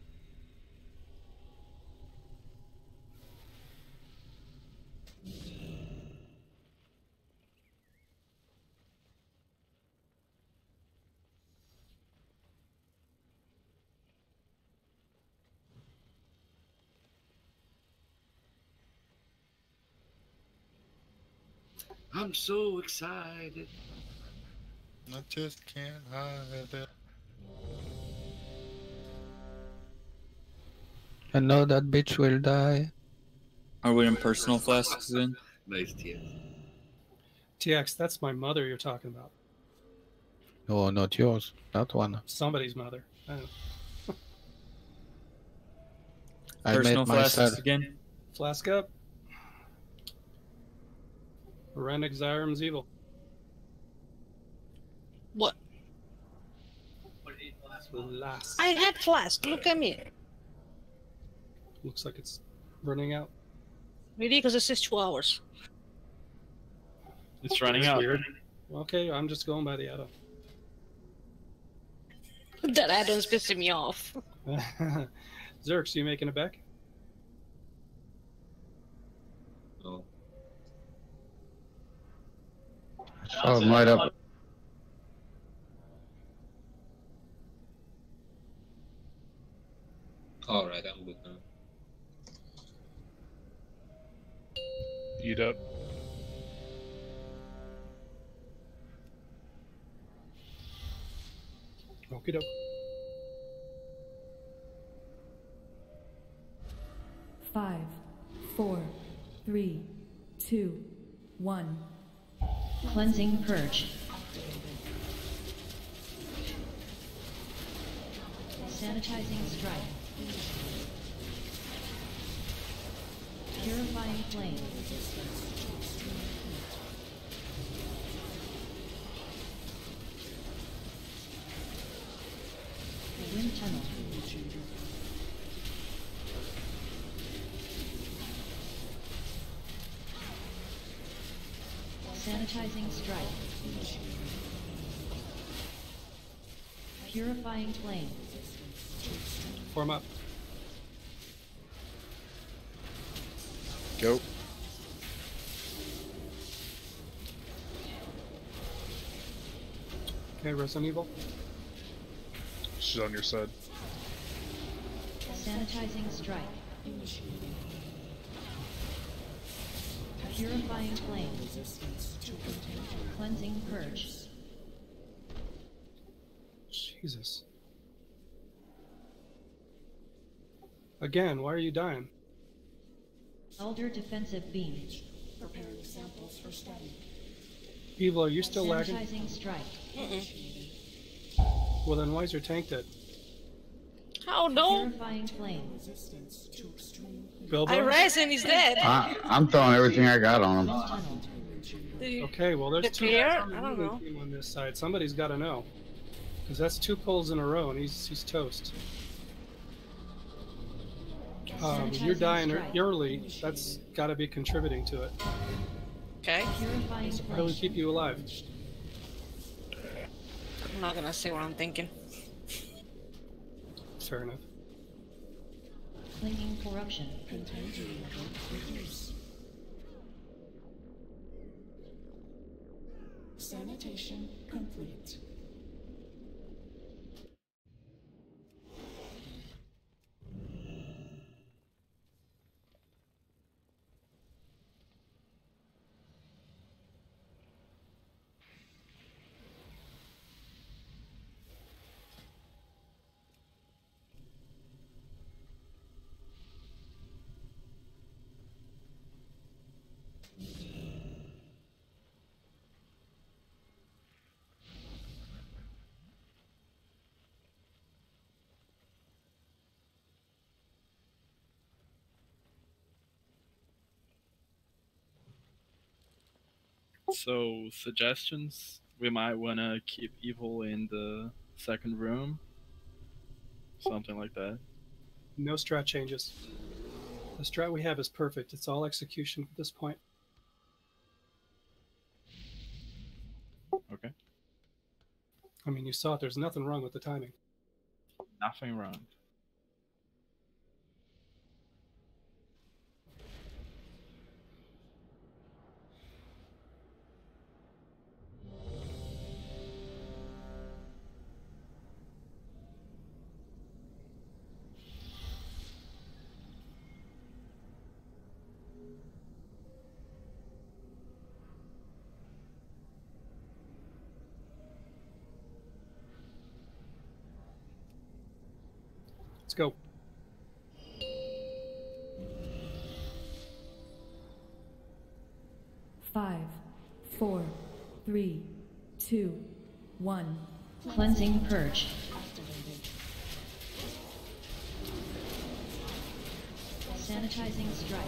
I'm so excited. I just can't hide it. I know that bitch will die. Are we in personal flasks then? Nice TX. TX, that's my mother you're talking about. No, not yours. That one. Somebody's mother. I don't know. I Personal made flasks myself. again. Flask up. Rennick Zyrum's evil. What? Last. I had flask. Look at me. Looks like it's running out. Really? Because it says 2 hours. It's running That's out. weird. Okay, I'm just going by the add-on. That add-on's pissing me off. Zerx, you making it back? No. Oh, I'm right up. Alright, I'm good now. Eat up. Okie doke. Five, 4, 3, 2, 1. Cleansing purge. Sanitizing strike. Purifying flame. Wind tunnel. Sanitizing strike. Purifying flame. Form up. Go. Okay, Resident Evil. She's on your side. Sanitizing strike. Purifying flame. Cleansing purge. Jesus. Again, why are you dying? Elder defensive beam. Preparing samples for study. Evil, are you still lagging? Sanitizing strike. Well then why is your tank dead? How no? Purifying flame. Resistance to extreme Bilbo? I rise and he's dead. I'm throwing everything I got on him. Okay, well there's two Prepare? guys on the I don't moving know. team on this side. Somebody's got to know. Because that's 2 pulls in a row and he's toast. You're dying early. That's got to be contributing to it. Okay. Purifying How will we keep you alive? I'm not gonna say what I'm thinking. Fair enough. Clinging corruption. contagion level reduce. Sanitation complete. So, suggestions? We might want to keep Evil in the second room. Something like that. No strat changes. The strat we have is perfect. It's all execution at this point. Okay. I mean, you saw it. There's nothing wrong with the timing. Nothing wrong. Let's go. Five, 4, 3, 2, 1. Cleansing purge. Sanitizing strike.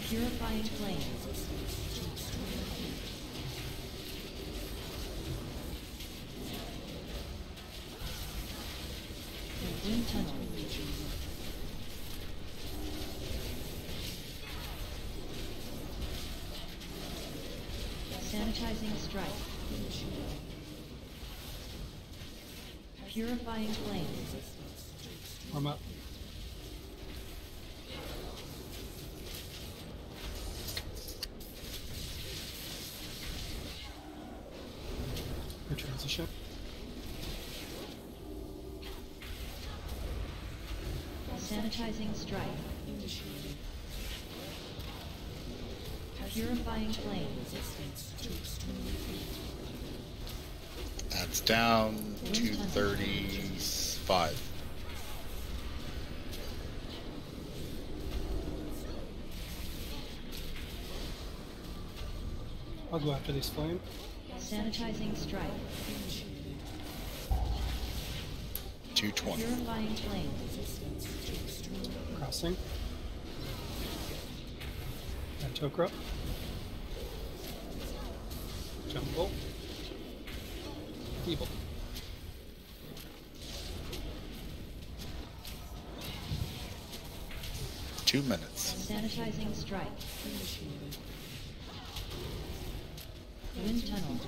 Purifying flame. Wind tunnel. Sanitizing strike. Purifying flame. Warm up. Good transition. Sanitizing strike. Purifying flame. That's down to 35. I'll go after these flame. Sanitizing strike. 220. Purifying flame. Crossing. And Tokra. Jumble. Evil. Two minutes. Sanitizing strike. Wind tunnel.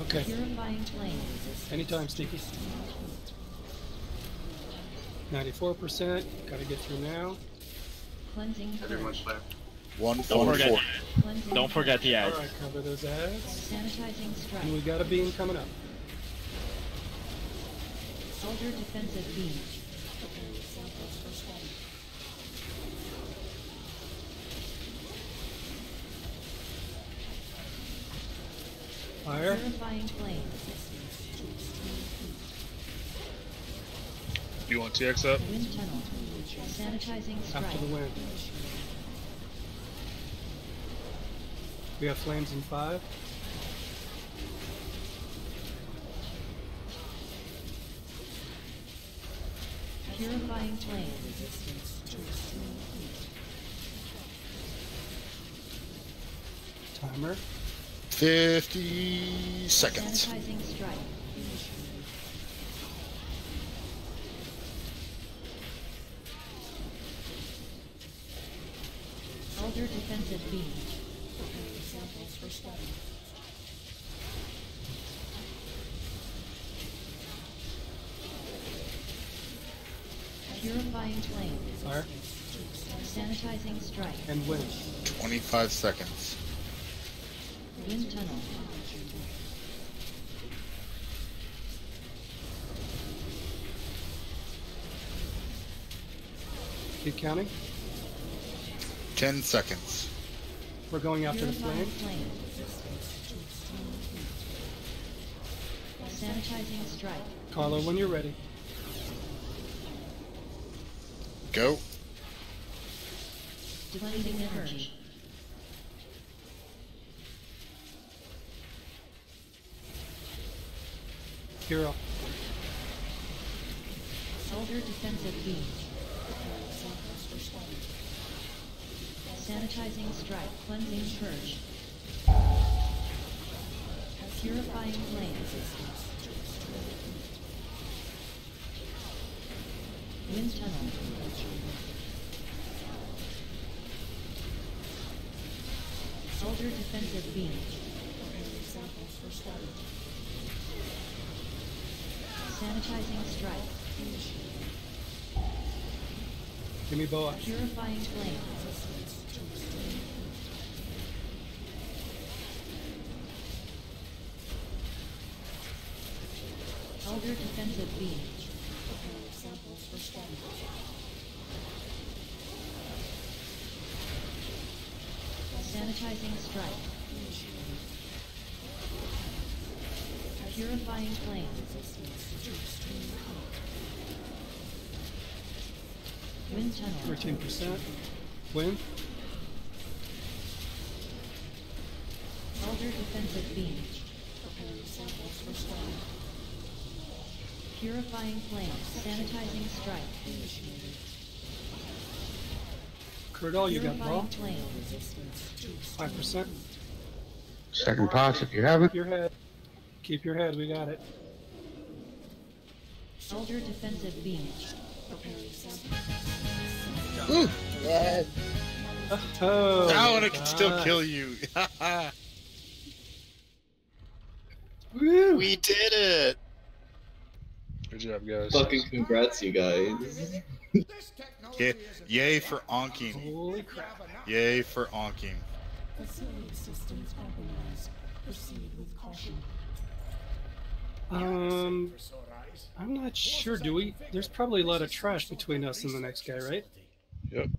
Okay. Purifying flame. Anytime, Sneaky. 94%. Gotta get through now. Cleansing purge. Don't forget the ads. Alright, cover those ads. Sanitizing strike. And we got a beam coming up. Elder defensive beam. Fire. Purifying flame. Do you want TX up? Wind tunnel. Sanitizing strike. After the wind. We have flames in 5. Purifying flame. Timer. 50 seconds. Sanitizing strike. Elder defensive beam. Purifying flame. Fire. Sanitizing strike. And wind. 25 seconds. Wind tunnel. Keep counting. 10 seconds. We're going after the Purifying flame. flame. Sanitizing strike. Carlo, when you're ready. Go. Depleting energy. Hero. Elder defensive beam. Sanitizing strike. Cleansing purge. Purifying flame. Wind tunnel. Elder defensive beam. Sanitizing strike. Give me boa. Purifying flame. Elder defensive beam. Sanitizing strike. Purifying flame. Wind tunnel. 13%. Wind. Elder defensive beam. Purifying flame. Sanitizing strike. Curdall, you got ball. Purifying flame. 5%. Second pass if you haven't. Keep your head. Keep your head. We got it. Elder defensive beam. Ooh. Yeah. Oh, Now I can still God. kill you. Woo. We did it. Good job, guys. Fucking congrats, you guys. Yay for onking. Holy crap. Yay for onking. Facility systems compromised. Proceed with caution. I'm not sure. Do we? There's probably a lot of trash between us and the next guy, right? Yep.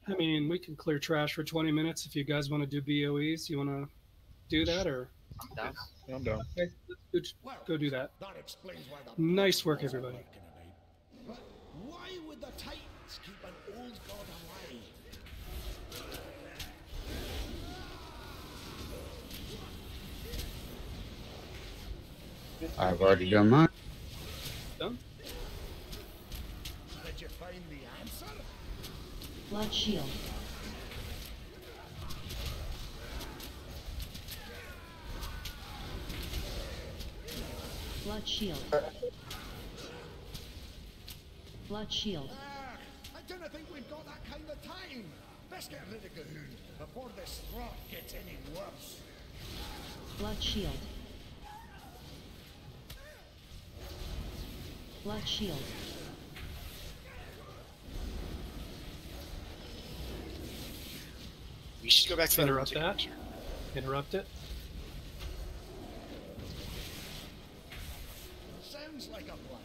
I mean, we can clear trash for 20 minutes if you guys want to do BOEs. You want to do that, or? I'm down. Yeah, I'm down. Okay, let's go do that. Nice work, everybody. Why would the Titans keep an old god alive? I've already done mine. Done? Did you find the answer? Blood shield. Blood shield. Blood shield. I don't think we've got that kind of time. Let's get rid of Gahoon before this rot gets any worse. Blood shield. Blood shield. We should go back to Interrupt that. Interrupt it. Sounds like a plan.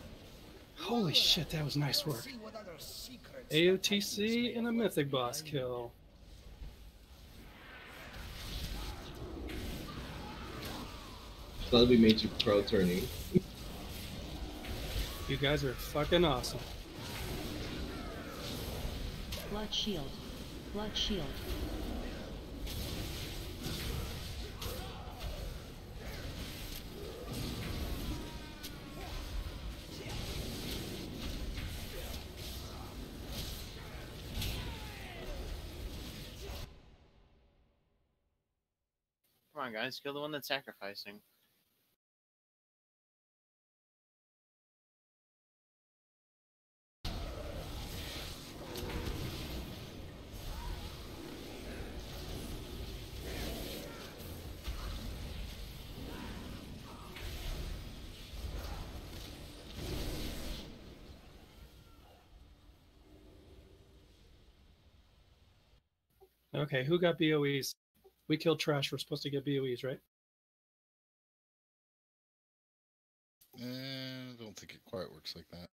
Holy shit, that was nice work. See what other secrets AOTC and a Mythic boss kill. Glad we made you pro turning. You guys are fucking awesome. Blood shield. Blood shield. Come on, guys, kill the one that's sacrificing. Okay, who got BOEs? We killed trash. We're supposed to get BOEs, right? I don't think it quite works like that.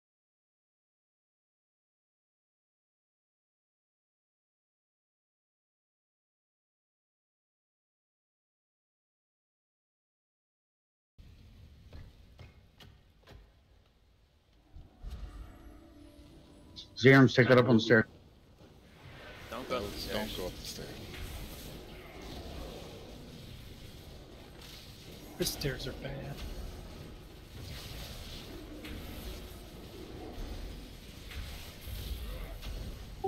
Zerums, take that up on the stairs. Don't go up the stairs. Don't go up the stairs. The stairs are bad.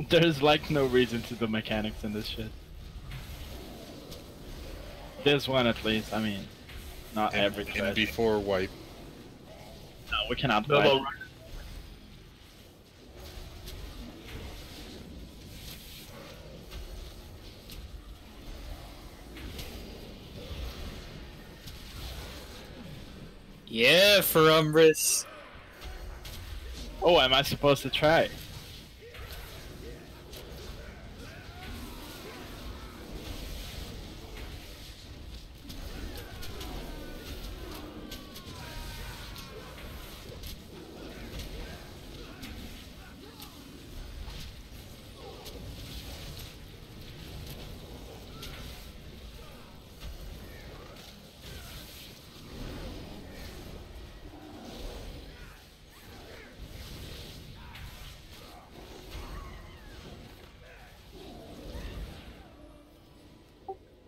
There's like no reason to do mechanics in this shit. This one at least, I mean, not every And thread. before wipe. No, we cannot No, wipe. no, Yeah, for Umbris. Oh, am I supposed to try?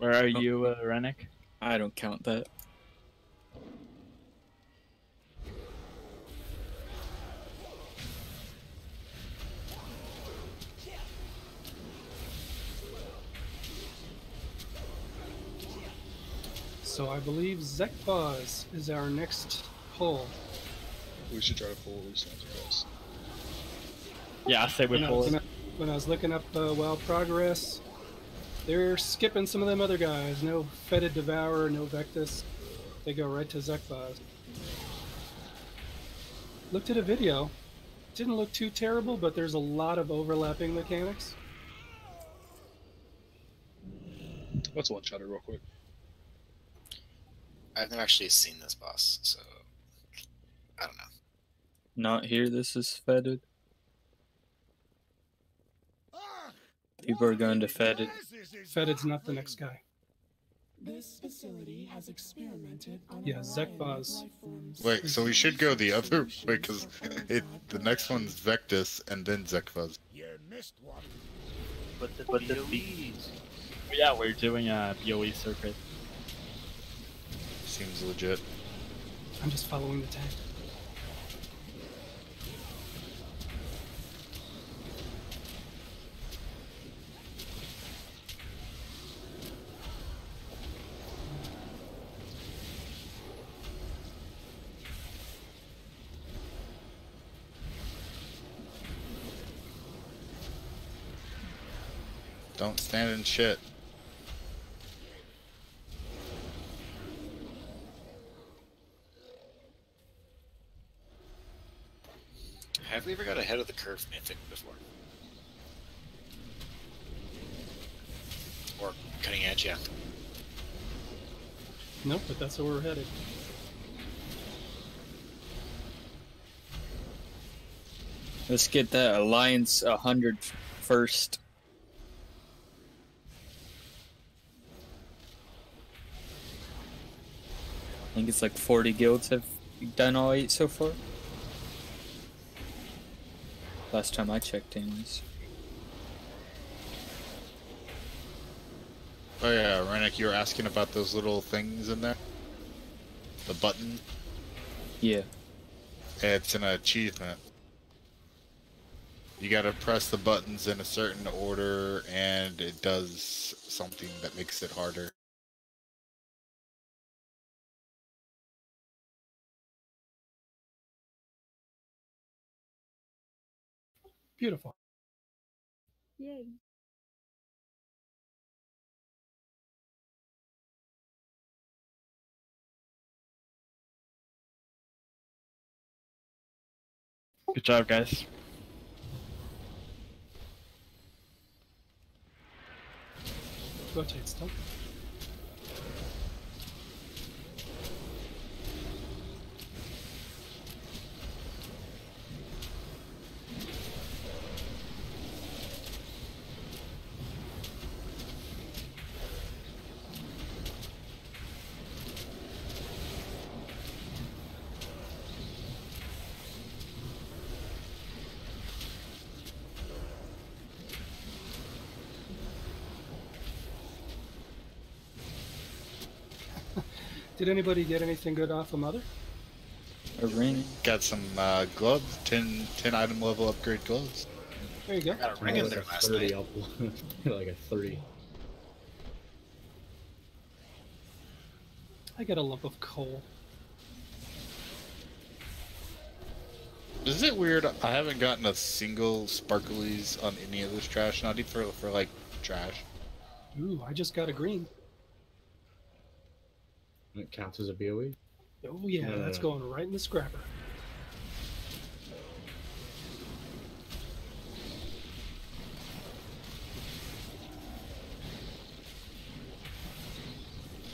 Where are you, Rennick? I don't count that. So I believe Zekbaz is our next pull. we should try to pull at least once or twice. Yeah, I say we pull it. When I was looking up WoW progress, they're skipping some of them other guys. No Fetid Devourer, no Vectus. They go right to Zekbaz. Looked at a video. Didn't look too terrible, but there's a lot of overlapping mechanics. Let's one shot it real quick. I've never actually seen this boss, so I don't know. Not here, this is fetid. People are going to fetid. Fetid's not the next guy. This facility has experimented on Yeah, Zekbaz. Wait, so we should go the other way because the next one's Vectus and then Zekvaz. You missed one. But the BOEs. Yeah, we're doing a BOE circuit. Seems legit. I'm just following the tank. Don't stand in shit. Have we ever got ahead of the curve Mythic before? Or cutting edge, yeah. Nope, but that's where we're headed. Let's get that Alliance 100 first. think it's like 40 guilds have done all 8 so far. Last time I checked anyways. Oh yeah, Rennick, you were asking about those little things in there? The button? Yeah. It's an achievement. You gotta press the buttons in a certain order, and it does something that makes it harder. Beautiful. Yay. Good job, guys. Rotate stuff. Did anybody get anything good off of Mother? A ring. Got some gloves, 10 item level upgrade gloves. There you go. Got a ring in there last 30 night. Like a 30. I got a lump of coal. Is it weird? I haven't gotten a single sparklies on any of this trash, not even for like trash. Ooh, I just got a green. It counts as a BOE? Oh yeah, that's going right in the scrapper.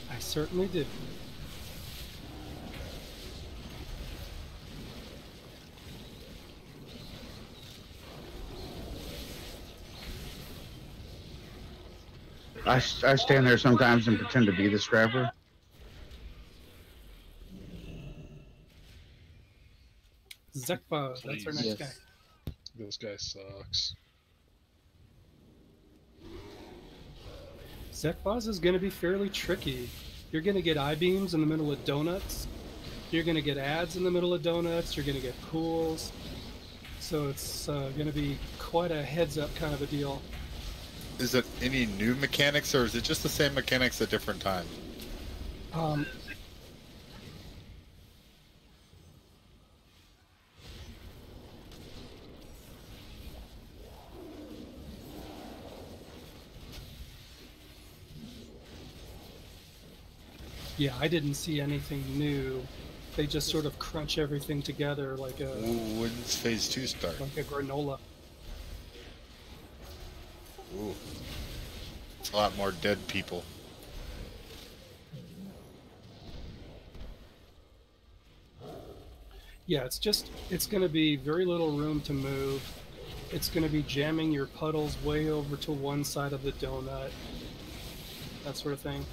I certainly did. I stand there sometimes and pretend to be the scrapper. Zekba, that's our next guy. This guy sucks. Zekbaz is going to be fairly tricky. You're going to get I-beams in the middle of donuts. You're going to get ads in the middle of donuts. You're going to get pools. So it's going to be quite a heads-up kind of a deal. Is it any new mechanics, or is it just the same mechanics at different times? Yeah, I didn't see anything new. They just sort of crunch everything together like a... When's Phase 2 start? Like a granola. Ooh. It's a lot more dead people. Yeah, it's going to be very little room to move. It's going to be jamming your puddles way over to one side of the donut. That sort of thing.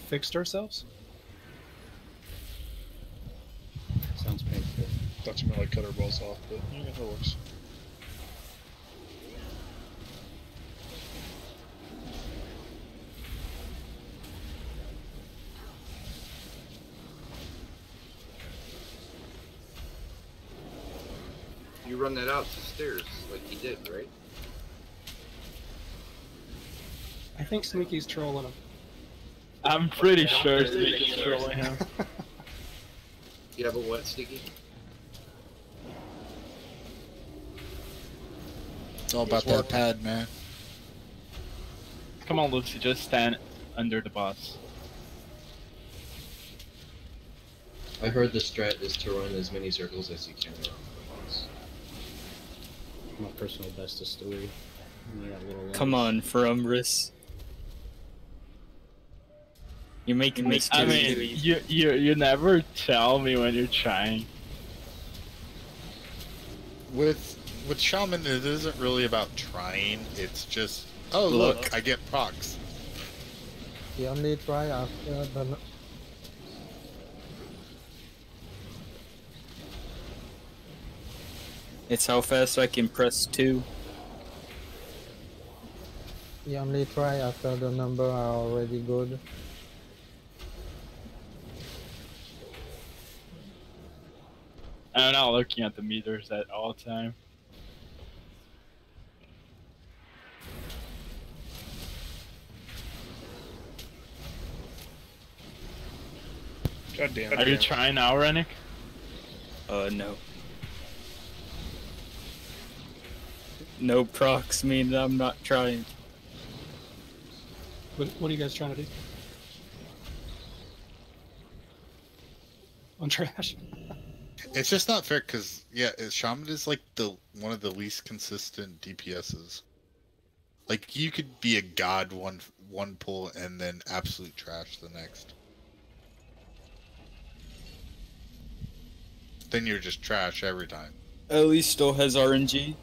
Fixed ourselves? Sounds painful. Thought you might like cut our balls off, but yeah, that works. You run that out to stairs like he did, right? I think Sneaky's trolling him. I'm pretty sure Sneaky's trolling him. Yeah, but what, Sneaky? It's all about that pad, man. Come on, Lucy, just stand under the boss. I heard the strat is to run as many circles as you can around the boss. My personal best is 3. Come on, Frumris. You're making this I mean, you never tell me when you're trying. with Shaman, it isn't really about trying. It's just, oh look, I get procs. The only try after the It's how fast I can press 2. the only try after the number are already good. I'm not looking at the meters at all time. God damn. Are you trying now, Rennick? No. No procs mean I'm not trying. What are you guys trying to do? On trash? It's just not fair because Shaman is like one of the least consistent DPSs. Like you could be a god one pull and then absolute trash the next. Then you're just trash every time. At least still has RNG.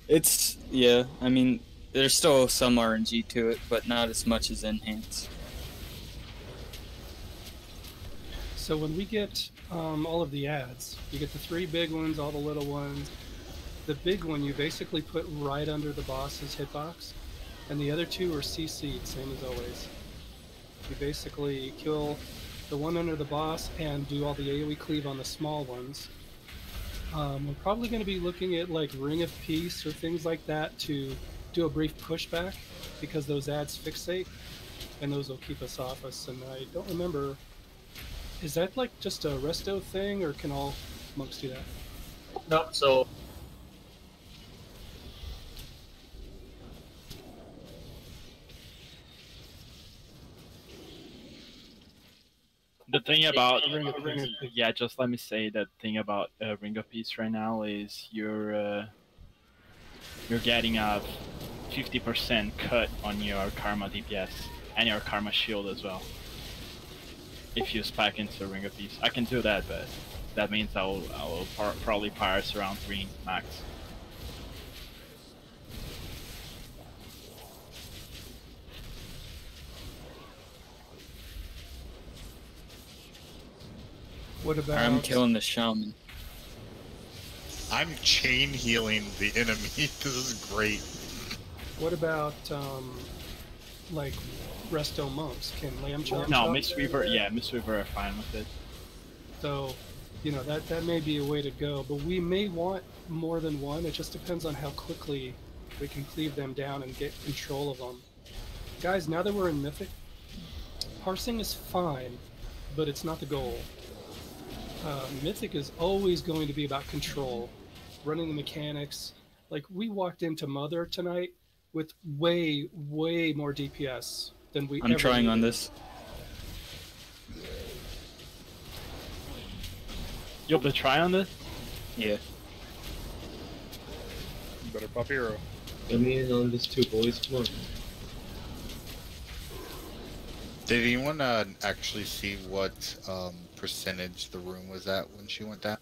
It's, yeah, I mean, there's still some RNG to it, but not as much as Enhance. So when we get all of the ads, you get the 3 big ones, all the little ones. The big one you basically put right under the boss's hitbox, and the other 2 are CC'd, same as always. You basically kill the one under the boss and do all the AoE cleave on the small ones. We're probably going to be looking at like Ring of Peace or things like that to do a brief pushback because those ads fixate and those will keep us off us. And I don't remember, is that like just a resto thing or can all monks do that? No, so The thing about Ring of Peace. yeah, just let me say that thing about Ring of Peace right now is you're getting a 50% cut on your Karma DPS and your Karma shield as well. If you spec into Ring of Peace, I can do that, but that means I will probably parse around 3 max. What about... I'm killing the shaman. I'm chain healing the enemy. This is great. What about like resto monks? Can lamb chop? No, Mistweaver, yeah, Mistweaver are fine with it. So, you know, that may be a way to go, but we may want more than one. It just depends on how quickly we can cleave them down and get control of them. Guys, now that we're in Mythic, parsing is fine, but it's not the goal. Mythic is always going to be about control, running the mechanics. Like, we walked into Mother tonight with way, way more DPS than we ever I'm trying on needed. this. You have to try on this? Yeah. You better pop hero. Let me in on this too, boys. Come on. Did anyone actually see what percentage the room was at when she went down?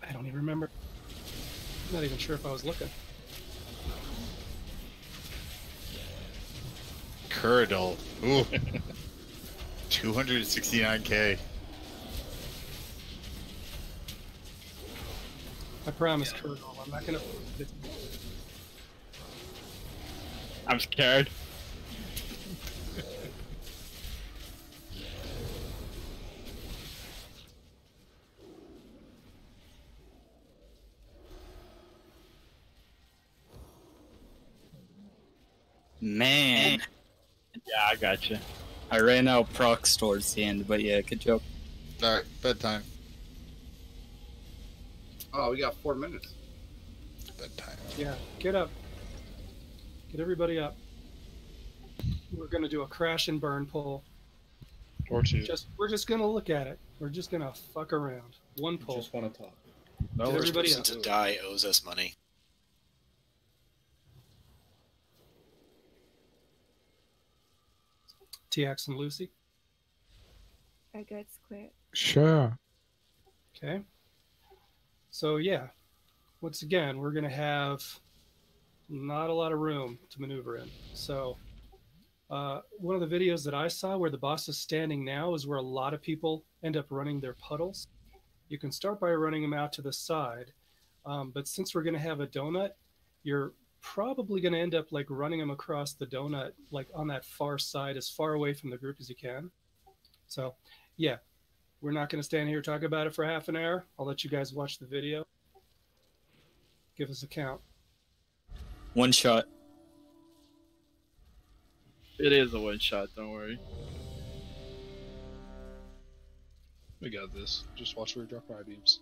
I don't even remember. I'm not even sure if I was looking. Curadol. Ooh. 269k. I promise, Kurt, I'm not gonna... I'm scared. Man. Yeah, I got you. I ran out procs towards the end, but yeah, good job. Alright, bedtime. Oh, we got 4 minutes. Bedtime. Yeah, get up. Get everybody up. We're gonna do a crash and burn pull. Or 2. We're just gonna look at it. We're just gonna fuck around. One pull. Just want to talk. Get First everybody person up. to die owes us money. TX and Lucy? I got square. Sure. Okay. So yeah, once again, we're going to have not a lot of room to maneuver in. So one of the videos that I saw where the boss is standing now is where a lot of people end up running their puddles. You can start by running them out to the side, but since we're going to have a donut, you're probably going to end up like running them across the donut, like on that far side, as far away from the group as you can. So yeah, we're not going to stand here and talk about it for half an hour. I'll let you guys watch the video. Give us a count. One shot. It is a one shot, don't worry. We got this. Just watch where we drop our beams.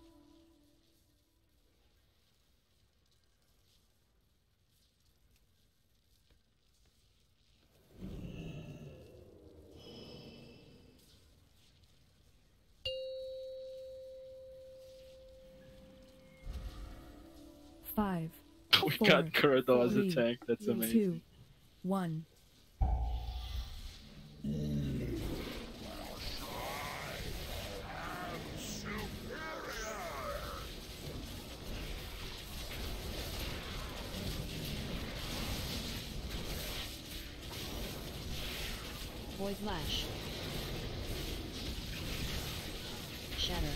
Five. We four, got Kuroda as a three, tank, that's amazing. 2, 1. Void Lash. Shatter.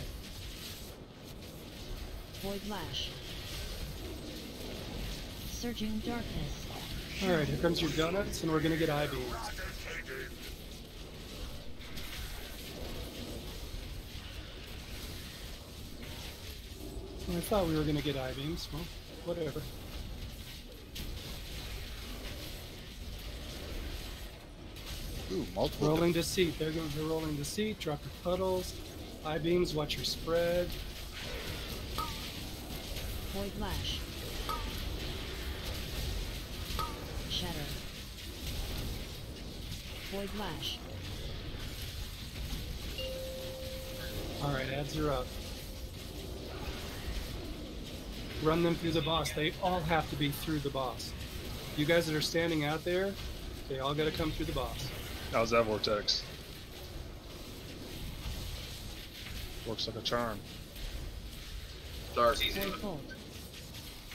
Void Lash. Surging Darkness. All right, here comes your donuts, and we're going to get I-beams. Well, I thought we were going to get I-beams. Well, whatever. Ooh, multiple. Rolling to seat. There goes the rolling to seat. Drop your puddles. I-beams, watch your spread. Void Lash. Shatter. Void Lash. All right, ads are up. Run them through the boss. They all have to be through the boss. You guys that are standing out there, they all got to come through the boss. How's that vortex? Works like a charm. Start. Void Bolt.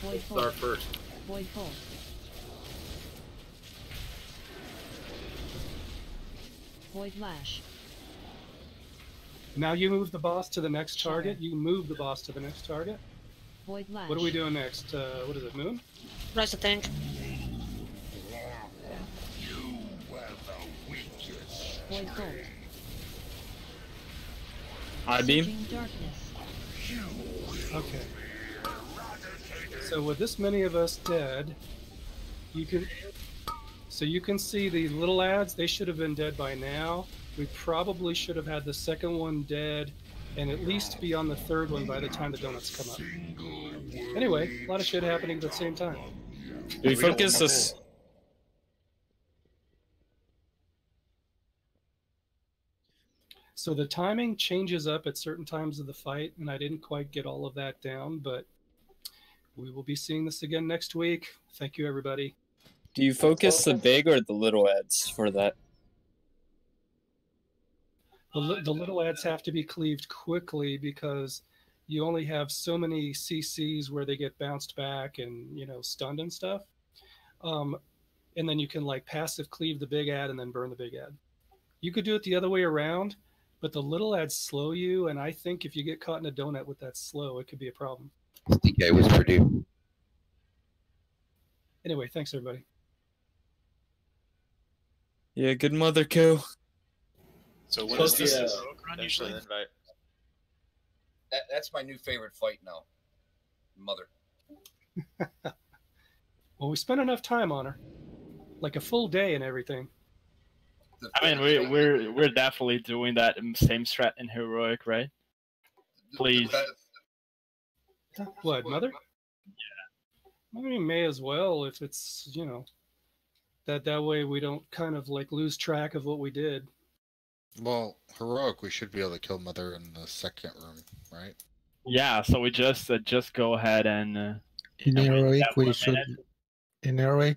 Void Start Bolt. first. Void Bolt. Void Lash. Now you move the boss to the next target. You move the boss to the next target. Void Lash. What are we doing next? What is it, Moon? Rise the tank. Void Bolt. I-beam. Surging Darkness. Okay. So with this many of us dead, you can see the little ads. They should have been dead by now. We probably should have had the second one dead, and at least be on the third one by the time the donuts come up. Anyway, a lot of shit happening at the same time. Do we focus this? So the timing changes up at certain times of the fight, and I didn't quite get all of that down, but we will be seeing this again next week. Thank you, everybody. Do you focus the big or the little ads for that? The little ads have to be cleaved quickly because you only have so many CCs where they get bounced back and, you know, stunned and stuff. And then you can like passive cleave the big ad and then burn the big ad. You could do it the other way around, but the little ads slow you, and I think if you get caught in a donut with that slow, it could be a problem. DK was Purdue. Anyway, thanks everybody. Yeah, good mother kill. So when is this Run usually? usually invite. That's my new favorite fight now. Mother. Well, we spent enough time on her, like a full day and everything. I mean, we're definitely doing that same strat in heroic, right? Please. What, Mother? Yeah. I mean, may as well if it's, you know, that way we don't kind of like lose track of what we did. Well, heroic, we should be able to kill Mother in the second room, right? Yeah, so we just go ahead and In and we heroic, have 1 we should. minute. In heroic,